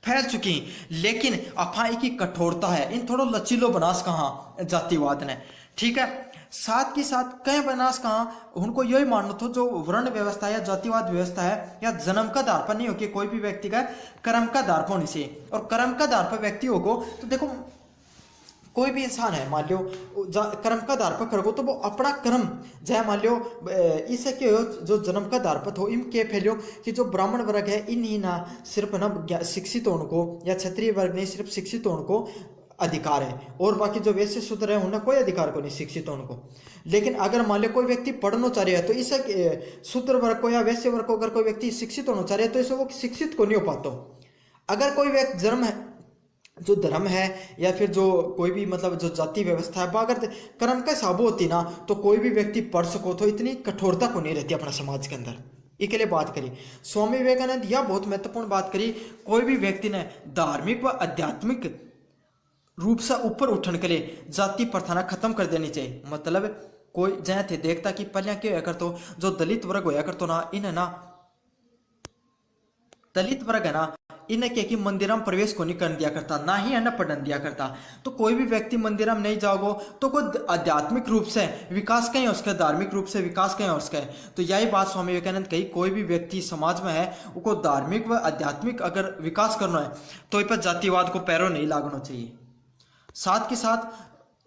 फैल चुकी। लेकिन अफाई की कठोरता है, इन थोड़ा लचीलो बनास कहाँ जातिवाद ने, ठीक है। साथ के साथ कई बनास कहाँ उनको यही मानना था जो वर्ण व्यवस्था या जातिवाद व्यवस्था है या जन्म का आधार पर नहीं हो कि कोई भी व्यक्ति का कर्म का आधार पर होने से, और कर्म का आधार पर व्यक्ति होगो तो देखो कोई भी इंसान है, मान लो कर्म का आधार पर करोगे तो वो अपना कर्म जय मान लो इसे के जो जन्म का आधार पर हो इन के फैलियो कि जो ब्राह्मण वर्ग है इन ही ना सिर्फ ना शिक्षित होने को या क्षत्रिय वर्ग नहीं सिर्फ शिक्षित होने को अधिकार है, और बाकी जो वैसे शूद्र है उन्हें कोई अधिकार को नहीं शिक्षित होने को। लेकिन अगर मान लो कोई व्यक्ति पढ़ना चाह रहा है तो इसे शूद्र वर्ग को या वैश्य वर्ग को अगर कोई व्यक्ति शिक्षित होना चाह रहा है तो इसे वो शिक्षित को नहीं हो पाता। अगर कोई व्यक्ति धर्म है या फिर जो कोई भी मतलब जो जाति व्यवस्था है अगर कर्म का हिसाब होती ना तो कोई भी व्यक्ति पढ़ सको तो इतनी कठोरता को नहीं रहती अपना समाज के अंदर। इसके लिए बात करी स्वामी विवेकानंद यह बहुत महत्वपूर्ण बात करी, कोई भी व्यक्ति ने धार्मिक व आध्यात्मिक रूप से ऊपर उठने के लिए जाति प्रथा खत्म कर देनी चाहिए। मतलब कोई जहाँ थे देखता कि पहले क्या होया करतो जो दलित वर्ग होया करतो ना इन्हें ना दलित वर्ग है ना इन्हें क्या कि मंदिर में प्रवेश को नहीं करने दिया करता, ना ही अन्न पढ़ने दिया करता। तो कोई भी व्यक्ति मंदिर में नहीं जाओगे तो कोई आध्यात्मिक रूप से विकास कहीं उसका, धार्मिक रूप से विकास कहीं उसका है। तो यही बात स्वामी विवेकानंद कही, कोई भी व्यक्ति समाज में है उसको धार्मिक व आध्यात्मिक अगर विकास करना है तो इस पर जातिवाद को पैरों नहीं लागना चाहिए। साथ के साथ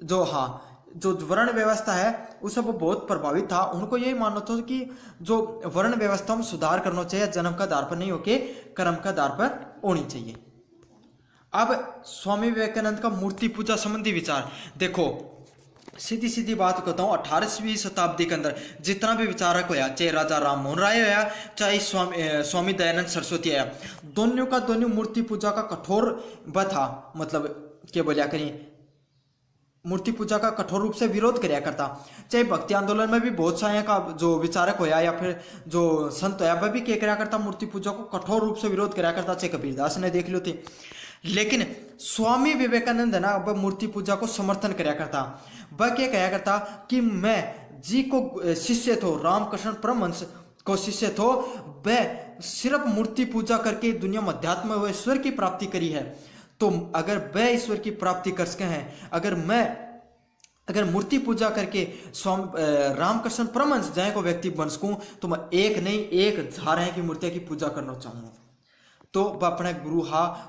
जो वर्ण व्यवस्था है उससे वो बहुत प्रभावित था, उनको यही मानना था कि जो वर्ण व्यवस्था में सुधार करना चाहिए, जन्म का आधार पर नहीं होके कर्म का आधार पर होनी चाहिए। अब स्वामी विवेकानंद का मूर्ति पूजा संबंधी विचार देखो, सीधी सीधी बात कहता हूँ 18वीं शताब्दी के अंदर जितना भी विचारक होया, चाहे राजा राम मोहन राय होया चाहे स्वामी दयानंद सरस्वती आया, दोनों का दोनों मूर्ति पूजा का कठोर व था, मतलब क्या बोलिया करें मूर्ति पूजा का कठोर रूप से विरोध कराया करता। चाहे भक्ति आंदोलन में भी बहुत सारे का जो विचारक होया या फिर जो संत होया वह भी क्या कराया करता, मूर्ति पूजा को कठोर रूप से विरोध कराया करता। चाहे कबीरदास ने देख लो थे, लेकिन स्वामी विवेकानंद है ना वह मूर्ति पूजा को समर्थन कराया करता। वह क्या कहा करता कि मैं जी को शिष्य थो, रामकृष्ण परमहंस को शिष्य थो, वह सिर्फ मूर्ति पूजा करके दुनिया में अध्यात्म व ईश्वर की प्राप्ति करी है। तो अगर वह ईश्वर की प्राप्ति कर सके हैं, अगर मूर्ति पूजा करके स्वामी रामकृष्ण परमहंस जय को व्यक्ति बन सकूं तो मैं एक नहीं 1000 है की मूर्तियां की पूजा करना चाहूंगा। तो वह अपने गुरु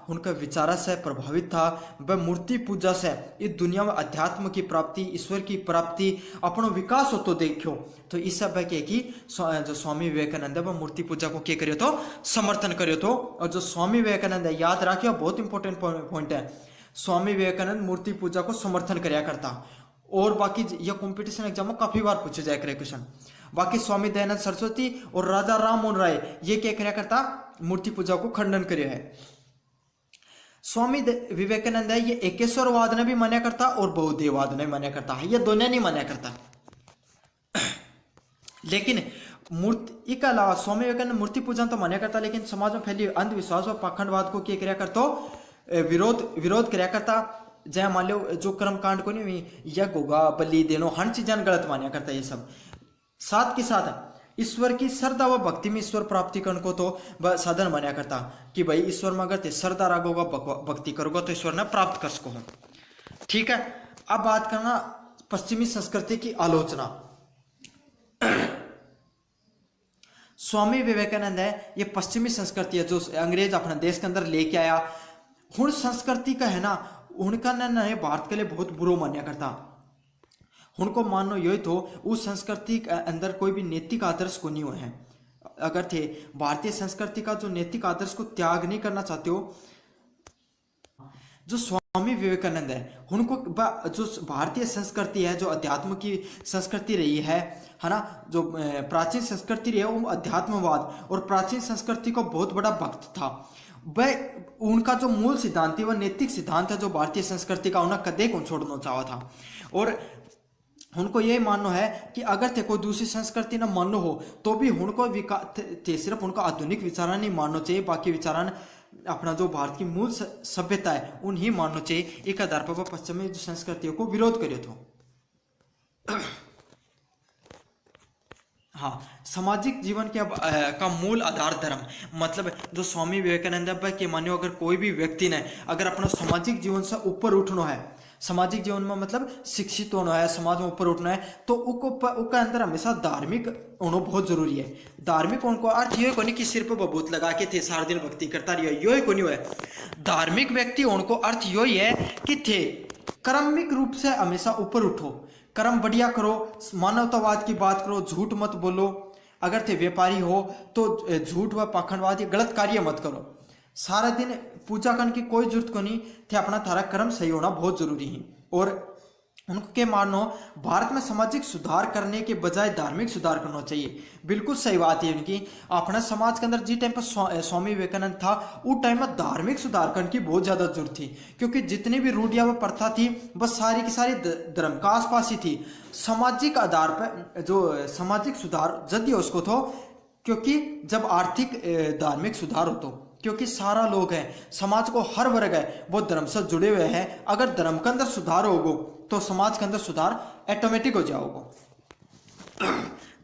उनका विचार से प्रभावित था, वह मूर्ति पूजा से इस दुनिया में अध्यात्म की प्राप्ति, ईश्वर की प्राप्ति, अपनो विकास हो तो देखो। तो इस सब है कि जो स्वामी विवेकानंद है वह मूर्ति पूजा को क्या करियो तो समर्थन करियो तो। और जो स्वामी विवेकानंद है याद रखियो बहुत इंपॉर्टेंट पॉइंट है, स्वामी विवेकानंद मूर्ति पूजा को समर्थन कराया करता। और बाकी यह कॉम्पिटिशन एग्जाम में काफी बार पूछे जाए करे क्वेश्चन। बाकी स्वामी दयानंद सरस्वती और राजा राम मोहन राय ये क्या कराया करता, मूर्ति पूजा को खंडन करे है। स्वामी विवेकानंद है ये एकेश्वरवाद ने भी मान्य करता और बहुदेववाद ने मान्य करता है, ये दोनों नहीं मान्य करता। लेकिन मूर्ति के अलावा स्वामी विवेकानंद मूर्ति पूजन तो मान्य करता, लेकिन समाज में फैली अंधविश्वास और पाखंडवाद को क्या कराया करता, विरोध कराया करता। जय मान लो जो कर्म कांड को नहीं यज्ञ होगा, बलि देनो, हर चीजें गलत मान्या करता है ये सब। साथ के साथ ईश्वर की श्रद्धा व भक्ति में ईश्वर प्राप्ति करने को तो वह साधन मान्या करता कि भाई ईश्वर में अगर श्रद्धा रागोगा भक्ति करोगा तो ईश्वर ने प्राप्त कर सको। ठीक है, अब बात करना पश्चिमी संस्कृति की आलोचना। स्वामी विवेकानंद है ये पश्चिमी संस्कृति है जो अंग्रेज अपने देश के अंदर लेके आया। हुण संस्कृति का है ना उनका ना भारत के लिए बहुत बुरा मान्या करता। उनको मानो यही तो उस संस्कृति के अंदर कोई भी नैतिक आदर्श को नहीं हुए हैं। अगर थे भारतीय संस्कृति का जो नैतिक आदर्श को त्याग नहीं करना चाहते हो, जो स्वामी विवेकानंद है उनको जो भारतीय संस्कृति है जो अध्यात्म की संस्कृति रही है ना, जो प्राचीन संस्कृति रही है वो अध्यात्मवाद और प्राचीन संस्कृति को बहुत बड़ा भक्त था। वह उनका जो मूल सिद्धांत है वह नैतिक सिद्धांत है जो भारतीय संस्कृति का उन्हें कदे को छोड़ना चाहा था। और उनको यही मानना है कि अगर थे कोई दूसरी संस्कृति न मानो हो तो भी उनको थे सिर्फ उनका आधुनिक विचार नहीं मानना चाहिए, बाकी विचार अपना जो भारत की मूल सभ्यता है उन्हें मानना चाहिए। एक आधार पर पश्चिमी जो संस्कृतियों को विरोध करे तो हाँ, सामाजिक जीवन का मूल आधार धर्म, मतलब जो स्वामी विवेकानंद के मानियो अगर कोई भी व्यक्ति ने अगर अपना सामाजिक जीवन से ऊपर उठना है, सामाजिक जीवन में मतलब शिक्षित होना है, समाज में ऊपर उठना है, तो उसका अंदर हमेशा धार्मिक होना बहुत जरूरी है। धार्मिक उनको अर्थ ये को नहीं कि सिर पर बबूत लगा के थे सारा दिन भक्ति करता रही, यो को नहीं है। धार्मिक व्यक्ति उनको अर्थ यो ही है कि थे क्रमिक रूप से हमेशा ऊपर उठो, कर्म बढ़िया करो, मानवतावाद की बात करो, झूठ मत बोलो, अगर थे व्यापारी हो तो झूठ व पाखंडवाद या गलत कार्य मत करो। सारा दिन पूजा करने की कोई जरूरत को नहीं थे, अपना थारा कर्म सही होना बहुत जरूरी है। और उनको के मानो भारत में सामाजिक सुधार करने के बजाय धार्मिक सुधार करना चाहिए। बिल्कुल सही बात है उनकी। अपना समाज के अंदर जिस टाइम पर स्वामी विवेकानंद था उस टाइम में धार्मिक सुधार करने की बहुत ज्यादा जरूरत थी, क्योंकि जितनी भी रूढ़ियां व प्रथा थी बस सारी की सारी धर्म का आसपास ही थी। सामाजिक आधार पर जो सामाजिक सुधार जल्दी उसको तो, क्योंकि जब आर्थिक धार्मिक सुधार हो तो, क्योंकि सारा लोग हैं, समाज को हर वर्ग है वो धर्म से जुड़े हुए हैं। अगर धर्म के अंदर सुधार होगा तो समाज के अंदर सुधार ऑटोमेटिक हो जाओगा।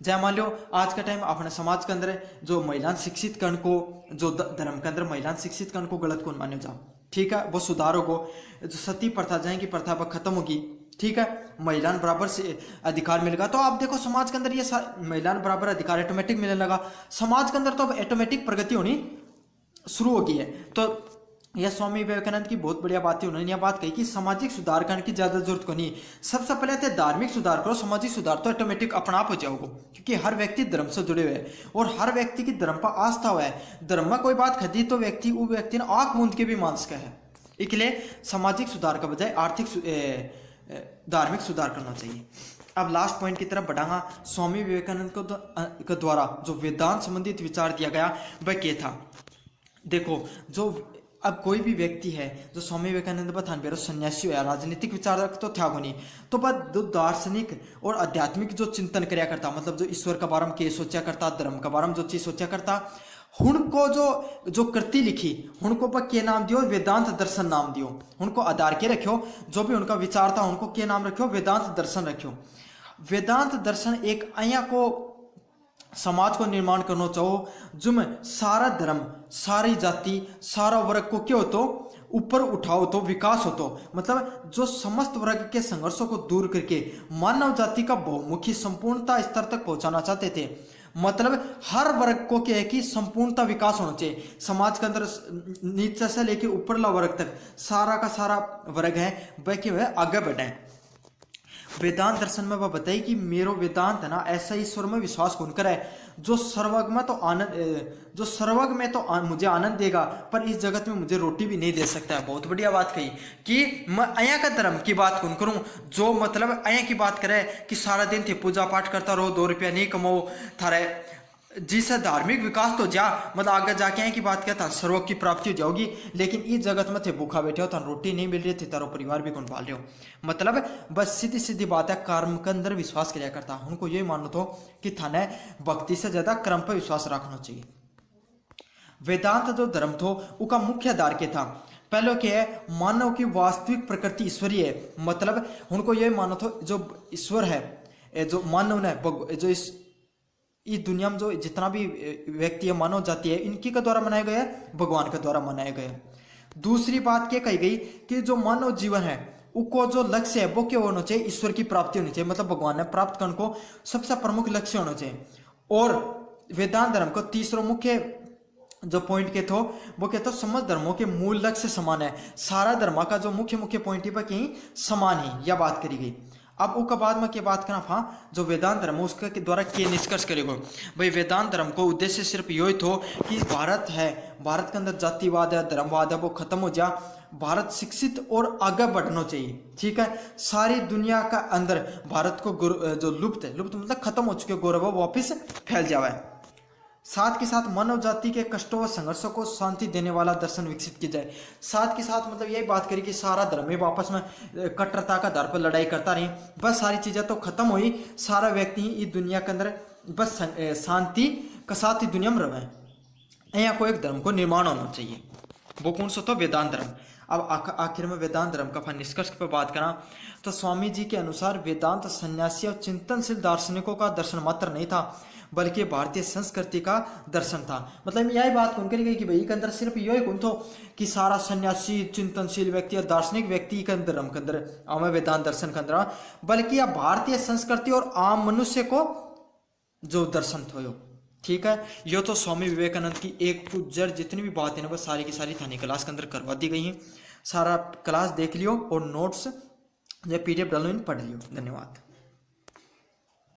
जय मान लो आज का टाइम अपने समाज के अंदर जो महिला शिक्षित करण को, जो धर्म के अंदर महिला शिक्षित करण को गलत कौन माने जाओ, ठीक है, वो सुधार होगा। जो सती प्रथा जाएगी प्रथा वह खत्म होगी, ठीक है, महिला बराबर से अधिकार मिलेगा। तो आप देखो समाज के अंदर ये महिला बराबर अधिकार ऑटोमेटिक मिलने लगा, समाज के अंदर तो अब ऑटोमेटिक प्रगति होनी शुरू हो गई है। तो यह स्वामी विवेकानंद की बहुत बढ़िया बात है। उन्होंने यह बात कही कि सामाजिक सुधार करने की ज्यादा जरूरत को नहीं, सबसे पहले तो धार्मिक सुधार करो, सामाजिक सुधार तो ऑटोमेटिक अपना आप हो जाओगे, क्योंकि हर व्यक्ति धर्म से जुड़े हुए हैं और हर व्यक्ति की धर्म पर आस्था हुआ है। धर्म में कोई बात खदी तो व्यक्ति वो व्यक्ति ने आंख मूंद के भी मान सका है। इसलिए सामाजिक सुधार का बजाय आर्थिक धार्मिक सुधार करना चाहिए। अब लास्ट पॉइंट की तरफ बढ़ांगा। स्वामी विवेकानंद को द्वारा जो वेदांत संबंधित विचार दिया गया वह क्या था। देखो, जो अब कोई भी व्यक्ति है जो स्वामी विवेकानंद बथान बेरो सन्यासी है, राजनीतिक विचार तो था नहीं, तो बस जो दार्शनिक और आध्यात्मिक जो चिंतन कराया करता, मतलब जो ईश्वर का बारे में के सोचा करता, धर्म का बारे में जो चीज सोचा करता, उनको जो कृति लिखी उनको पर के नाम दियो, वेदांत दर्शन नाम दियो। उनको आधार के रखो, जो भी उनका विचार था उनको के नाम रखो, वेदांत दर्शन रखो। वेदांत दर्शन एक अया को समाज को निर्माण करना चाहो जिसमें सारा धर्म, सारी जाति, सारा वर्ग को क्या हो तो ऊपर उठाओ तो विकास हो तो, मतलब जो समस्त वर्ग के संघर्षों को दूर करके मानव जाति का बहुमुखी संपूर्णता स्तर तक पहुंचाना चाहते थे। मतलब हर वर्ग को क्या है कि संपूर्णता विकास होना चाहिए समाज के अंदर, नीचे से लेके ऊपरला वर्ग तक सारा का सारा वर्ग है वह क्या है आगे बढ़े। वेदांत दर्शन में वह बताई कि मेरो वेदांत है ना ऐसा ईश्वर में विश्वास कौन करे जो सर्वग में तो आनंद, जो सर्वग में तो मुझे आनंद देगा पर इस जगत में मुझे रोटी भी नहीं दे सकता है। बहुत बढ़िया बात कही कि मैं अया का धर्म की बात कौन करूं, जो मतलब अया की बात करे कि सारा दिन थे पूजा पाठ करता रहो, 2 रुपया नहीं कमाओ, थारे जिससे धार्मिक विकास तो जा, मतलब आगे जाके आए की बात कहता सर्वोग की प्राप्ति हो जाओगी, लेकिन इस जगत में थे भूखा बैठे हो, रोटी नहीं मिल रही थी, तारो परिवार भी कौन पाल रहे हो। मतलब बस सीधी सीधी बात है, कर्म के अंदर विश्वास किया करता। उनको यही मानो तो कि थाने भक्ति से ज्यादा कर्म पर विश्वास रखना चाहिए। वेदांत जो धर्म थो उसका मुख्य आधार क्या था, पहले क्या है मानव की वास्तविक प्रकृति ईश्वरीय है। मतलब उनको यही मानो तो जो ईश्वर है, जो मानव ने, जो इस दुनिया में जो जितना भी व्यक्ति है, मानव जाति है, इनकी के द्वारा मनाया गया है, भगवान के द्वारा मनाया गया है। दूसरी बात क्या कही गई कि जो मानव जीवन है उसको जो लक्ष्य है वो क्या होना चाहिए, ईश्वर की प्राप्ति होनी चाहिए, मतलब भगवान ने प्राप्त करने को सबसे प्रमुख लक्ष्य होना चाहिए। और वेदांत धर्म को तीसरा मुख्य जो पॉइंट के थो वो क्या तो समस्त धर्मों के मूल लक्ष्य समान है। सारा धर्म का जो मुख्य पॉइंट पर कहीं समान ही यह बात करी गई। अब उसके बाद में क्या बात करना था, जो वेदांत धर्म उसके द्वारा क्या निष्कर्ष करेगा भाई। वेदांत धर्म को उद्देश्य सिर्फ यही थो कि भारत है, भारत के अंदर जातिवाद है, धर्मवाद है, वो खत्म हो जा, भारत शिक्षित और आगे बढ़ना चाहिए, ठीक है। सारी दुनिया का अंदर भारत को जो लुप्त मतलब खत्म हो चुके गौरव वापिस फैल जावा है। साथ के साथ मानव जाति के कष्टों व संघर्षों को शांति देने वाला दर्शन विकसित किया जाए। साथ के साथ मतलब यही बात करी कि सारा धर्म में आपस में कट्टरता का आधार पर लड़ाई करता रही, बस सारी चीजें तो खत्म हुई, सारा व्यक्ति ही इस दुनिया के अंदर बस शांति का साथ ही दुनिया में रहे। यहाँ को एक धर्म को निर्माण होना चाहिए, वो कौन सा तो वेदांत धर्म। अब आखिर में वेदांत धर्म का निष्कर्ष पर बात करा तो स्वामी जी के अनुसार वेदांत सन्यासी और चिंतनशील दार्शनिकों का दर्शन मात्र नहीं था बल्कि भारतीय संस्कृति का दर्शन था। मतलब यही बात कौन करी गई कि भाई के अंदर सिर्फ यही कौन तो कि सारा सन्यासी चिंतनशील व्यक्ति और दार्शनिक व्यक्ति के अंदर धर्म के अंदर आम वेदांत दर्शन के अंदर, बल्कि यह भारतीय संस्कृति और आम मनुष्य को जो दर्शन थो, ठीक है। यो तो स्वामी विवेकानंद की एक टू जेड जितनी भी बातें ना बस सारी की सारी थानी क्लास के अंदर करवा दी गई हैं। सारा क्लास देख लियो और नोट्स जब PDF डालो इन पढ़ लियो। धन्यवाद।